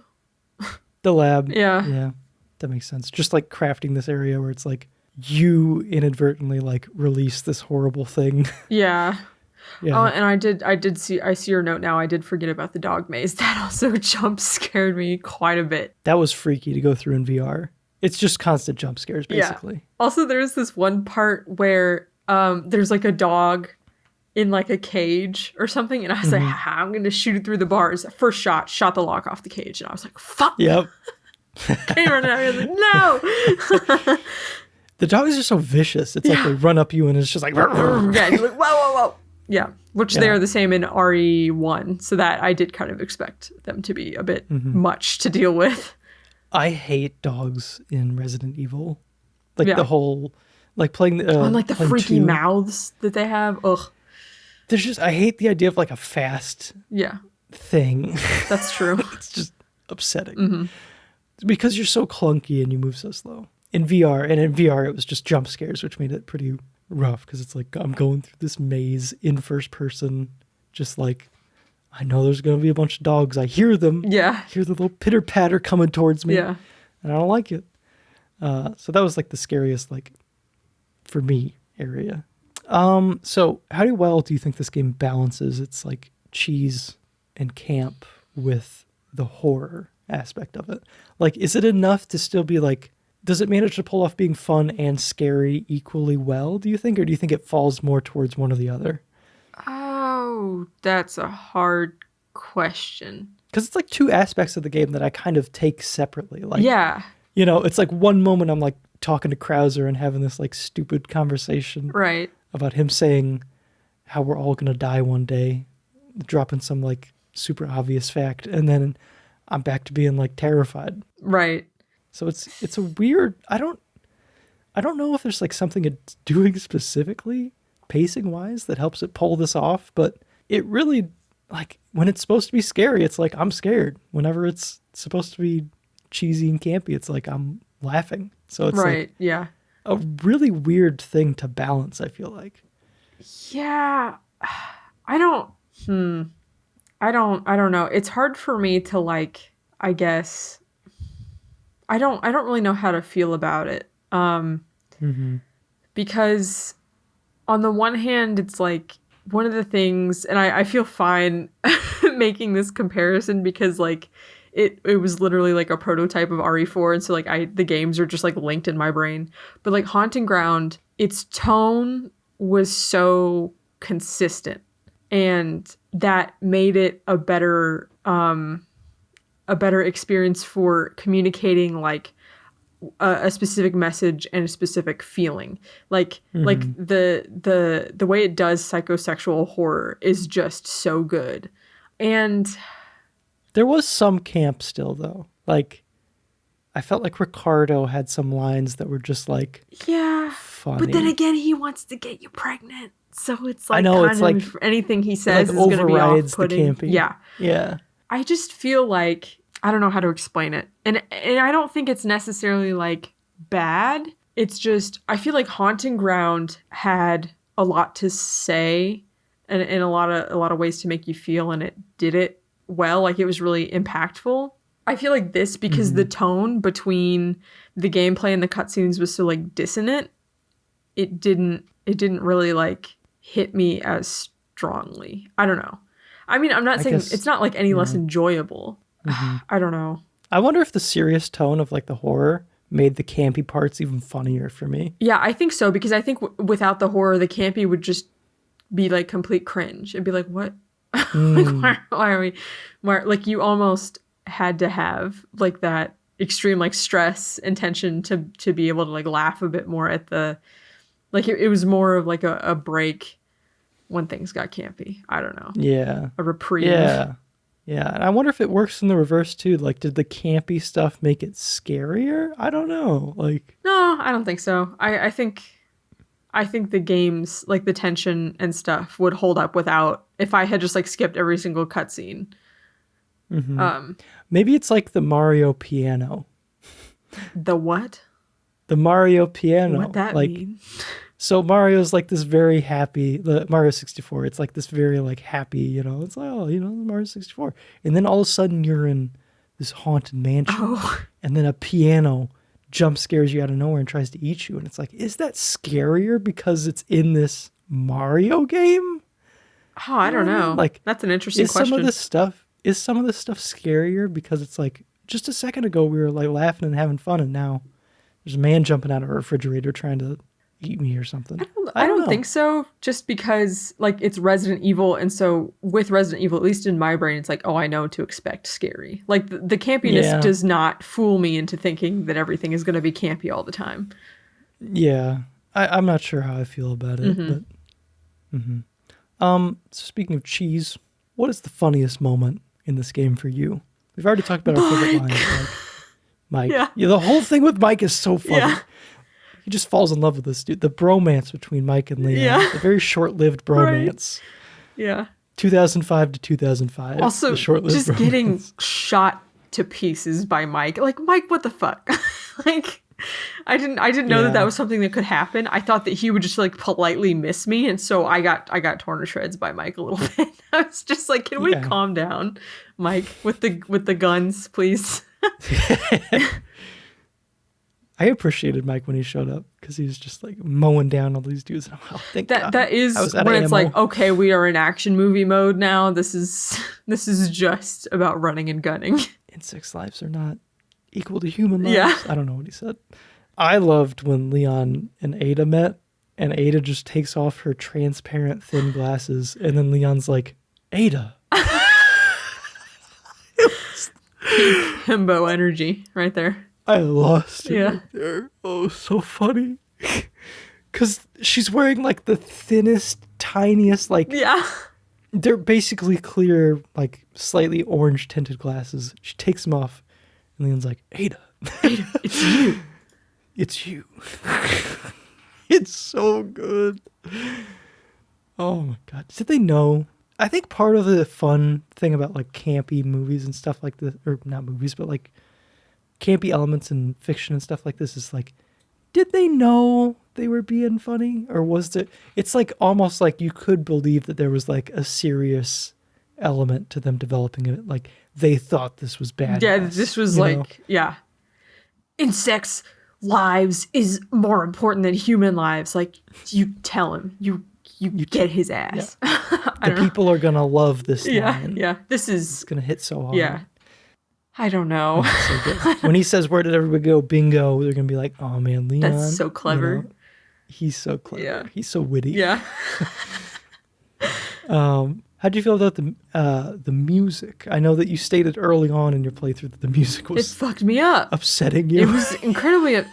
The lab. Yeah. Yeah. That makes sense. Just like crafting this area where it's like you inadvertently like release this horrible thing. Yeah. Yeah. Oh, and I see your note now. I did forget about the dog maze. That also jump scared me quite a bit. That was freaky to go through in VR. It's just constant jump scares, basically. Yeah. Also, there's this one part where there's like a dog in like a cage or something, and I was like, I'm gonna shoot it through the bars. First shot the lock off the cage, and I was like, fuck. Yep. Came running out, I was like, no. The dogs are so vicious. It's like they run up you and it's just like, yeah, you're like, whoa. Yeah, which they are the same in RE1, so that I did kind of expect them to be a bit much to deal with. I hate dogs in Resident Evil. Like the whole, like playing the... and like the freaky mouths that they have. Ugh. There's just, I hate the idea of like a fast thing. That's true. It's just upsetting. Because you're so clunky and you move so slow. In VR it was just jump scares, which made it pretty rough because it's like I'm going through this maze in first person, just like I know there's going to be a bunch of dogs. I hear them. Yeah. I hear the little pitter patter coming towards me. Yeah. And I don't like it. So that was like the scariest, like for me, area. So how well do you think this game balances its like cheese and camp with the horror aspect of it? Like, is it enough to still be like, does it manage to pull off being fun and scary equally well, do you think? Or do you think it falls more towards one or the other? Oh, that's a hard question. Because it's like two aspects of the game that I kind of take separately. Like, yeah. You know, it's like one moment I'm like talking to Krauser and having this like stupid conversation. Right. About him saying how we're all going to die one day, dropping some like super obvious fact. And then I'm back to being like terrified. Right. So it's a weird, I don't know if there's like something it's doing specifically pacing wise that helps it pull this off, but it really, like when it's supposed to be scary, it's like I'm scared. Whenever it's supposed to be cheesy and campy, it's like I'm laughing. So it's right. Like yeah. a really weird thing to balance, I feel like. Yeah. I don't know. It's hard for me to like, I guess I don't really know how to feel about it. Because on the one hand, it's like one of the things, and I feel fine making this comparison because like it was literally like a prototype of RE4, and so like the games are just like linked in my brain. But like Haunting Ground, its tone was so consistent, and that made it a better experience for communicating like a specific message and a specific feeling. Like like the way it does psychosexual horror is just so good. And there was some camp still though. Like I felt like Ricardo had some lines that were just like funny. But then again, he wants to get you pregnant. So it's like I know, kind it's of like anything he says like is going to be off-putting. off-putting. Yeah. I just feel like I don't know how to explain it. And I don't think it's necessarily like bad. It's just I feel like Haunting Ground had a lot to say and a lot of ways to make you feel, and it did it well. Like it was really impactful. I feel like this, because the tone between the gameplay and the cutscenes was so like dissonant, it didn't really like hit me as strongly. I don't know. I mean, I'm not saying it's not like any less enjoyable. I don't know. I wonder if the serious tone of like the horror made the campy parts even funnier for me. Yeah, I think so, because I think without the horror, the campy would just be like complete cringe and be like, what? Like, why are we? Like you almost had to have like that extreme like stress and tension to be able to like laugh a bit more at the, like it was more of like a break when things got campy. I don't know. Yeah. A reprieve. Yeah. And I wonder if it works in the reverse too. Like, did the campy stuff make it scarier? I don't know. Like, no, I don't think so. I think the games, like the tension and stuff, would hold up without, if I had just like skipped every single cutscene. Maybe it's like the Mario piano. The what? The Mario piano. What that like, mean? So Mario's like this very happy, the Mario 64, it's like this very like happy, it's like, oh, Mario 64. And then all of a sudden you're in this haunted mansion. Oh. And then a piano jump scares you out of nowhere and tries to eat you. And it's like, is that scarier because it's in this Mario game? Oh, I don't know. Like, that's an interesting is question. Some of this stuff scarier because it's like, just a second ago we were like laughing and having fun, and now there's a man jumping out of a refrigerator trying to eat me or something. I don't think so, just because like it's Resident Evil, and so with Resident Evil, at least in my brain, it's like, oh, I know to expect scary. Like the campiness does not fool me into thinking that everything is going to be campy all the time. Yeah, I'm not sure how I feel about it. Mm-hmm. So speaking of cheese, what is the funniest moment in this game for you? We've already talked about our favorite lines, like Mike. Yeah, the whole thing with Mike is so funny. Yeah. He just falls in love with this dude. The bromance between Mike and Leon. Yeah. The very short-lived bromance. Right. Yeah. 2005 to 2005. Also, just bromance. Getting shot to pieces by Mike. Like, Mike, what the fuck? Like, I didn't know that was something that could happen. I thought that he would just like politely miss me, and so I got torn to shreds by Mike a little bit. I was just like, can we calm down, Mike, with the guns, please? I appreciated Mike when he showed up because he was just like mowing down all these dudes. Oh, thank God. That is when it's like, okay, we are in action movie mode now. This is just about running and gunning. Insects' lives are not equal to human lives. Yeah. I don't know what he said. I loved when Leon and Ada met, and Ada just takes off her transparent thin glasses, and then Leon's like, Ada. Himbo energy right there. I lost it right there. Oh, so funny. Because she's wearing like the thinnest, tiniest, like... Yeah. They're basically clear, like slightly orange tinted glasses. She takes them off, and Leon's like, Ada, it's you. It's you. It's so good. Oh my God. Did they know? I think part of the fun thing about like campy movies and stuff like this, or not movies, but like campy elements in fiction and stuff like this is like, did they know they were being funny? Or was it, it's like almost like you could believe that there was like a serious element to them developing it. Like they thought this was bad. Yeah, this was like, yeah. Insects' lives is more important than human lives. Like you tell him, you get his ass. Yeah. The people are going to love this line. Yeah. It's going to hit so hard. Yeah. I don't know. So good. When he says, where did everybody go? Bingo. They're going to be like, oh man, Leon. That's so clever. He's so clever. Yeah. He's so witty. Yeah. How do you feel about the music? I know that you stated early on in your playthrough that the music was... It fucked me up. Upsetting you. It was incredibly...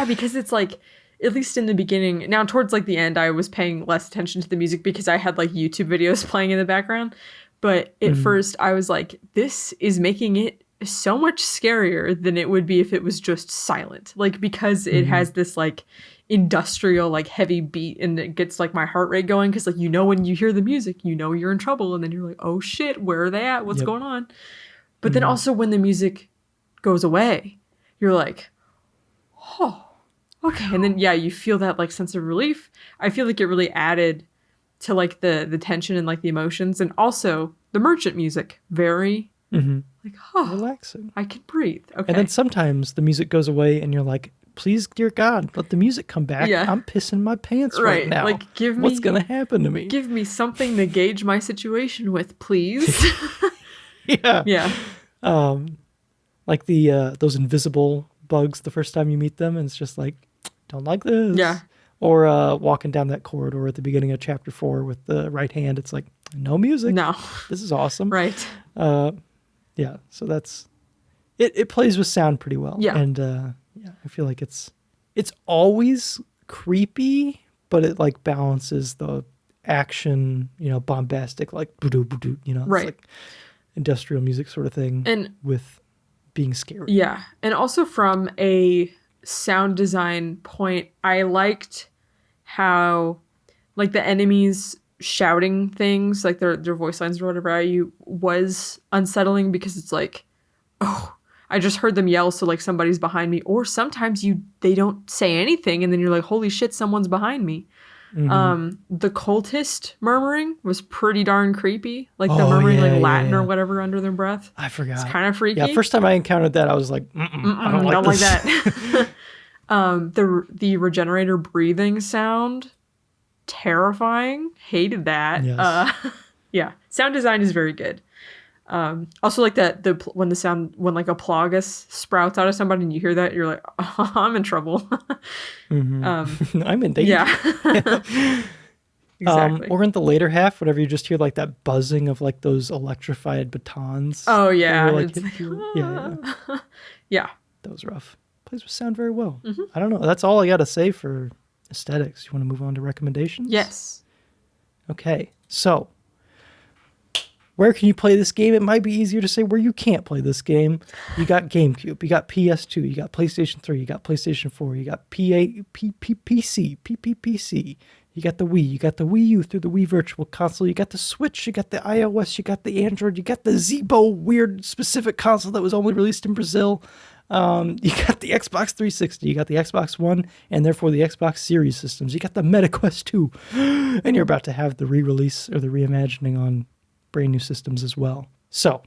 because it's like, at least in the beginning... Now, towards like the end, I was paying less attention to the music because I had like YouTube videos playing in the background. But at first, I was like, this is making it so much scarier than it would be if it was just silent. Like, because it has this like industrial like heavy beat, and it gets like my heart rate going, because like, you know, when you hear the music, you know you're in trouble, and then you're like, oh shit, where are they at, what's going on? But then also when the music goes away, you're like, oh, okay. And then you feel that like sense of relief. I feel like it really added to like the tension and like the emotions, and also the merchant music, very like, oh, relaxing. I can breathe. Okay. And then sometimes the music goes away and you're like, please, dear God, let the music come back. Yeah. I'm pissing my pants right now. Like, what's going to happen to me? Give me something to gauge my situation with, please. Yeah. Like the those invisible bugs the first time you meet them, and it's just like, don't like this. Yeah. Or walking down that corridor at the beginning of chapter 4 with the right hand, it's like, no music. No. This is awesome. Right. Yeah. So that's it plays with sound pretty well. Yeah. And I feel like it's always creepy, but it like balances the action, bombastic, like it's right, like industrial music sort of thing, and with being scary. Yeah. And also from a sound design point, I liked how like the enemies shouting things, like their voice lines or whatever at you, was unsettling, because it's like, oh, I just heard them yell, so like somebody's behind me. Or sometimes they don't say anything, and then you're like, holy shit, someone's behind me. The cultist murmuring was pretty darn creepy. Like the murmuring like Latin or whatever under their breath. I forgot. It's kind of freaky. Yeah, first time I encountered that, I was like, I don't like that. The regenerator breathing sound, terrifying. Hated that. Yes. Yeah, sound design is very good. Also like that when like a Plagas sprouts out of somebody and you hear that, you're like, oh, I'm in trouble. I'm in danger. Yeah. Exactly. Or in the later half, whenever you just hear like that buzzing of like those electrified batons. Oh yeah. Like, Yeah. Yeah. That was rough. Plays with sound very well. I don't know. That's all I got to say for aesthetics. You want to move on to recommendations? Yes. Okay. So, where can you play this game? It might be easier to say where you can't play this game. You got GameCube, you got PS2, you got PlayStation 3, you got PlayStation 4, you got PC, you got the Wii, you got the Wii U through the Wii Virtual Console, you got the Switch, you got the iOS, you got the Android, you got the Zibo weird specific console that was only released in Brazil. You got the Xbox 360, you got the Xbox One, and therefore the Xbox Series systems. You got the MetaQuest 2, and you're about to have the re-release or the reimagining on brand new systems as well. So,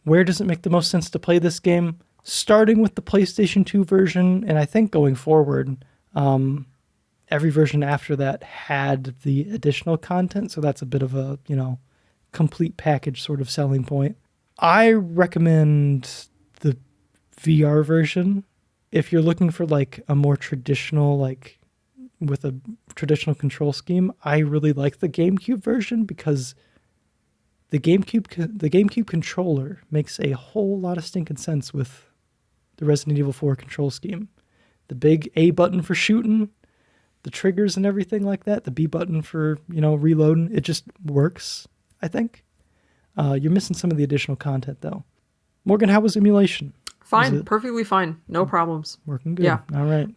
where does it make the most sense to play this game? Starting with the PlayStation 2 version, and I think going forward, every version after that had the additional content, so that's a bit of a, complete package sort of selling point. I recommend the VR version if you're looking for like a more traditional, like with a traditional control scheme. I really like the GameCube version because the GameCube controller makes a whole lot of stinking sense with the Resident Evil 4 control scheme. The big A button for shooting, the triggers and everything like that, the B button for, reloading, it just works, I think. You're missing some of the additional content, though. Morgan, how was emulation? Fine, perfectly fine. No problems. Working good. Yeah. All right.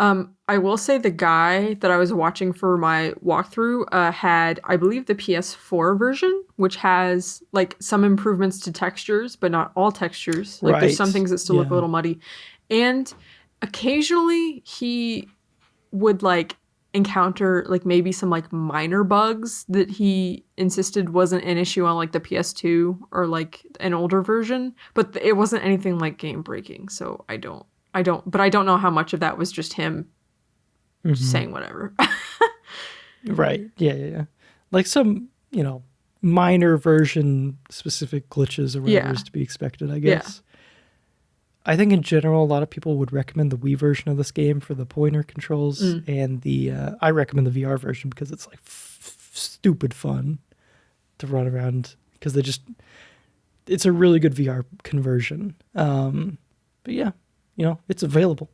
I will say the guy that I was watching for my walkthrough had, I believe, the PS4 version, which has like some improvements to textures, but not all textures. Like there's some things that still look a little muddy. And occasionally he would like encounter like maybe some like minor bugs that he insisted wasn't an issue on like the PS2 or like an older version, but it wasn't anything like game breaking. So I don't know how much of that was just him just saying whatever. Right. Yeah. Like some, minor version specific glitches or whatever is to be expected, I guess. Yeah. I think in general, a lot of people would recommend the Wii version of this game for the pointer controls, and I recommend the VR version because it's like stupid fun to run around because it's a really good VR conversion. But yeah, it's available.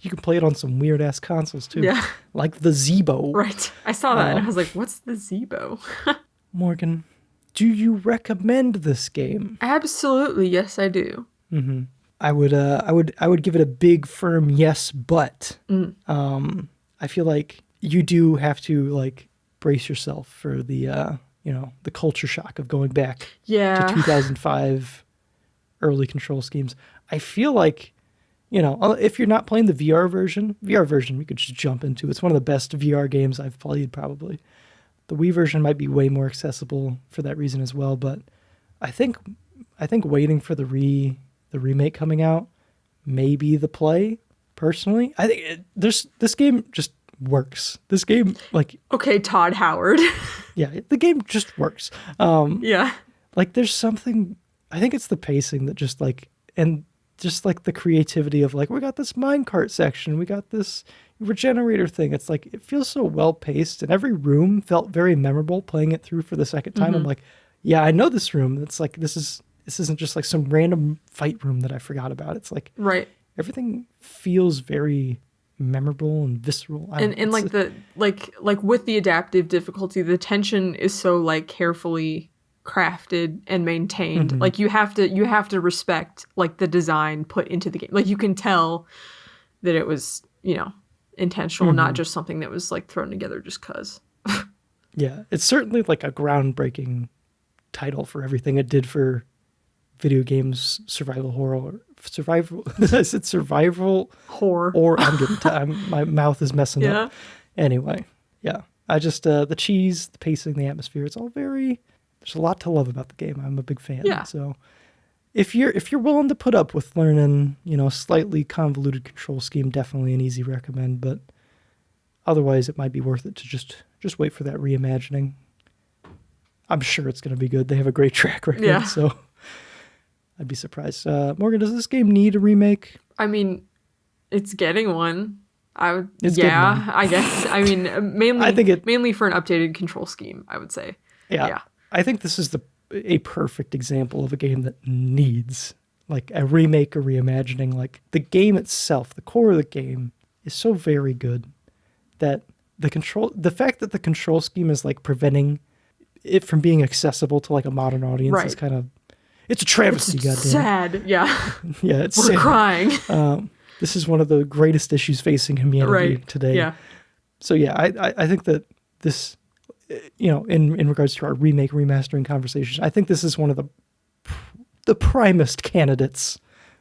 You can play it on some weird ass consoles too. Yeah. Like the Zibo. Right. I saw that and I was like, what's the Zibo? Morgan, do you recommend this game? Absolutely. Yes, I do. Mm-hmm. I would give it a big firm yes, but I feel like you do have to like brace yourself for the the culture shock of going back to 2005 early control schemes. I feel like if you're not playing the VR version we could just jump into. It's one of the best VR games I've played probably. The Wii version might be way more accessible for that reason as well, but I think waiting for the remake coming out may be the play, personally. I think this game just works. This game, like... Okay, Todd Howard. Yeah, the game just works. Yeah. Like, there's something... I think it's the pacing that just, like... And just, like, the creativity of, like, we got this minecart section, we got this regenerator thing. It's, like, it feels so well-paced, and every room felt very memorable playing it through for the second time. I'm like, yeah, I know this room. It's, like, this isn't just like some random fight room that I forgot about. It's like everything feels very memorable and visceral. And like with the adaptive difficulty, the tension is so like carefully crafted and maintained. Like you have to respect like the design put into the game. Like you can tell that it was, intentional, not just something that was like thrown together just cuz. Yeah, it's certainly like a groundbreaking title for everything it did for video games survival horror. Survival. I said survival Horror. or I'm getting my mouth is messing Yeah. up. Anyway, yeah. I just the cheese, the pacing, the atmosphere, it's all very there's a lot to love about the game. I'm a big fan. Yeah. So if you're willing to put up with learning, a slightly convoluted control scheme, definitely an easy recommend, but otherwise it might be worth it to just wait for that reimagining. I'm sure it's going to be good. They have a great track record, Yeah. so I'd be surprised. Morgan, does this game need a remake? I mean, it's getting one. It's getting one. I guess. I mean, mainly I think mainly for an updated control scheme, I would say. Yeah. I think this is a perfect example of a game that needs like a remake or reimagining. Like the game itself, the core of the game is so very good that the fact that the control scheme is like preventing it from being accessible to like a modern audience is kind of, it's a travesty. It's goddamn. sad. Yeah. Yeah. It's We're sad. crying. This is one of the greatest issues facing humanity today. Yeah. So yeah, I think that this, in regards to our remake remastering conversation, I think this is one of the primest candidates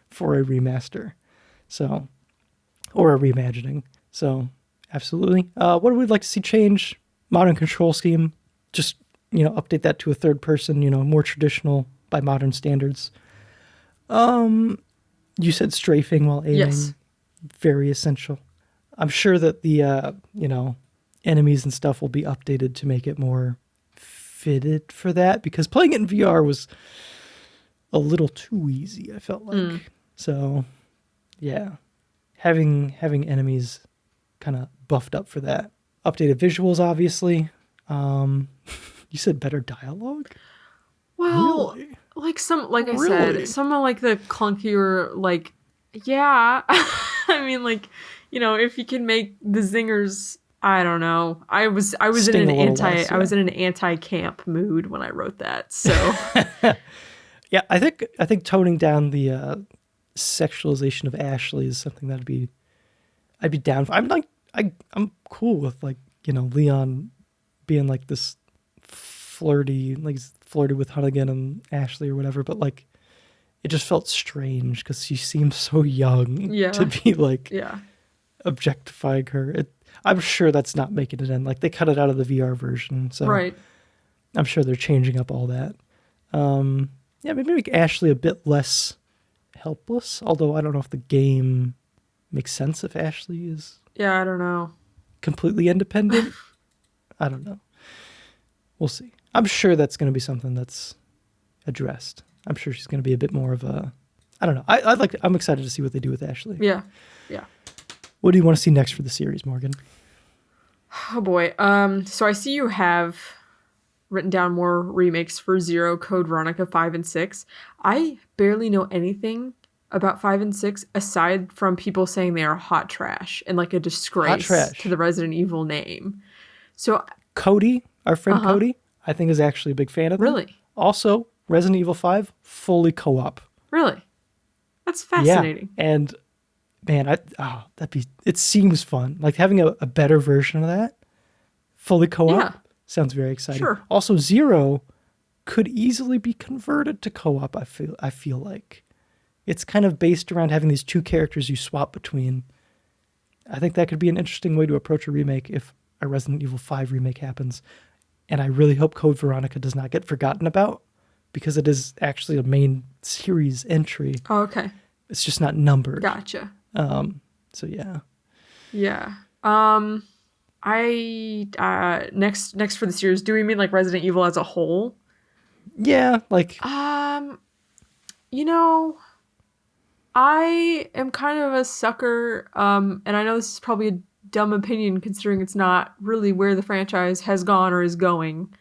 for a remaster, so or a reimagining. So absolutely. What would we like to see change? Modern control scheme. Just update that to a third person. More traditional by modern standards. You said strafing while aiming. Yes. Very essential. I'm sure that the enemies and stuff will be updated to make it more fitted for that, because playing it in VR was a little too easy, I felt like. So yeah, having enemies kind of buffed up for that. Updated visuals, obviously. You said better dialogue? Well, Really? like I Really? said, some of like the clunkier, like, yeah. I mean, like, if you can make the zingers, I don't know. I was Sting a little less, I was in an anti-camp mood when I wrote that. So Yeah, I think toning down the sexualization of Ashley is something I'd be down for. I'm cool with like, Leon being like this flirty, like he's flirty with Hunnigan and Ashley or whatever, but like it just felt strange because she seems so young to be like objectifying her. I'm sure that's not making it in. Like they cut it out of the VR version, so right. I'm sure they're changing up all that. Maybe make Ashley a bit less helpless. Although I don't know if the game makes sense if Ashley is I don't know. completely independent. I don't know. We'll see. I'm sure that's going to be something that's addressed. I'm sure she's going to be a bit more of a, I don't know. I'm excited to see what they do with Ashley. Yeah. What do you want to see next for the series, Morgan? Oh boy. So I see you have written down more remakes for 0, Code Veronica 5 and 6. I barely know anything about 5 and 6 aside from people saying they are hot trash and like a disgrace to the Resident Evil name. So Cody, our friend Cody, I think is actually a big fan of them. Really? Also, Resident Evil 5 fully co-op. Really? That's fascinating. Yeah. And man, it seems fun. Like having a better version of that, fully co-op, sounds very exciting. Sure. Also, 0 could easily be converted to co-op, I feel like. It's kind of based around having these two characters you swap between. I think that could be an interesting way to approach a remake if a Resident Evil 5 remake happens. And I really hope Code Veronica does not get forgotten about, because it is actually a main series entry. Oh, okay. It's just not numbered. Gotcha. So yeah. Yeah. I next for the series, do we mean like Resident Evil as a whole? Yeah, like I am kind of a sucker, and I know this is probably a dumb opinion considering it's not really where the franchise has gone or is going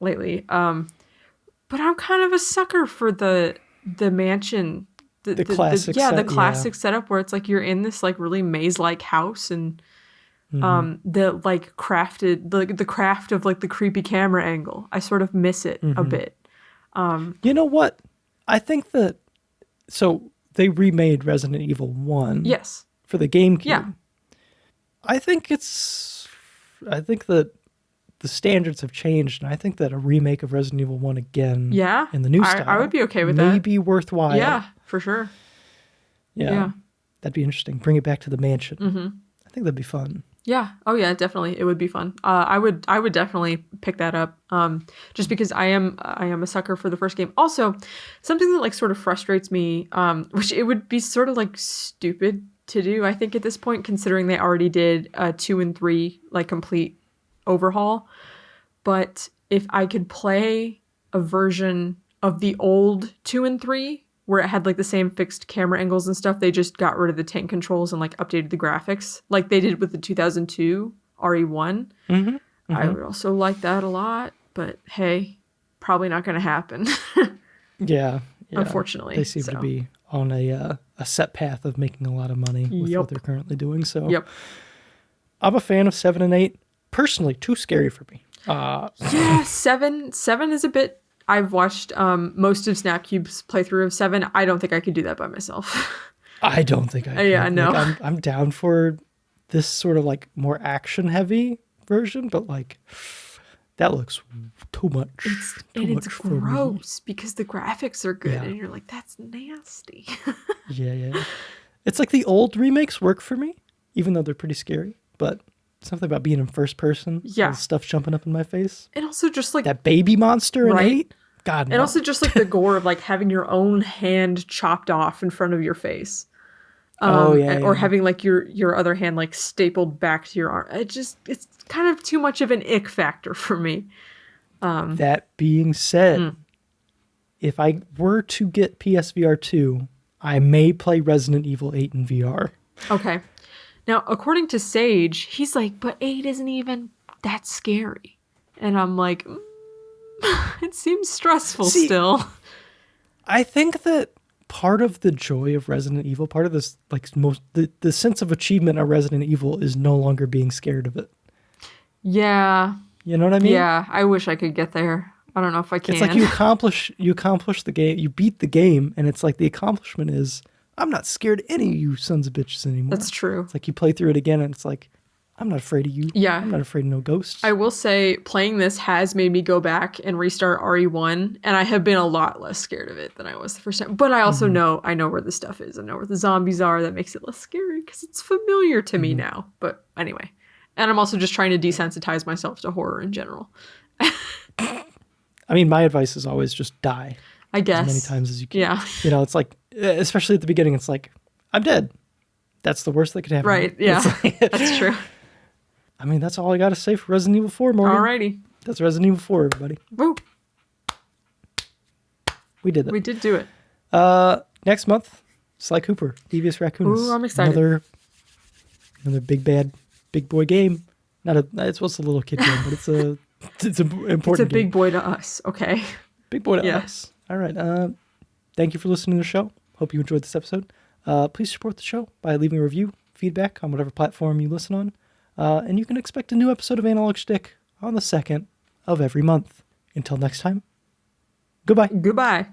lately. But I'm kind of a sucker for the mansion, the classic the classic setup where it's like you're in this like really maze-like house and the like crafted the craft of like the creepy camera angle. I sort of miss it a bit. You know what? I think that so they remade Resident Evil 1 for the GameCube. Yeah. I think that the standards have changed, and I think that a remake of Resident Evil 1 again Yeah. in the new style I would be okay with may that. be worthwhile. Yeah, for sure. Yeah. That'd be interesting. Bring it back to the mansion. Mm-hmm. I think that'd be fun. Yeah. Oh yeah, definitely. It would be fun. I would definitely pick that up. Just because I am a sucker for the first game. Also, something that like sort of frustrates me, which it would be sort of like stupid to do, I think at this point, considering they already did 2 and 3 like complete overhaul. But if I could play a version of the old 2 and 3 where it had like the same fixed camera angles and stuff, they just got rid of the tank controls and like updated the graphics like they did with the 2002 RE1. I would also like that a lot, but hey, probably not going to happen. Yeah. Unfortunately. They seem to be on a set path of making a lot of money with what they're currently doing. So I'm a fan of 7 and 8. Personally, too scary for me. Yeah, 7 is a bit... I've watched most of Snapcube's playthrough of 7. I don't think I could do that by myself. I don't think I can. Yeah, no. Like, I'm down for this sort of like more action-heavy version, but like that looks too much. It's gross because the graphics are good and you're like, that's nasty. Yeah. It's like the old remakes work for me, even though they're pretty scary, but something about being in first person. Yeah. Stuff jumping up in my face. And also just like... that baby monster in 8. God, no. And also just like the gore of like having your own hand chopped off in front of your face. Or having like your other hand like stapled back to your arm. It's kind of too much of an ick factor for me. That being said, if I were to get PSVR 2, I may play Resident Evil 8 in VR. Okay. Now, according to Sage, he's like, but 8 isn't even that scary. And I'm like, it seems stressful still. I think that part of the joy of Resident Evil, part of this, like the sense of achievement of Resident Evil is no longer being scared of it. Yeah. You know what I mean? Yeah, I wish I could get there. I don't know if I can. It's like you accomplish the game, you beat the game, and it's like the accomplishment is, I'm not scared of any of you sons of bitches anymore. That's true. It's like you play through it again, and it's like, I'm not afraid of you. Yeah. I'm not afraid of no ghosts. I will say playing this has made me go back and restart RE1, and I have been a lot less scared of it than I was the first time. But I also know where the stuff is. I know where the zombies are. That makes it less scary because it's familiar to me now. But anyway. And I'm also just trying to desensitize myself to horror in general. I mean, my advice is always just die. I guess. As many times as you can. Yeah. You know, it's like, especially at the beginning, it's like, I'm dead. That's the worst that could happen. Right, yeah. Like, that's true. I mean, that's all I got to say for Resident Evil 4, Morgan. Alrighty. That's Resident Evil 4, everybody. Woo. We did that. We did do it. Next month, Sly Cooper, Devious Raccoons. Ooh, I'm excited. Another big boy game. It's a little kid game, but it's an important It's a game. big boy to us, okay? Big boy to us. All right. Thank you for listening to the show. Hope you enjoyed this episode. Please support the show by leaving a review, feedback on whatever platform you listen on. And you can expect a new episode of Analog Schtick on the 2nd of every month. Until next time, goodbye. Goodbye.